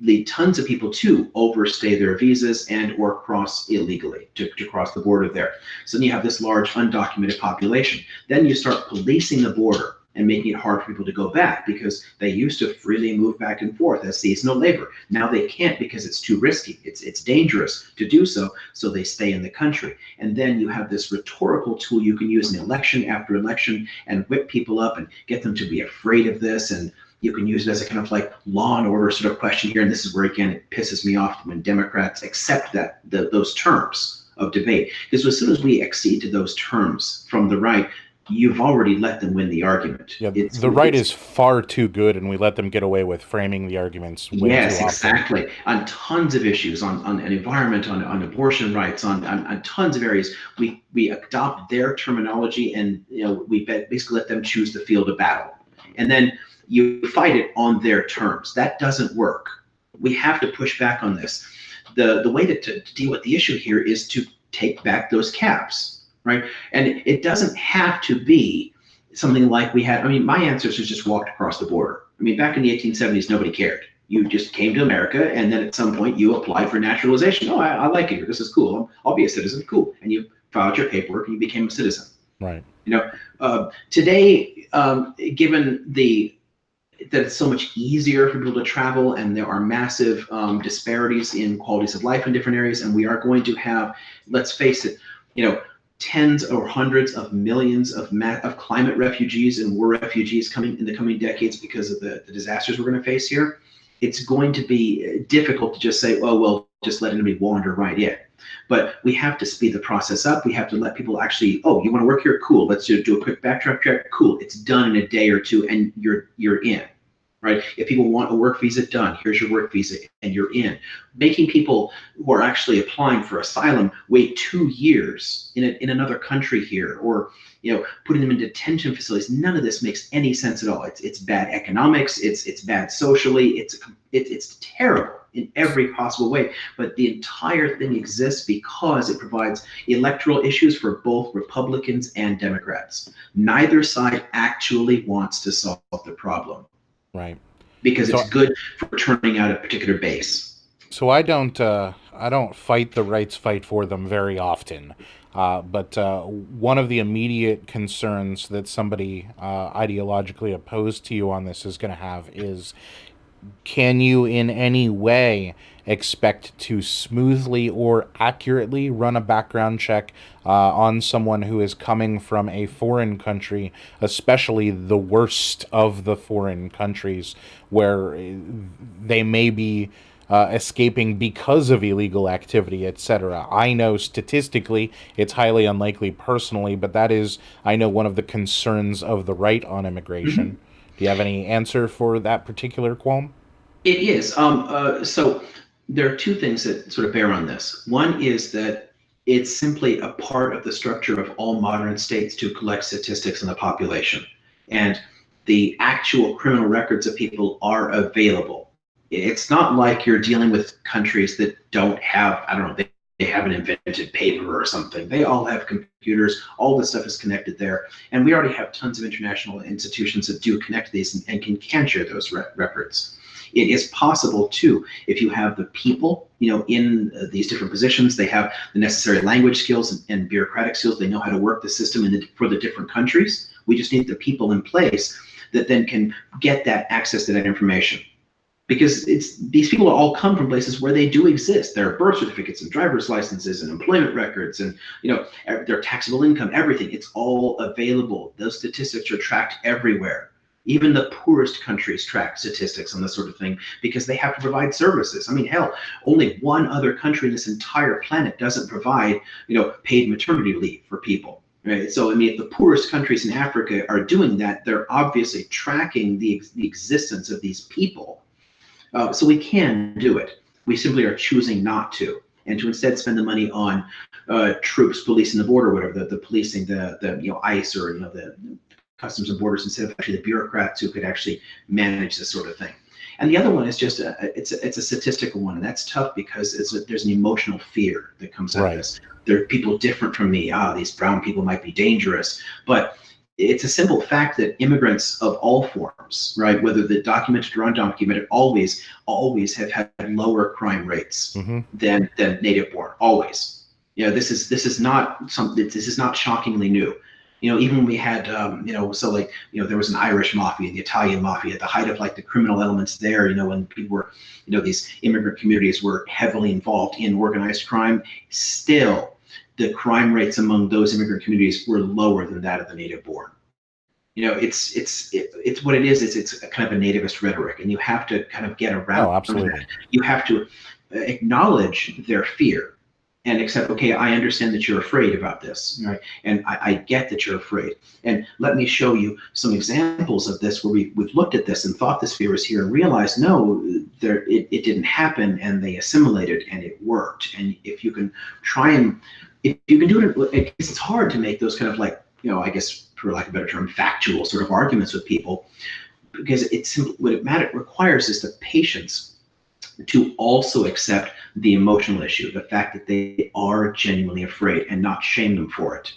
lead tons of people to overstay their visas and or cross illegally, to cross the border there. So then you have this large undocumented population. Then you start policing the border and making it hard for people to go back because they used to freely move back and forth as seasonal labor. Now they can't because it's too risky. It's dangerous to do so, so they stay in the country. And then you have this rhetorical tool you can use in election after election and whip people up and get them to be afraid of this, and you can use it as a kind of like law and order sort of question here. And this is where, again, it pisses me off when Democrats accept those terms of debate. Because as soon as we accede to those terms from the right, you've already let them win the argument.
Yeah, the right is far too good, and we let them get away with framing the arguments way too often.
Yes, exactly. On tons of issues, on an environment, on abortion rights, on tons of areas, we adopt their terminology, and we basically let them choose the field of battle. And then you fight it on their terms. That doesn't work. We have to push back on this. The way to deal with the issue here is to take back those caps, right? And it doesn't have to be something like we had. I mean, my ancestors just walked across the border. I mean, back in the 1870s, nobody cared. You just came to America, and then at some point you applied for naturalization. Oh, I like it here. This is cool. I'll be a citizen. Cool. And you filed your paperwork and you became a citizen.
Right.
Today, given that it's so much easier for people to travel, and there are massive disparities in qualities of life in different areas, and we are going to have, let's face it, tens or hundreds of millions of climate refugees and war refugees coming in the coming decades because of the disasters we're going to face here. It's going to be difficult to just say, oh, well, just let anybody wander right in. But we have to speed the process up. We have to let people actually, oh, you want to work here? Cool. Let's do a quick backtrack check. Cool. It's done in a day or two, and you're in, right? If people want a work visa, done. Here's your work visa, and you're in. Making people who are actually applying for asylum wait 2 years in another country here, or putting them in detention facilities. None of this makes any sense at all. It's bad economics. It's bad socially. It's terrible in every possible way. But the entire thing exists because it provides electoral issues for both Republicans and Democrats. Neither side actually wants to solve the problem.
Right.
Because it's good for turning out a particular base.
So I don't fight the right's fight for them very often. But one of the immediate concerns that somebody ideologically opposed to you on this is going to have is, can you in any way expect to smoothly or accurately run a background check on someone who is coming from a foreign country, especially the worst of the foreign countries, where they may be escaping because of illegal activity, etc. I know statistically it's highly unlikely personally, but that is, I know, one of the concerns of the right on immigration. Mm-hmm. Do you have any answer for that particular qualm?
It is. So there are two things that sort of bear on this. One is that It's simply a part of the structure of all modern states to collect statistics on the population. And the actual criminal records of people are available. It's not like you're dealing with countries that don't have, I don't know, they haven't invented paper or something. They all have computers. All this stuff is connected there. And we already have tons of international institutions that do connect these and can share those records. It is possible too, if you have the people, in these different positions, they have the necessary language skills and bureaucratic skills. They know how to work the system for the different countries. We just need the people in place that then can get that access to that information. Because these people all come from places where they do exist. There are birth certificates and driver's licenses and employment records and their taxable income, everything. It's all available. Those statistics are tracked everywhere. Even the poorest countries track statistics on this sort of thing because they have to provide services. I mean, hell, only one other country in this entire planet doesn't provide, paid maternity leave for people. Right? So, I mean, if the poorest countries in Africa are doing that, they're obviously tracking the existence of these people. So we can do it. We simply are choosing not to, and to instead spend the money on troops policing the border, whatever, the policing the ICE or the Customs and Borders, instead of actually the bureaucrats who could actually manage this sort of thing. And the other one is just it's a statistical one, and that's tough because there's an emotional fear that comes out of this. There are people different from me. These brown people might be dangerous, but it's a simple fact that immigrants of all forms, right, whether they're documented or undocumented, always have had lower crime rates than native born. Always. This is not something. This is not shockingly new. Even when we had, there was an Irish mafia, the Italian mafia, at the height of the criminal elements there, when people were, these immigrant communities were heavily involved in organized crime, still the crime rates among those immigrant communities were lower than that of the native born. It's what it is. It's a kind of a nativist rhetoric, and you have to kind of get around.
Oh, absolutely.
That. You have to acknowledge their fear and accept, okay, I understand that you're afraid about this, right? And I get that you're afraid. And let me show you some examples of this where we've looked at this and thought this fear was here and realized, no, it didn't happen, and they assimilated and it worked. And if you can if you can do it, it's hard to make those kind of I guess for lack of a better term, factual sort of arguments with people, because what it requires is the patience to also accept the emotional issue, the fact that they are genuinely afraid, and not shame them for it.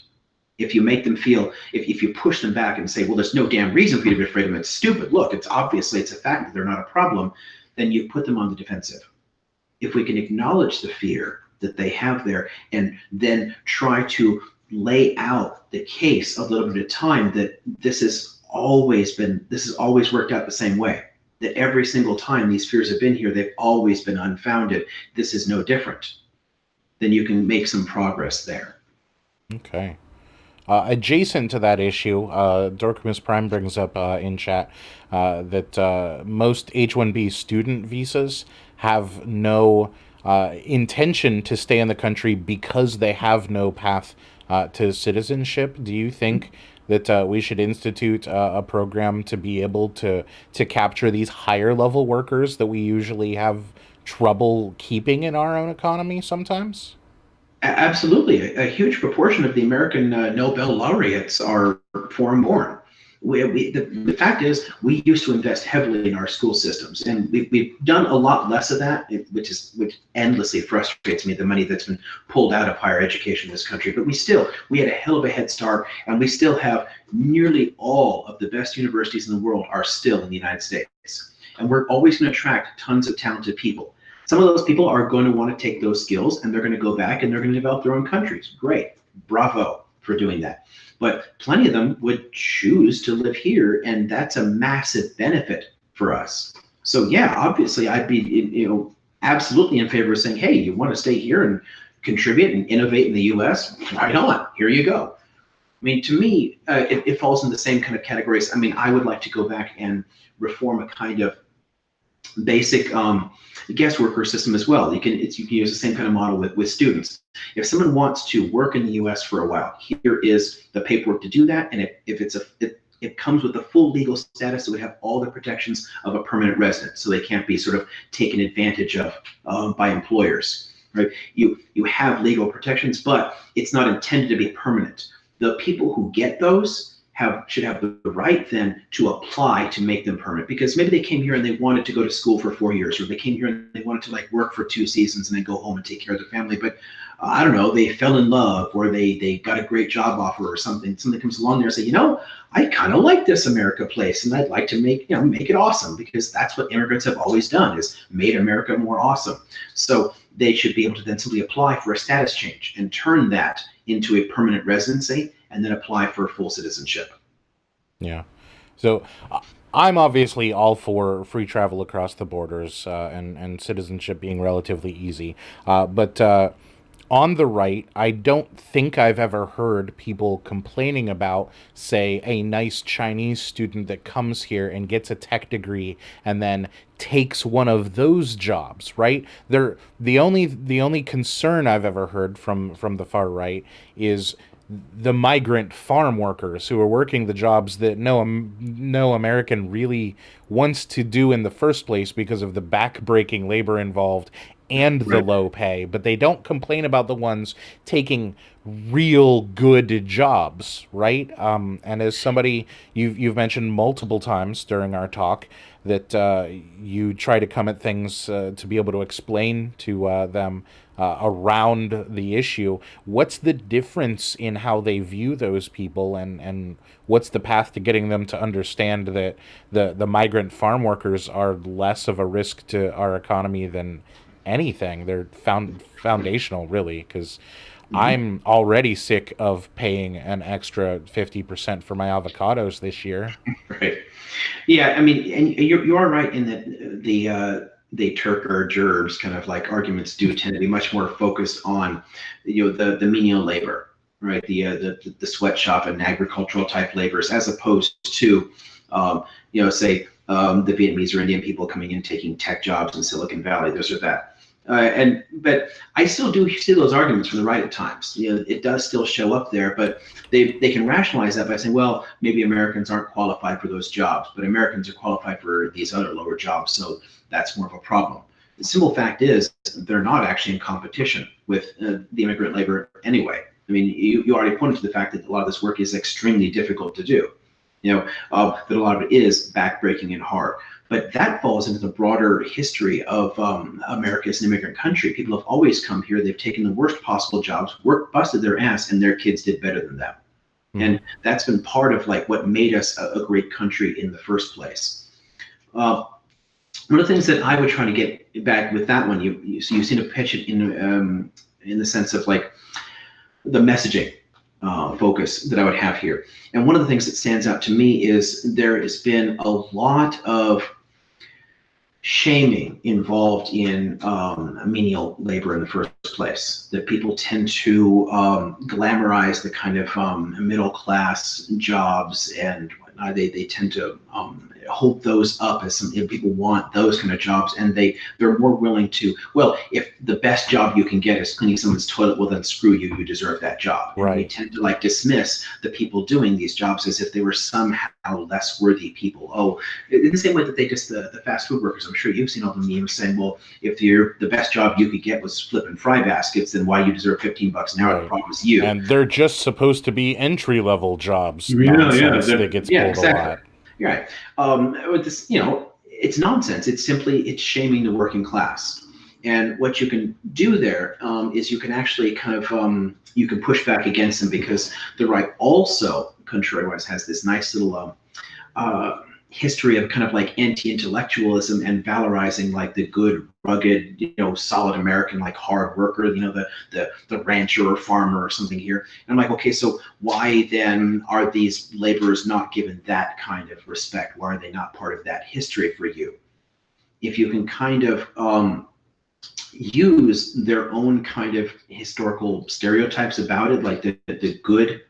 If you make them feel, if you push them back and say, well, there's no damn reason for you to be afraid of them, it's stupid, look, it's a fact that they're not a problem, then you put them on the defensive. If we can acknowledge the fear that they have there and then try to lay out the case a little bit at a time that this has always worked out the same way, that every single time these fears have been here, they've always been unfounded, this is no different, then you can make some progress there.
Okay. Adjacent to that issue, Dorcas Prime brings up in chat that most H-1B student visas have no intention to stay in the country because they have no path to citizenship. Do you think that we should institute a program to be able to capture these higher level workers that we usually have trouble keeping in our own economy sometimes?
Absolutely. A huge proportion of the American Nobel laureates are foreign born. The fact is, we used to invest heavily in our school systems, and we've done a lot less of that, which endlessly frustrates me, the money that's been pulled out of higher education in this country. But we had a hell of a head start, and we still have nearly all of the best universities in the world are still in the United States. And we're always going to attract tons of talented people. Some of those people are going to want to take those skills, and they're going to go back and they're going to develop their own countries. Great. Bravo for doing that. But plenty of them would choose to live here, and that's a massive benefit for us. So yeah, obviously I'd be absolutely in favor of saying, hey, you want to stay here and contribute and innovate in the US? Right on, here you go. I mean, to me, it falls in the same kind of categories. I mean, I would like to go back and reform a kind of basic guest worker system as well. You can use the same kind of model with students. If someone wants to work in the U.S. for a while, here is the paperwork to do that, and it comes with the full legal status, so we have all the protections of a permanent resident, so they can't be sort of taken advantage of by employers. right? You have legal protections, but it's not intended to be permanent. The people who get those should have the right then to apply to make them permanent, because maybe they came here and they wanted to go to school for 4 years, or they came here and they wanted to like work for 2 seasons and then go home and take care of their family. But I don't know, they fell in love, or they got a great job offer or something. Something comes along there and say, you know, I kind of like this America place, and I'd like to make it awesome, because that's what immigrants have always done, is made America more awesome. So they should be able to then simply apply for a status change and turn that into a permanent residency, and then apply for full citizenship.
Yeah. So I'm obviously all for free travel across the borders, and citizenship being relatively easy. But on the right, I don't think I've ever heard people complaining about, say, a nice Chinese student that comes here and gets a tech degree and then takes one of those jobs, right? The only concern I've ever heard from the far right is the migrant farm workers who are working the jobs that no American really wants to do in the first place because of the back-breaking labor involved and the
Right.
low pay, but they don't complain about the ones taking real good jobs, right? And as somebody you've mentioned multiple times during our talk that you try to come at things to be able to explain to them around the issue. What's the difference in how they view those people, and what's the path to getting them to understand that the migrant farm workers are less of a risk to our economy than anything? They're foundational, really, because I'm already sick of paying an extra 50% for my avocados this year.
Right. Yeah, I mean, and you are right in that the Turk or Gerbs kind of like arguments do tend to be much more focused on, the menial labor, right? The sweatshop and agricultural type labors, as opposed to, say, the Vietnamese or Indian people coming in taking tech jobs in Silicon Valley. Those are that. But I still do see those arguments from the right at times. It does still show up there, but they can rationalize that by saying, well, maybe Americans aren't qualified for those jobs, but Americans are qualified for these other lower jobs, so that's more of a problem. The simple fact is they're not actually in competition with the immigrant labor anyway. I mean, you already pointed to the fact that a lot of this work is extremely difficult to do. That a lot of it is backbreaking and hard. But that falls into the broader history of America as an immigrant country. People have always come here. They've taken the worst possible jobs, worked, busted their ass, and their kids did better than them. Mm-hmm. And that's been part of like what made us a great country in the first place. One of the things that I would try to get back with that one, you seem to pitch it in the sense of like the messaging focus that I would have here. And one of the things that stands out to me is there has been a lot of shaming involved in menial labor in the first place, that people tend to glamorize the kind of middle class jobs and whatnot. They tend to hold those up as some people want those kind of jobs, and they're more willing to, well, if the best job you can get is cleaning someone's toilet, well then screw you, you deserve that job.
Right.
And we tend to like dismiss the people doing these jobs as if they were somehow less worthy people. Oh, in the same way that they just the fast food workers, I'm sure you've seen all the memes saying, well, if the best job you could get was flipping fry baskets, then why you deserve $15 an hour? Right. The problem is you.
And they're just supposed to be entry level jobs.
Yeah,
that gets pulled
exactly.
a lot.
Right. With this, it's nonsense. It's shaming the working class. And what you can do there is you can actually kind of you can push back against them, because the right also, contrariwise, has this nice little history of kind of like anti-intellectualism and valorizing like the good, rugged, solid American, like hard worker, the rancher or farmer or something here. And I'm like, okay, so why then are these laborers not given that kind of respect? Why are they not part of that history for you? If you can kind of use their own kind of historical stereotypes about it, like the good,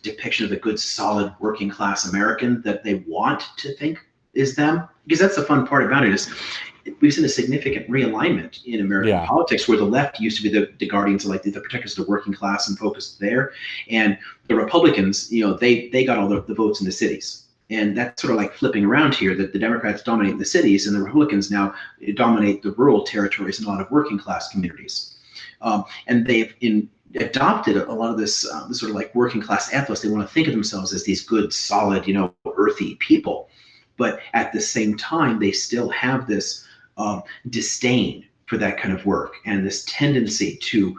depiction of the good, solid working class American that they want to think is them. Because that's the fun part about it, is we've seen a significant realignment in American politics, where the left used to be the guardians of like the protectors of the working class and focused there. And the Republicans, they got all the votes in the cities. And that's sort of like flipping around here, that the Democrats dominate the cities and the Republicans now dominate the rural territories and a lot of working class communities. And they've adopted a lot of this sort of like working class ethos. They want to think of themselves as these good, solid, earthy people. But at the same time, they still have this disdain for that kind of work and this tendency to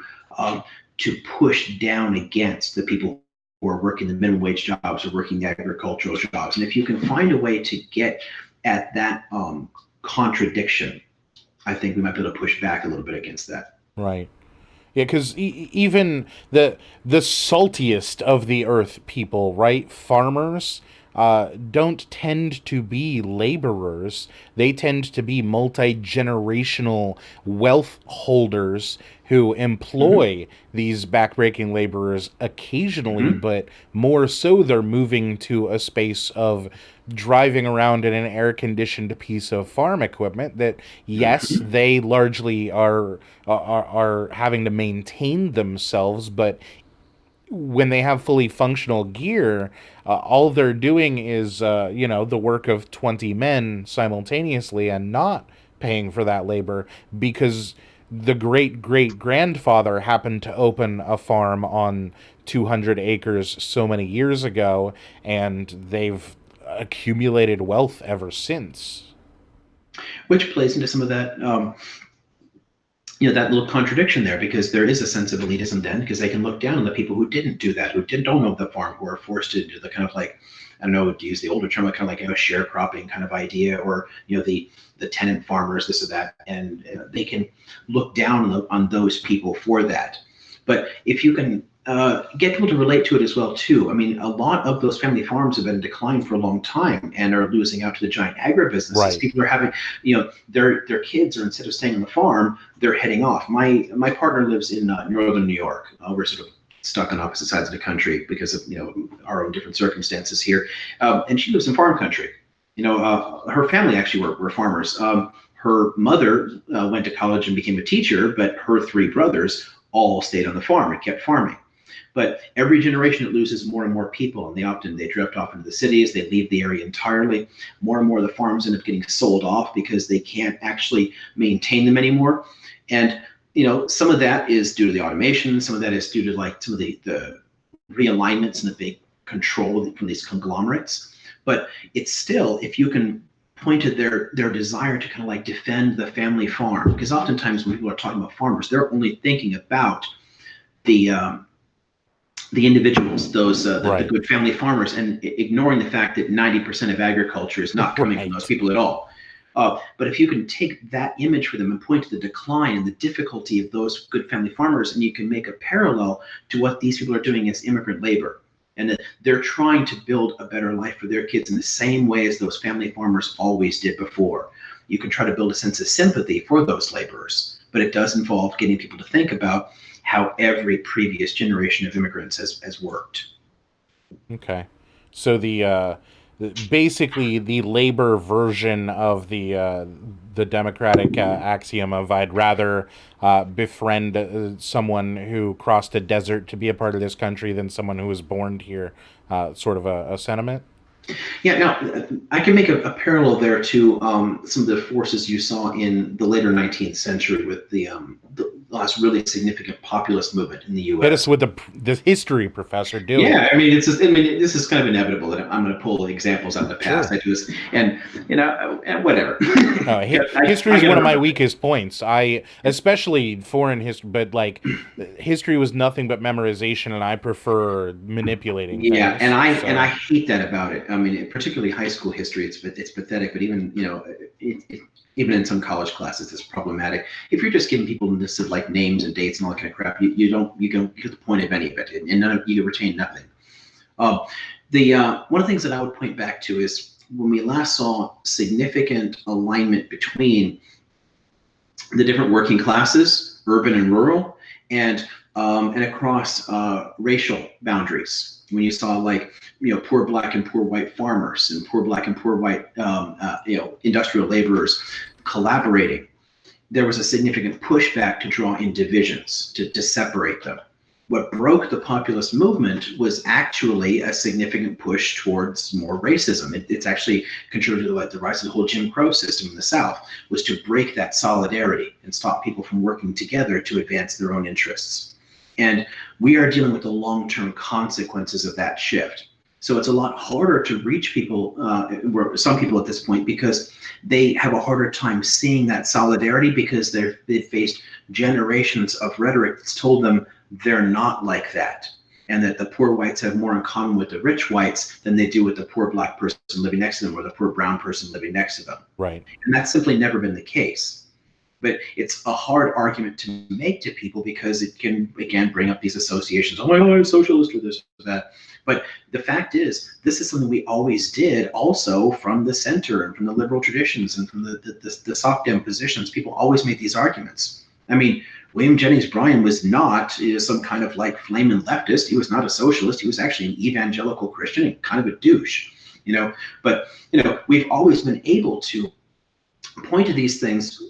push down against the people who are working the minimum wage jobs or working the agricultural jobs. And if you can find a way to get at that contradiction, I think we might be able to push back a little bit against that.
Right. Yeah, because even the saltiest of the earth people, right, farmers, don't tend to be laborers. They tend to be multi-generational wealth holders who employ these backbreaking laborers occasionally, but more so they're moving to a space of driving around in an air-conditioned piece of farm equipment that, yes, they largely are having to maintain themselves, but when they have fully functional gear, all they're doing is, the work of 20 men simultaneously and not paying for that labor because the great-great-grandfather happened to open a farm on 200 acres so many years ago, and they've accumulated wealth ever since.
Which plays into some of that that little contradiction there, because there is a sense of elitism then, because they can look down on the people who didn't do that, who don't own the farm, who are forced to do the kind of like, I don't know, to use the older term, kind of like a sharecropping kind of idea, or the tenant farmers, this or that, and they can look down on those people for that. But if you can get people to relate to it as well too. I mean, a lot of those family farms have been in decline for a long time and are losing out to the giant agribusinesses.
Right.
People are having, their kids are, instead of staying on the farm, they're heading off. My partner lives in northern New York. We're sort of stuck on opposite sides of the country because of our own different circumstances here, and she lives in farm country. Her family actually were farmers. Her mother went to college and became a teacher, but her three brothers all stayed on the farm and kept farming. But every generation it loses more and more people, and they drift off into the cities. They leave the area entirely. More and more of the farms end up getting sold off because they can't actually maintain them anymore. And some of that is due to the automation. Some of that is due to like some of the realignments and the big control from these conglomerates. But it's still, if you can point to their desire to kind of like defend the family farm, because oftentimes when people are talking about farmers, they're only thinking about the individuals, those the good family farmers, and ignoring the fact that 90% of agriculture is not coming from those people at all. But if you can take that image for them and point to the decline and the difficulty of those good family farmers, and you can make a parallel to what these people are doing as immigrant labor, and that they're trying to build a better life for their kids in the same way as those family farmers always did before. You can try to build a sense of sympathy for those laborers, but it does involve getting people to think about how every previous generation of immigrants has worked.
Okay. So basically the labor version of the democratic axiom of I'd rather befriend someone who crossed a desert to be a part of this country than someone who was born here, sort of a sentiment?
Yeah, now I can make a parallel there to some of the forces you saw in the later 19th century with the last really significant populist movement in the U.S.
Hit us with the history, Professor. Do it.
Yeah, I mean, this is kind of inevitable that I'm going to pull examples out of the past. Sure. I do this, and whatever.
History is one of my weakest points. Especially foreign history, but like history was nothing but memorization, and I prefer manipulating things.
Yeah, and I hate that about it. I mean, particularly high school history, it's pathetic. But even even in some college classes, it's problematic. If you're just giving people lists of like names and dates and all that kind of crap, you don't get the point of any of it, and you retain nothing. One of the things that I would point back to is when we last saw significant alignment between the different working classes, urban and rural, and across racial boundaries. When you saw like poor black and poor white farmers and poor black and poor white industrial laborers collaborating, there was a significant pushback to draw in divisions, to separate them. What broke the populist movement was actually a significant push towards more racism. It's actually contributed to like the rise of the whole Jim Crow system in the South, was to break that solidarity and stop people from working together to advance their own interests. And we are dealing with the long-term consequences of that shift. So it's a lot harder to reach people, some people at this point, because they have a harder time seeing that solidarity because they've faced generations of rhetoric that's told them they're not like that, and that the poor whites have more in common with the rich whites than they do with the poor black person living next to them or the poor brown person living next to them.
Right.
And that's simply never been the case. But it's a hard argument to make to people because it can, again, bring up these associations. Oh my God, I'm socialist or this or that. But the fact is, this is something we always did also from the center and from the liberal traditions and from the soft dem positions. People always made these arguments. I mean, William Jennings Bryan was not some kind of like flaming leftist. He was not a socialist. He was actually an evangelical Christian and kind of a douche, But, we've always been able to point to these things,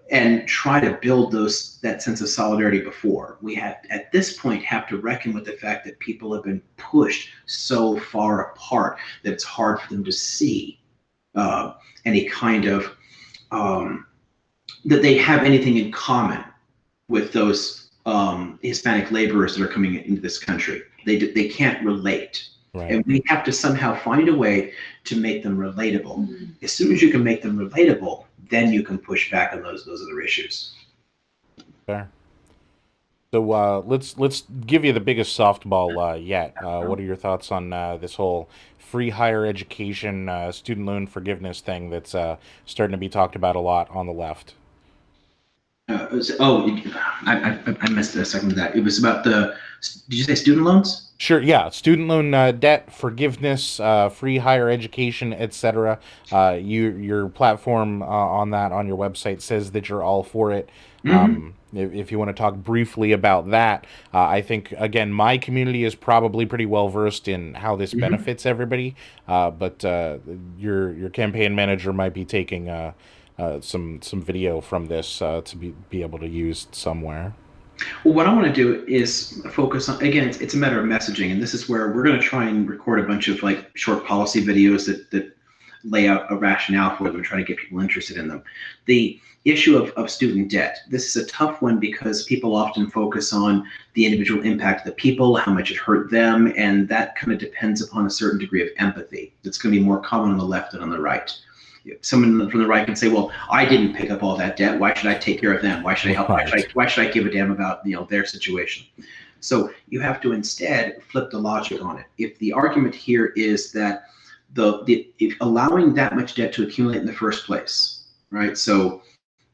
and try to build that sense of solidarity before. We have, at this point, have to reckon with the fact that people have been pushed so far apart that it's hard for them to see any kind of, that they have anything in common with those Hispanic laborers that are coming into this country. They can't relate. Right. And we have to somehow find a way to make them relatable. Mm-hmm. As soon as you can make them relatable, then you can push back on those other issues.
Fair. So let's give you the biggest softball yet. What are your thoughts on this whole free higher education student loan forgiveness thing that's starting to be talked about a lot on the left?
I missed a second of that. It was about did you say student loans?
Sure, yeah. Student loan debt forgiveness, free higher education, etc. Your platform on your website says that you're all for it. Mm-hmm. If you want to talk briefly about that, I think, again, my community is probably pretty well versed in how this benefits everybody, but your campaign manager might be taking some video from this to be able to use somewhere.
Well, what I want to do is focus on, again, it's a matter of messaging, and this is where we're going to try and record a bunch of like short policy videos that lay out a rationale for them and try to get people interested in them. The issue of student debt, this is a tough one because people often focus on the individual impact of the people, how much it hurt them, and that kind of depends upon a certain degree of empathy. That's going to be more common on the left than on the right. Someone from the right can say, well, I didn't pick up all that debt. Why should I take care of them? Why should I help? Why should I give a damn about their situation? So you have to instead flip the logic on it. If the argument here is that if allowing that much debt to accumulate in the first place, right? So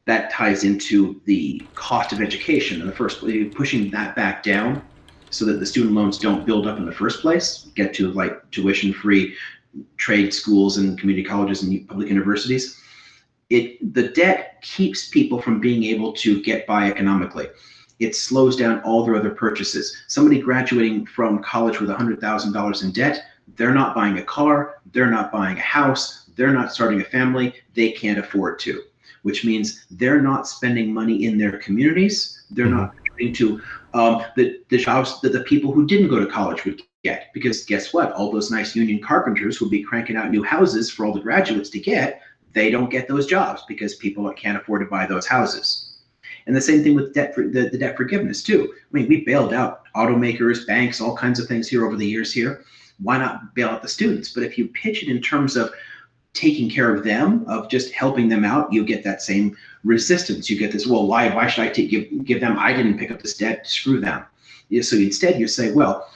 that ties into the cost of education in the first place, pushing that back down so that the student loans don't build up in the first place, get to like tuition-free trade schools and community colleges and public universities. The debt keeps people from being able to get by economically. It slows down all their other purchases. Somebody graduating from college with $100,000 in debt, they're not buying a car, they're not buying a house, they're not starting a family, they can't afford to, which means they're not spending money in their communities, they're not contributing to the jobs that the people who didn't go to college would get, because guess what? All those nice union carpenters who'll be cranking out new houses for all the graduates to get, they don't get those jobs because people can't afford to buy those houses. And the same thing with the debt forgiveness too. I mean, we bailed out automakers, banks, all kinds of things here over the years here. Why not bail out the students? But if you pitch it in terms of taking care of them, of just helping them out, you get that same resistance. You get this, well, why should I give them? I didn't pick up this debt, screw them. So instead you say, well,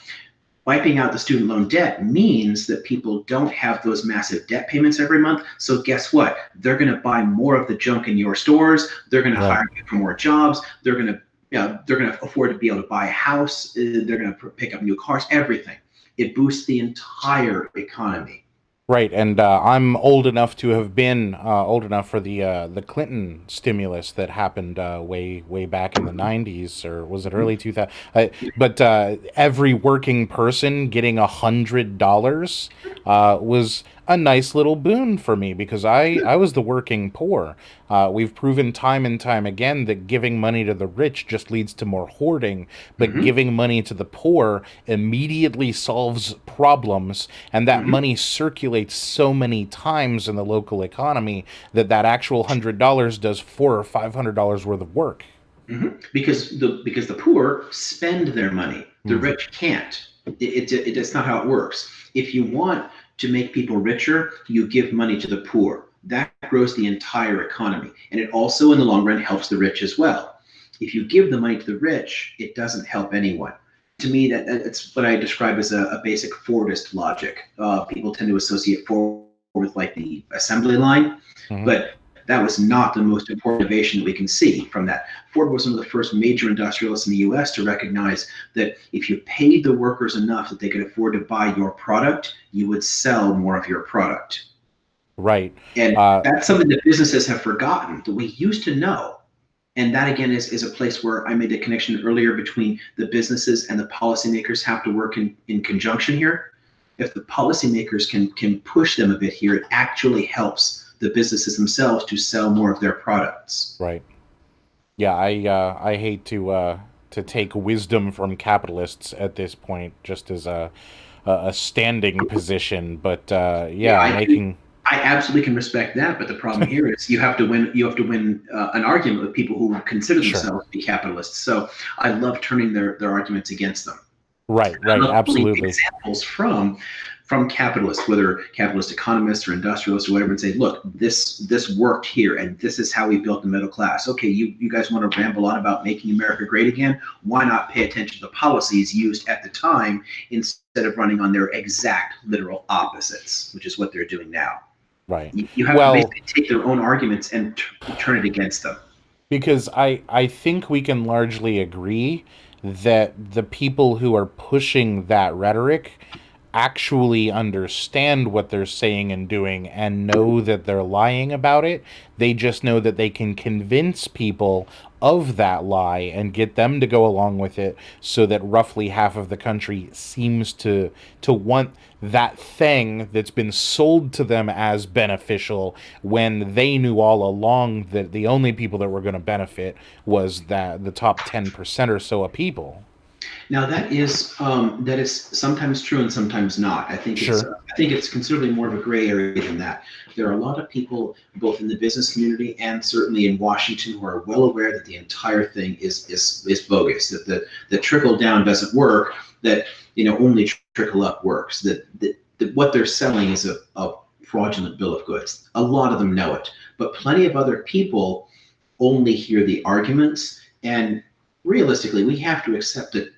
wiping out the student loan debt means that people don't have those massive debt payments every month. So guess what? They're going to buy more of the junk in your stores. They're going to hire you for more jobs. They're going to afford to be able to buy a house. They're going to pick up new cars, everything. It boosts the entire economy.
Right, and I'm old enough to have been old enough for the Clinton stimulus that happened way back in the 90s, or was it early 2000? But every working person getting $100 was a nice little boon for me because I was the working poor. We've proven time and time again that giving money to the rich just leads to more hoarding, but
Hmm.
giving money to the poor immediately solves problems, and that
Hmm.
money circulates so many times in the local economy that that actual $100 does $400 or $500 worth of work.
Hmm. Because the poor spend their money, the
Mm,
rich can't. That's not how it works. If you want to make people richer, you give money to the poor. That grows the entire economy, and it also, in the long run, helps the rich as well. If you give the money to the rich, it doesn't help anyone. To me, that's what I describe as a basic Fordist logic. People tend to associate Ford with like the assembly line,
mhm.
but that was not the most important innovation that we can see from that. Ford was one of the first major industrialists in the US to recognize that if you paid the workers enough that they could afford to buy your product, you would sell more of your product.
Right.
And
Uh,
that's something that businesses have forgotten that we used to know. And that again is a place where I made the connection earlier between the businesses and the policymakers have to work in conjunction here. If the policymakers can push them a bit here, it actually helps the businesses themselves to sell more of their products.
right. Yeah, I hate to take wisdom from capitalists at this point, just as a standing position. But
Yeah,
yeah, making
I absolutely can respect that, but the problem here is you have to win. You have to win an argument with people who consider
sure,
themselves to be capitalists. So I love turning their arguments against them.
right,
I
right,
love pulling
absolutely,
examples from capitalists, whether capitalist economists or industrialists or whatever, and say, look, this worked here, and this is how we built the middle class. Okay, you guys want to ramble on about making America great again? Why not pay attention to the policies used at the time instead of running on their exact literal opposites, which is what they're doing now.
right.
You have to
Well,
basically take their own arguments and turn it against them.
because I think we can largely agree that the people who are pushing that rhetoric actually understand what they're saying and doing and know that they're lying about it. They just know that they can convince people of that lie and get them to go along with it so that roughly half of the country seems to want that thing that's been sold to them as beneficial when they knew all along that the only people that were going to benefit was that the top 10% or so of people.
Now that is sometimes true and sometimes not.
Sure.
I think it's considerably more of a gray area than that. There are a lot of people both in the business community and certainly in Washington who are well aware that the entire thing is bogus. That the trickle down doesn't work. That only trickle up works. That what they're selling is a fraudulent bill of goods. A lot of them know it, but plenty of other people only hear the arguments. And realistically, we have to accept that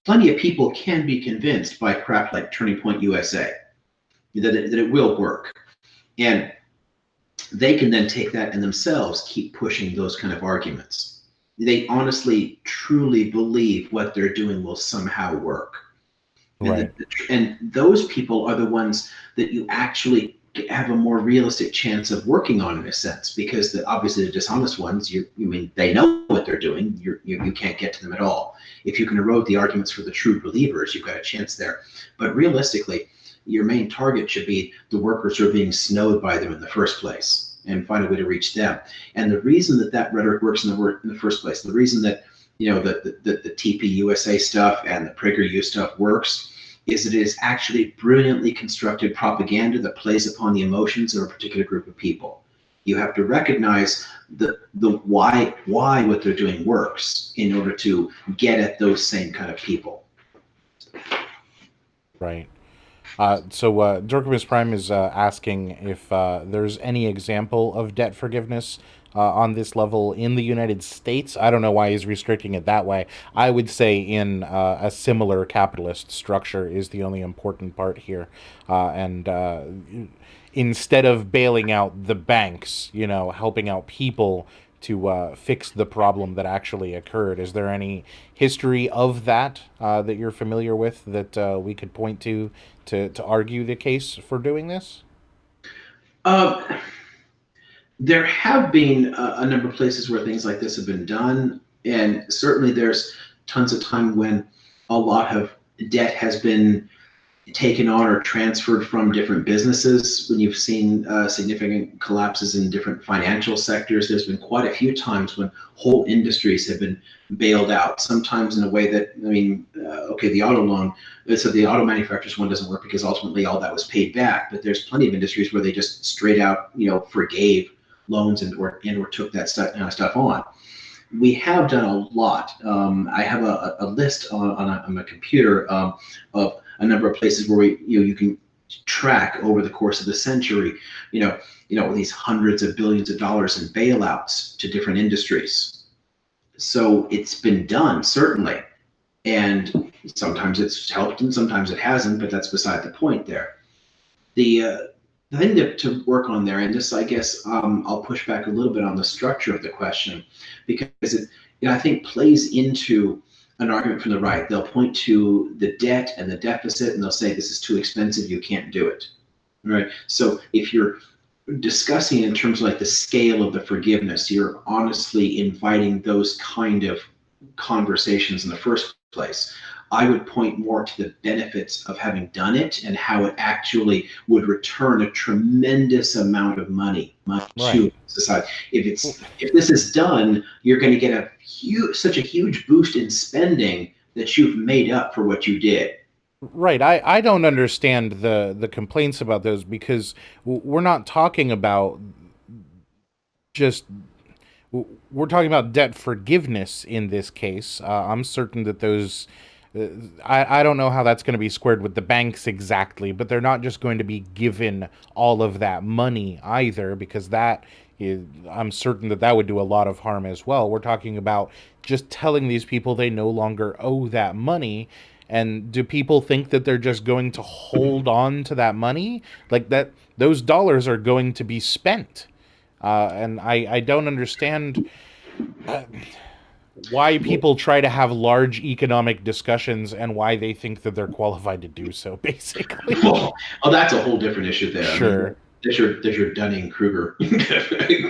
plenty of people can be convinced by crap like Turning Point USA that it will work. And they can then take that and themselves keep pushing those kind of arguments. They honestly, truly believe what they're doing will somehow work. And,
Right.
and those people are the ones that you actually have a more realistic chance of working on in a sense, because obviously the dishonest ones, you mean they know what they're doing, you can't get to them at all. If you can erode the arguments for the true believers, you've got a chance there. But realistically, your main target should be the workers who are being snowed by them in the first place, and find a way to reach them. And the reason that rhetoric works in the first place, the reason that the TPUSA stuff and the PragerU stuff works, is it is actually brilliantly constructed propaganda that plays upon the emotions of a particular group of people. You have to recognize the why what they're doing works in order to get at those same kind of people.
Right. Dorcas Prime is asking if there's any example of debt forgiveness on this level in the United States. I don't know why he's restricting it that way. I would say in a similar capitalist structure is the only important part here. And instead of bailing out the banks, helping out people to fix the problem that actually occurred. Is there any history of that that you're familiar with that we could point to argue the case for doing this?
Uh, there have been a number of places where things like this have been done, and certainly there's tons of time when a lot of debt has been taken on or transferred from different businesses. When you've seen significant collapses in different financial sectors, there's been quite a few times when whole industries have been bailed out, sometimes in a way that, I mean, okay, the auto loan, so the auto manufacturer's one doesn't work because ultimately all that was paid back, but there's plenty of industries where they just straight out, forgave loans or took that stuff on. We have done a lot. I have a list on my computer of a number of places where you can track over the course of the century, these hundreds of billions of dollars in bailouts to different industries. So it's been done, certainly, and sometimes it's helped and sometimes it hasn't, but that's beside the point there. The thing to work on there, and this, I guess, I'll push back a little bit on the structure of the question, because it, I think, plays into an argument from the right. They'll point to the debt and the deficit, and they'll say this is too expensive, you can't do it. Right? So if you're discussing in terms of like the scale of the forgiveness, you're honestly inviting those kind of conversations in the first place. I would point more to the benefits of having done it and how it actually would return a tremendous amount of money to society. If this is done, you're going to get such a huge boost in spending that you've made up for what you did.
Right. I don't understand the complaints about those, because we're not talking about just we're talking about debt forgiveness in this case. I'm certain that those I don't know how that's going to be squared with the banks exactly, but they're not just going to be given all of that money either, because I'm certain that would do a lot of harm as well. We're talking about just telling these people they no longer owe that money. And do people think that they're just going to hold on to that money? Like that, those dollars are going to be spent. And I don't understand why people try to have large economic discussions and why they think that they're qualified to do so, basically.
Well, that's a whole different issue there.
Sure.
I mean, there's your Dunning-Kruger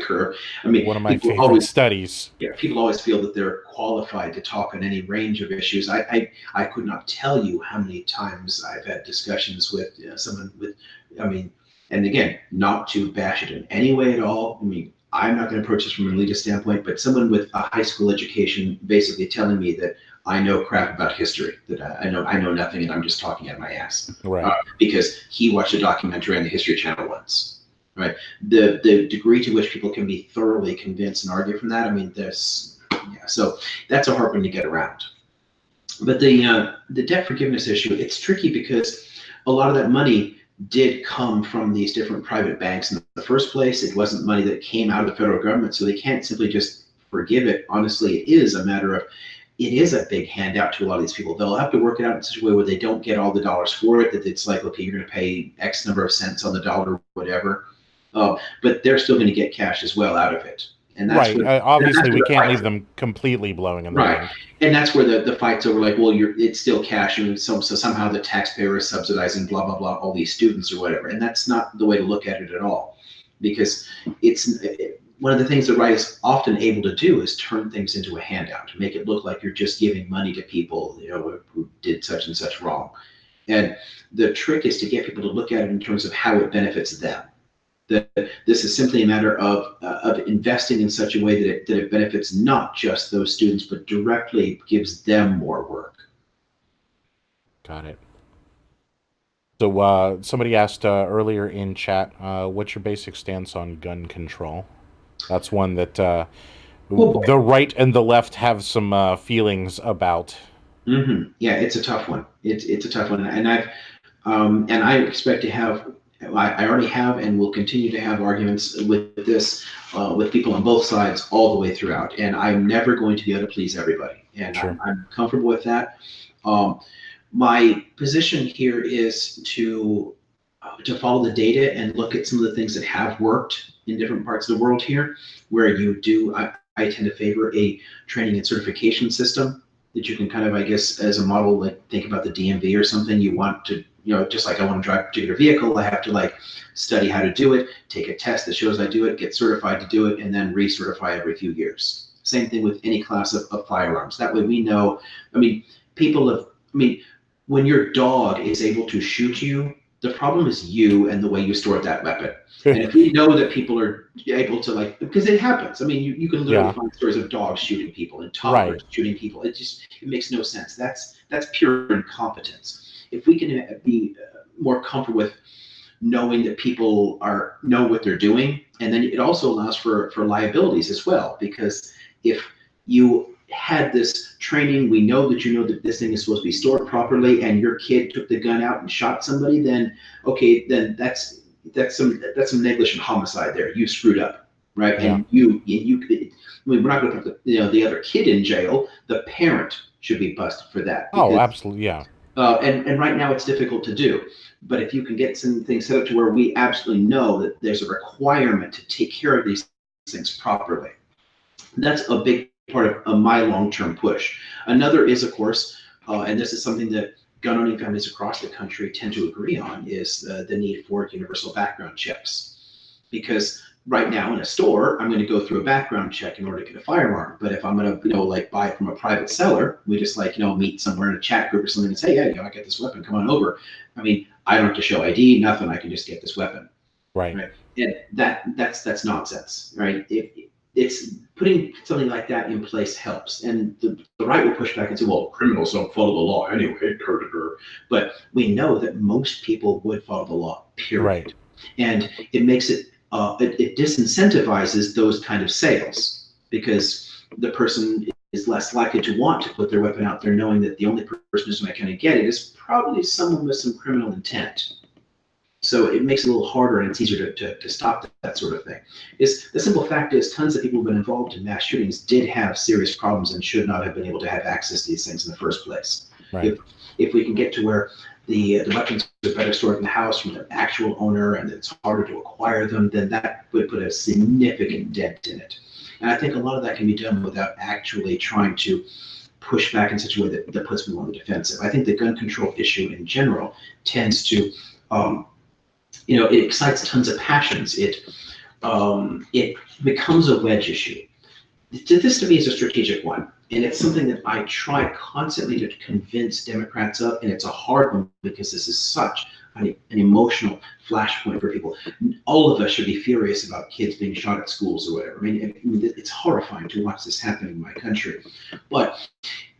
curve. I mean,
one of my favorite studies.
Yeah, people always feel that they're qualified to talk on any range of issues. I could not tell you how many times I've had discussions with someone with, I mean, and again, not to bash it in any way at all. I mean, I'm not going to approach this from an elitist standpoint, but someone with a high school education basically telling me that I know crap about history, that I know nothing, and I'm just talking out of my ass.
Right.
Because he watched a documentary on the History Channel once. Right. The degree to which people can be thoroughly convinced and argue from that, I mean, so that's a hard one to get around. But the debt forgiveness issue, it's tricky because a lot of that money did come from these different private banks in the first place. It wasn't money that came out of the federal government, so they can't simply just forgive it. Honestly, it is a matter of, it is a big handout to a lot of these people. They'll have to work it out in such a way where they don't get all the dollars for it, that it's like, okay, you're going to pay X number of cents on the dollar or whatever. But they're still going to get cash as well out of it. And that's
right. Obviously, we can't leave them completely blowing in the wind.
And that's where the fight's over. Like, well, it's still cash, and so somehow the taxpayer is subsidizing blah blah blah all these students or whatever. And that's not the way to look at it at all, because one of the things the right is often able to do is turn things into a handout, make it look like you're just giving money to people, who did such and such wrong. And the trick is to get people to look at it in terms of how it benefits them. That this is simply a matter of investing in such a way that it benefits not just those students, but directly gives them more work.
Got it. So somebody asked earlier in chat, what's your basic stance on gun control? That's one that the right and the left have some feelings about.
Mm-hmm. Yeah, it's a tough one. It's a tough one, and I expect to have. I already have and will continue to have arguments with this, with people on both sides all the way throughout. And I'm never going to be able to please everybody. And sure. I'm comfortable with that. My position here is to follow the data and look at some of the things that have worked in different parts of the world here, where you do, I tend to favor a training and certification system that you can kind of, I guess, as a model, like think about the DMV or something. You want to, just like I want to drive a particular vehicle, I have to like study how to do it, take a test that shows I do it, get certified to do it, and then recertify every few years. Same thing with any class of firearms. That way we know, when your dog is able to shoot you, the problem is you and the way you stored that weapon. And if we know that people are able to, like, because it happens. I mean, you can literally
Yeah.
find stories of dogs shooting people and
Right.
toddlers shooting people. It makes no sense. That's pure incompetence. If we can be more comfortable with knowing that people know what they're doing, and then it also allows for liabilities as well, because if you had this training, we know that you know that this thing is supposed to be stored properly, and your kid took the gun out and shot somebody, then okay, then that's some negligent homicide there. You screwed up, right?
Yeah.
And I mean, we're not going to put the other kid in jail. The parent should be busted for that,
Oh,
because
absolutely. Yeah.
and right now it's difficult to do. But if you can get some things set up to where we absolutely know that there's a requirement to take care of these things properly, that's a big part of my long-term push. Another is, of course, and this is something that gun-owning families across the country tend to agree on, is the need for universal background checks. Because right now in a store, I'm going to go through a background check in order to get a firearm. But if I'm going to, like, buy it from a private seller, we just, like, meet somewhere in a chat group or something and say, yeah, I got this weapon, come on over. I mean, I don't have to show ID, nothing. I can just get this weapon.
Right.
Right. And that's nonsense, right? It's putting something like that in place helps. And the right will push back and say, well, criminals don't follow the law anyway. But we know that most people would follow the law, period.
Right.
And it makes it disincentivizes those kind of sales, because the person is less likely to want to put their weapon out there, knowing that the only person who's going to kind of get it is probably someone with some criminal intent. So it makes it a little harder, and it's easier to stop that sort of thing. The simple fact is, tons of people who've been involved in mass shootings did have serious problems and should not have been able to have access to these things in the first place.
Right.
If we can get to where the weapons are better stored in the house from the actual owner, and it's harder to acquire them, then that would put a significant dent in it. And I think a lot of that can be done without actually trying to push back in such a way that puts people on the defensive. I think the gun control issue in general tends to it excites tons of passions. It becomes a wedge issue. This to me is a strategic one, and it's something that I try constantly to convince Democrats of, and it's a hard one because this is such an emotional flashpoint for people. All of us should be furious about kids being shot at schools or whatever. I mean, it's horrifying to watch this happen in my country. But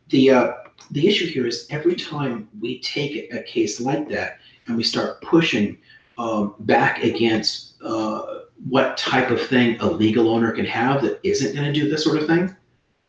the issue here is, every time we take a case like that and we start pushing back against what type of thing a legal owner can have that isn't going to do this sort of thing,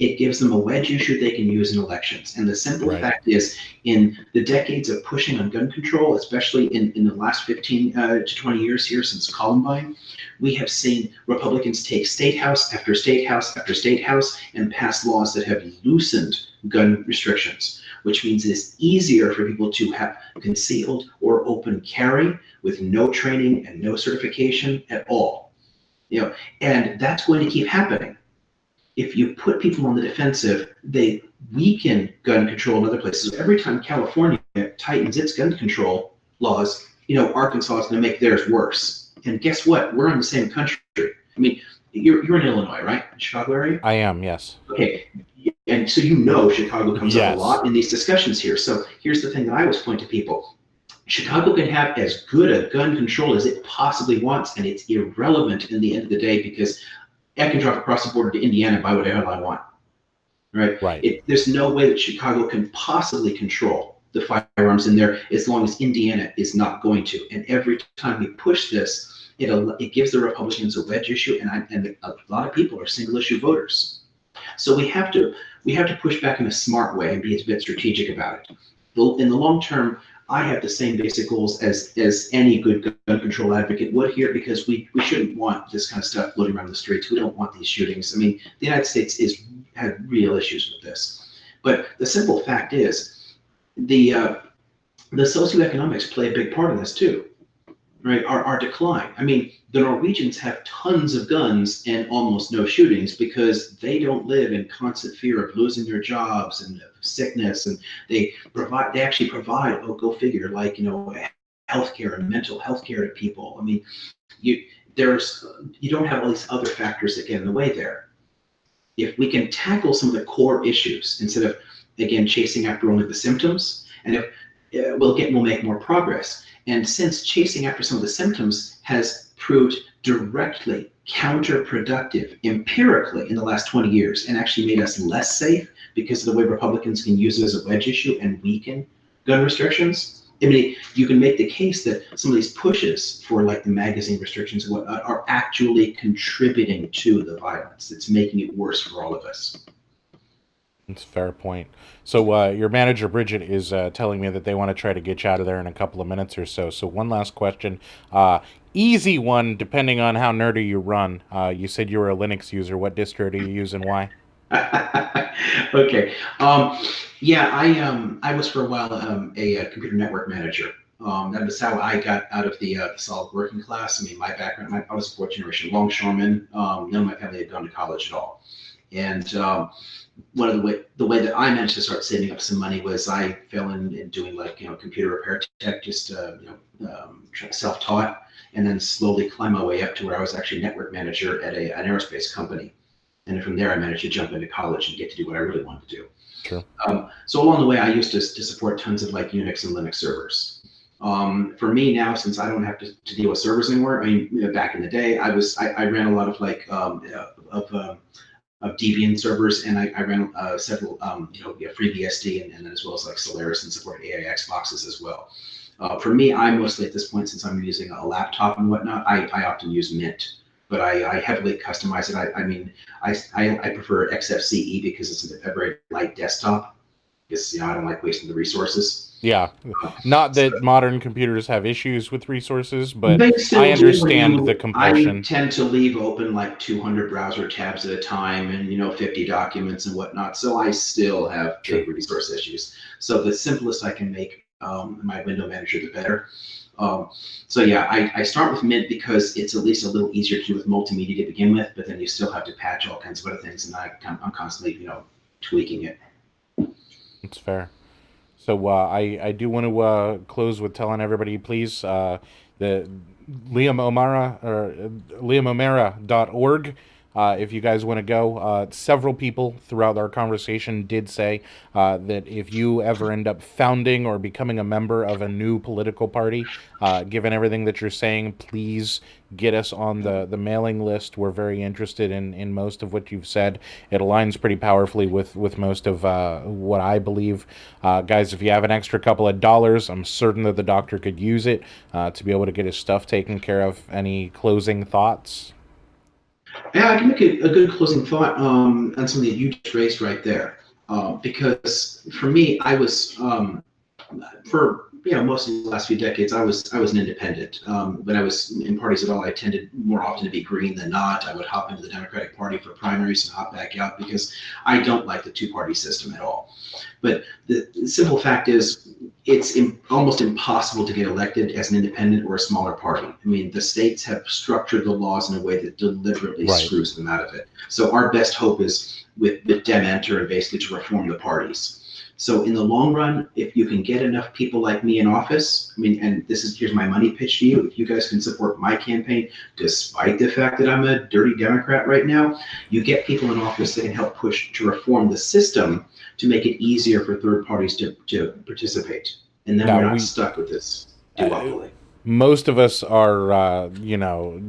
it gives them a wedge issue they can use in elections. And the simple fact is, in the decades of pushing on gun control, especially in the last 15 to 20 years here since Columbine, we have seen Republicans take state house after state house after state house and pass laws that have loosened gun restrictions, which means it's easier for people to have concealed or open carry with no training and no certification at all. And that's going to keep happening. If you put people on the defensive, they weaken gun control in other places. Every time California tightens its gun control laws, Arkansas is going to make theirs worse. And guess what? We're in the same country. I mean, you're in Illinois, right? Chicago area?
I am, yes.
Okay. And so Chicago comes up a lot in these discussions here. So here's the thing that I always point to people. Chicago can have as good a gun control as it possibly wants, and it's irrelevant in the end of the day, because I can drive across the border to Indiana and buy whatever I want. Right. There's no way that Chicago can possibly control the firearms in there as long as Indiana is not going to. And every time we push this, it gives the Republicans a wedge issue, and a lot of people are single issue voters. So we have to push back in a smart way and be a bit strategic about it. In the long term, I have the same basic goals as any good gun control advocate would here, because we shouldn't want this kind of stuff floating around the streets. We don't want these shootings. I mean, the United States had real issues with this. But the simple fact is, the socioeconomics play a big part in this too, right? Our decline. I mean, the Norwegians have tons of guns and almost no shootings because they don't live in constant fear of losing their jobs and sickness, and they actually provide, go figure, like, healthcare and mental health care to people. I mean, you don't have all these other factors that get in the way there. If we can tackle some of the core issues instead of, again, chasing after only the symptoms, and we'll make more progress. And since chasing after some of the symptoms has proved directly counterproductive empirically in the last 20 years and actually made us less safe because of the way Republicans can use it as a wedge issue and weaken gun restrictions. I mean, you can make the case that some of these pushes for like the magazine restrictions and whatnot are actually contributing to the violence. It's making it worse for all of us.
That's a fair point. So your manager, Bridget, is telling me that they want to try to get you out of there in a couple of minutes or so. So one last question. Easy one, depending on how nerdy you run. You said you were a Linux user. What distro do you use and why?
Okay. Yeah, I was for a while a computer network manager. That was how I got out of the solid working class. I mean, my background, I was fourth generation longshoreman. None of my family had gone to college at all. And one of the way that I managed to start saving up some money was I fell in doing like, computer repair tech, just, self-taught, and then slowly climb my way up to where I was actually network manager at an aerospace company. And from there, I managed to jump into college and get to do what I really wanted to do.
Sure.
So along the way, I used to support tons of like Unix and Linux servers. For me now, since I don't have to deal with servers anymore, I mean, back in the day, I ran a lot of like of Debian servers, and I ran several FreeBSD and then as well as like Solaris and support AIX boxes as well. For me, I mostly at this point, since I'm using a laptop and whatnot, I often use Mint. But I heavily customize it. I prefer XFCE because it's a very light desktop. Because I don't like wasting the resources.
Yeah, not that modern computers have issues with resources, but
They still
I understand
do.
the compulsion.
I tend to leave open like 200 browser tabs at a time, and 50 documents and whatnot. So I still have big resource issues. So the simplest I can make my window manager, the better. So yeah, I start with Mint because it's at least a little easier to do with multimedia to begin with, but then you still have to patch all kinds of other things, and I'm constantly, tweaking it.
It's fair. So I do want to close with telling everybody, please, the liamomara.org. If you guys want to go, several people throughout our conversation did say that if you ever end up founding or becoming a member of a new political party, given everything that you're saying, please get us on the mailing list. We're very interested in most of what you've said. It aligns pretty powerfully with most of what I believe. Guys, if you have an extra couple of dollars, I'm certain that the doctor could use it to be able to get his stuff taken care of. Any closing thoughts?
Yeah, I can make a good closing thought on something that you just raised right there. Because for me, I was for most of the last few decades, I was an independent. When I was in parties at all, I tended more often to be green than not. I would hop into the Democratic Party for primaries and hop back out because I don't like the two-party system at all. But the simple fact is, it's almost impossible to get elected as an independent or a smaller party. I mean, the states have structured the laws in a way that deliberately screws them out of it. So our best hope is with Dem Enter and basically to reform the parties. So in the long run, if you can get enough people like me in office, I mean, and here's my money pitch to you. If you guys can support my campaign, despite the fact that I'm a dirty Democrat right now, you get people in office that can help push to reform the system to make it easier for third parties to participate. And then we're not stuck with this duopoly.
Most of us are,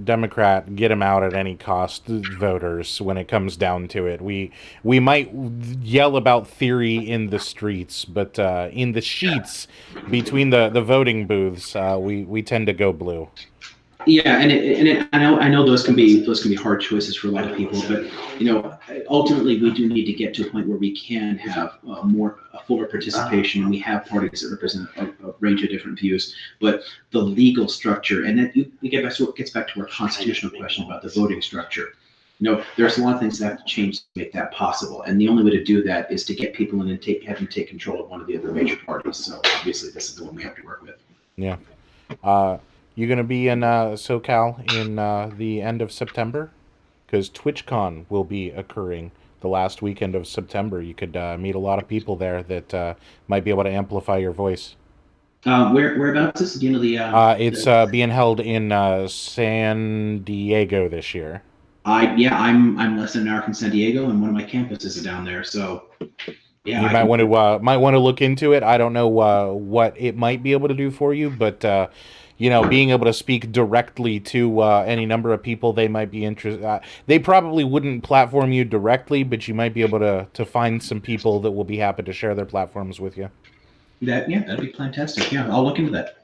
Democrat, get them out at any cost voters when it comes down to it. We might yell about theory in the streets, but in the sheets between the voting booths, we tend to go blue.
Yeah, and I know those can be hard choices for a lot of people, but ultimately we do need to get to a point where we can have a fuller participation, and we have parties that represent a range of different views. But the legal structure, and then it gets back to our constitutional question about the voting structure. There's a lot of things that have to change to make that possible, and the only way to do that is to get people in and have them take control of one of the other major parties. So obviously, this is the one we have to work with.
Yeah. You going to be in SoCal in the end of September? Because TwitchCon will be occurring the last weekend of September. You could meet a lot of people there that might be able to amplify your voice.
Whereabouts is it? Do you know the?
It's being held in San Diego this year.
I'm less than an hour from San Diego, and one of my campuses is down there. So Yeah,
You
I can.
might want to look into it. I don't know what it might be able to do for you, but being able to speak directly to any number of people they might be interested. They probably wouldn't platform you directly, but you might be able to find some people that will be happy to share their platforms with you.
Yeah, that'd be fantastic. Yeah, I'll look into that.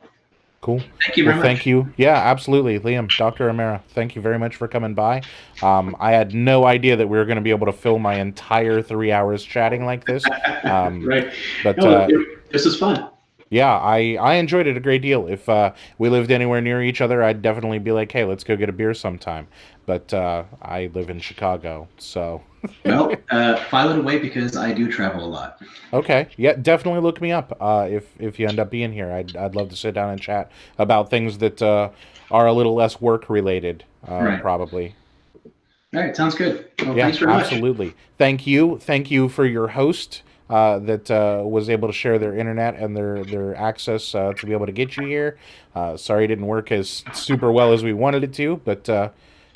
Cool.
Thank you
Well,
very
thank
much.
you. Yeah, absolutely, Liam, Dr. O'Mara. Thank you very much for coming by. I had no idea that we were going to be able to fill my entire 3 hours chatting like this. Um,
Right.
but
No, this is fun.
Yeah, I enjoyed it a great deal. If we lived anywhere near each other, I'd definitely be like, hey, let's go get a beer sometime. But I live in Chicago, so.
Well, file it away because I do travel a lot.
Okay, yeah, definitely look me up if you end up being here. I'd love to sit down and chat about things that are a little less work related,
Right.
probably.
All right, sounds good. Well,
Yeah,
thanks very much.
absolutely. Thank you for your host that was able to share their internet and their access to be able to get you here. Sorry it didn't work as super well as we wanted it to, but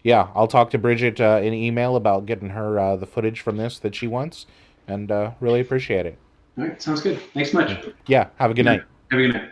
yeah, I'll talk to Bridget in email about getting her the footage from this that she wants, and really appreciate it.
All right, sounds good. Thanks much.
Yeah, have a good night.
Have a good night.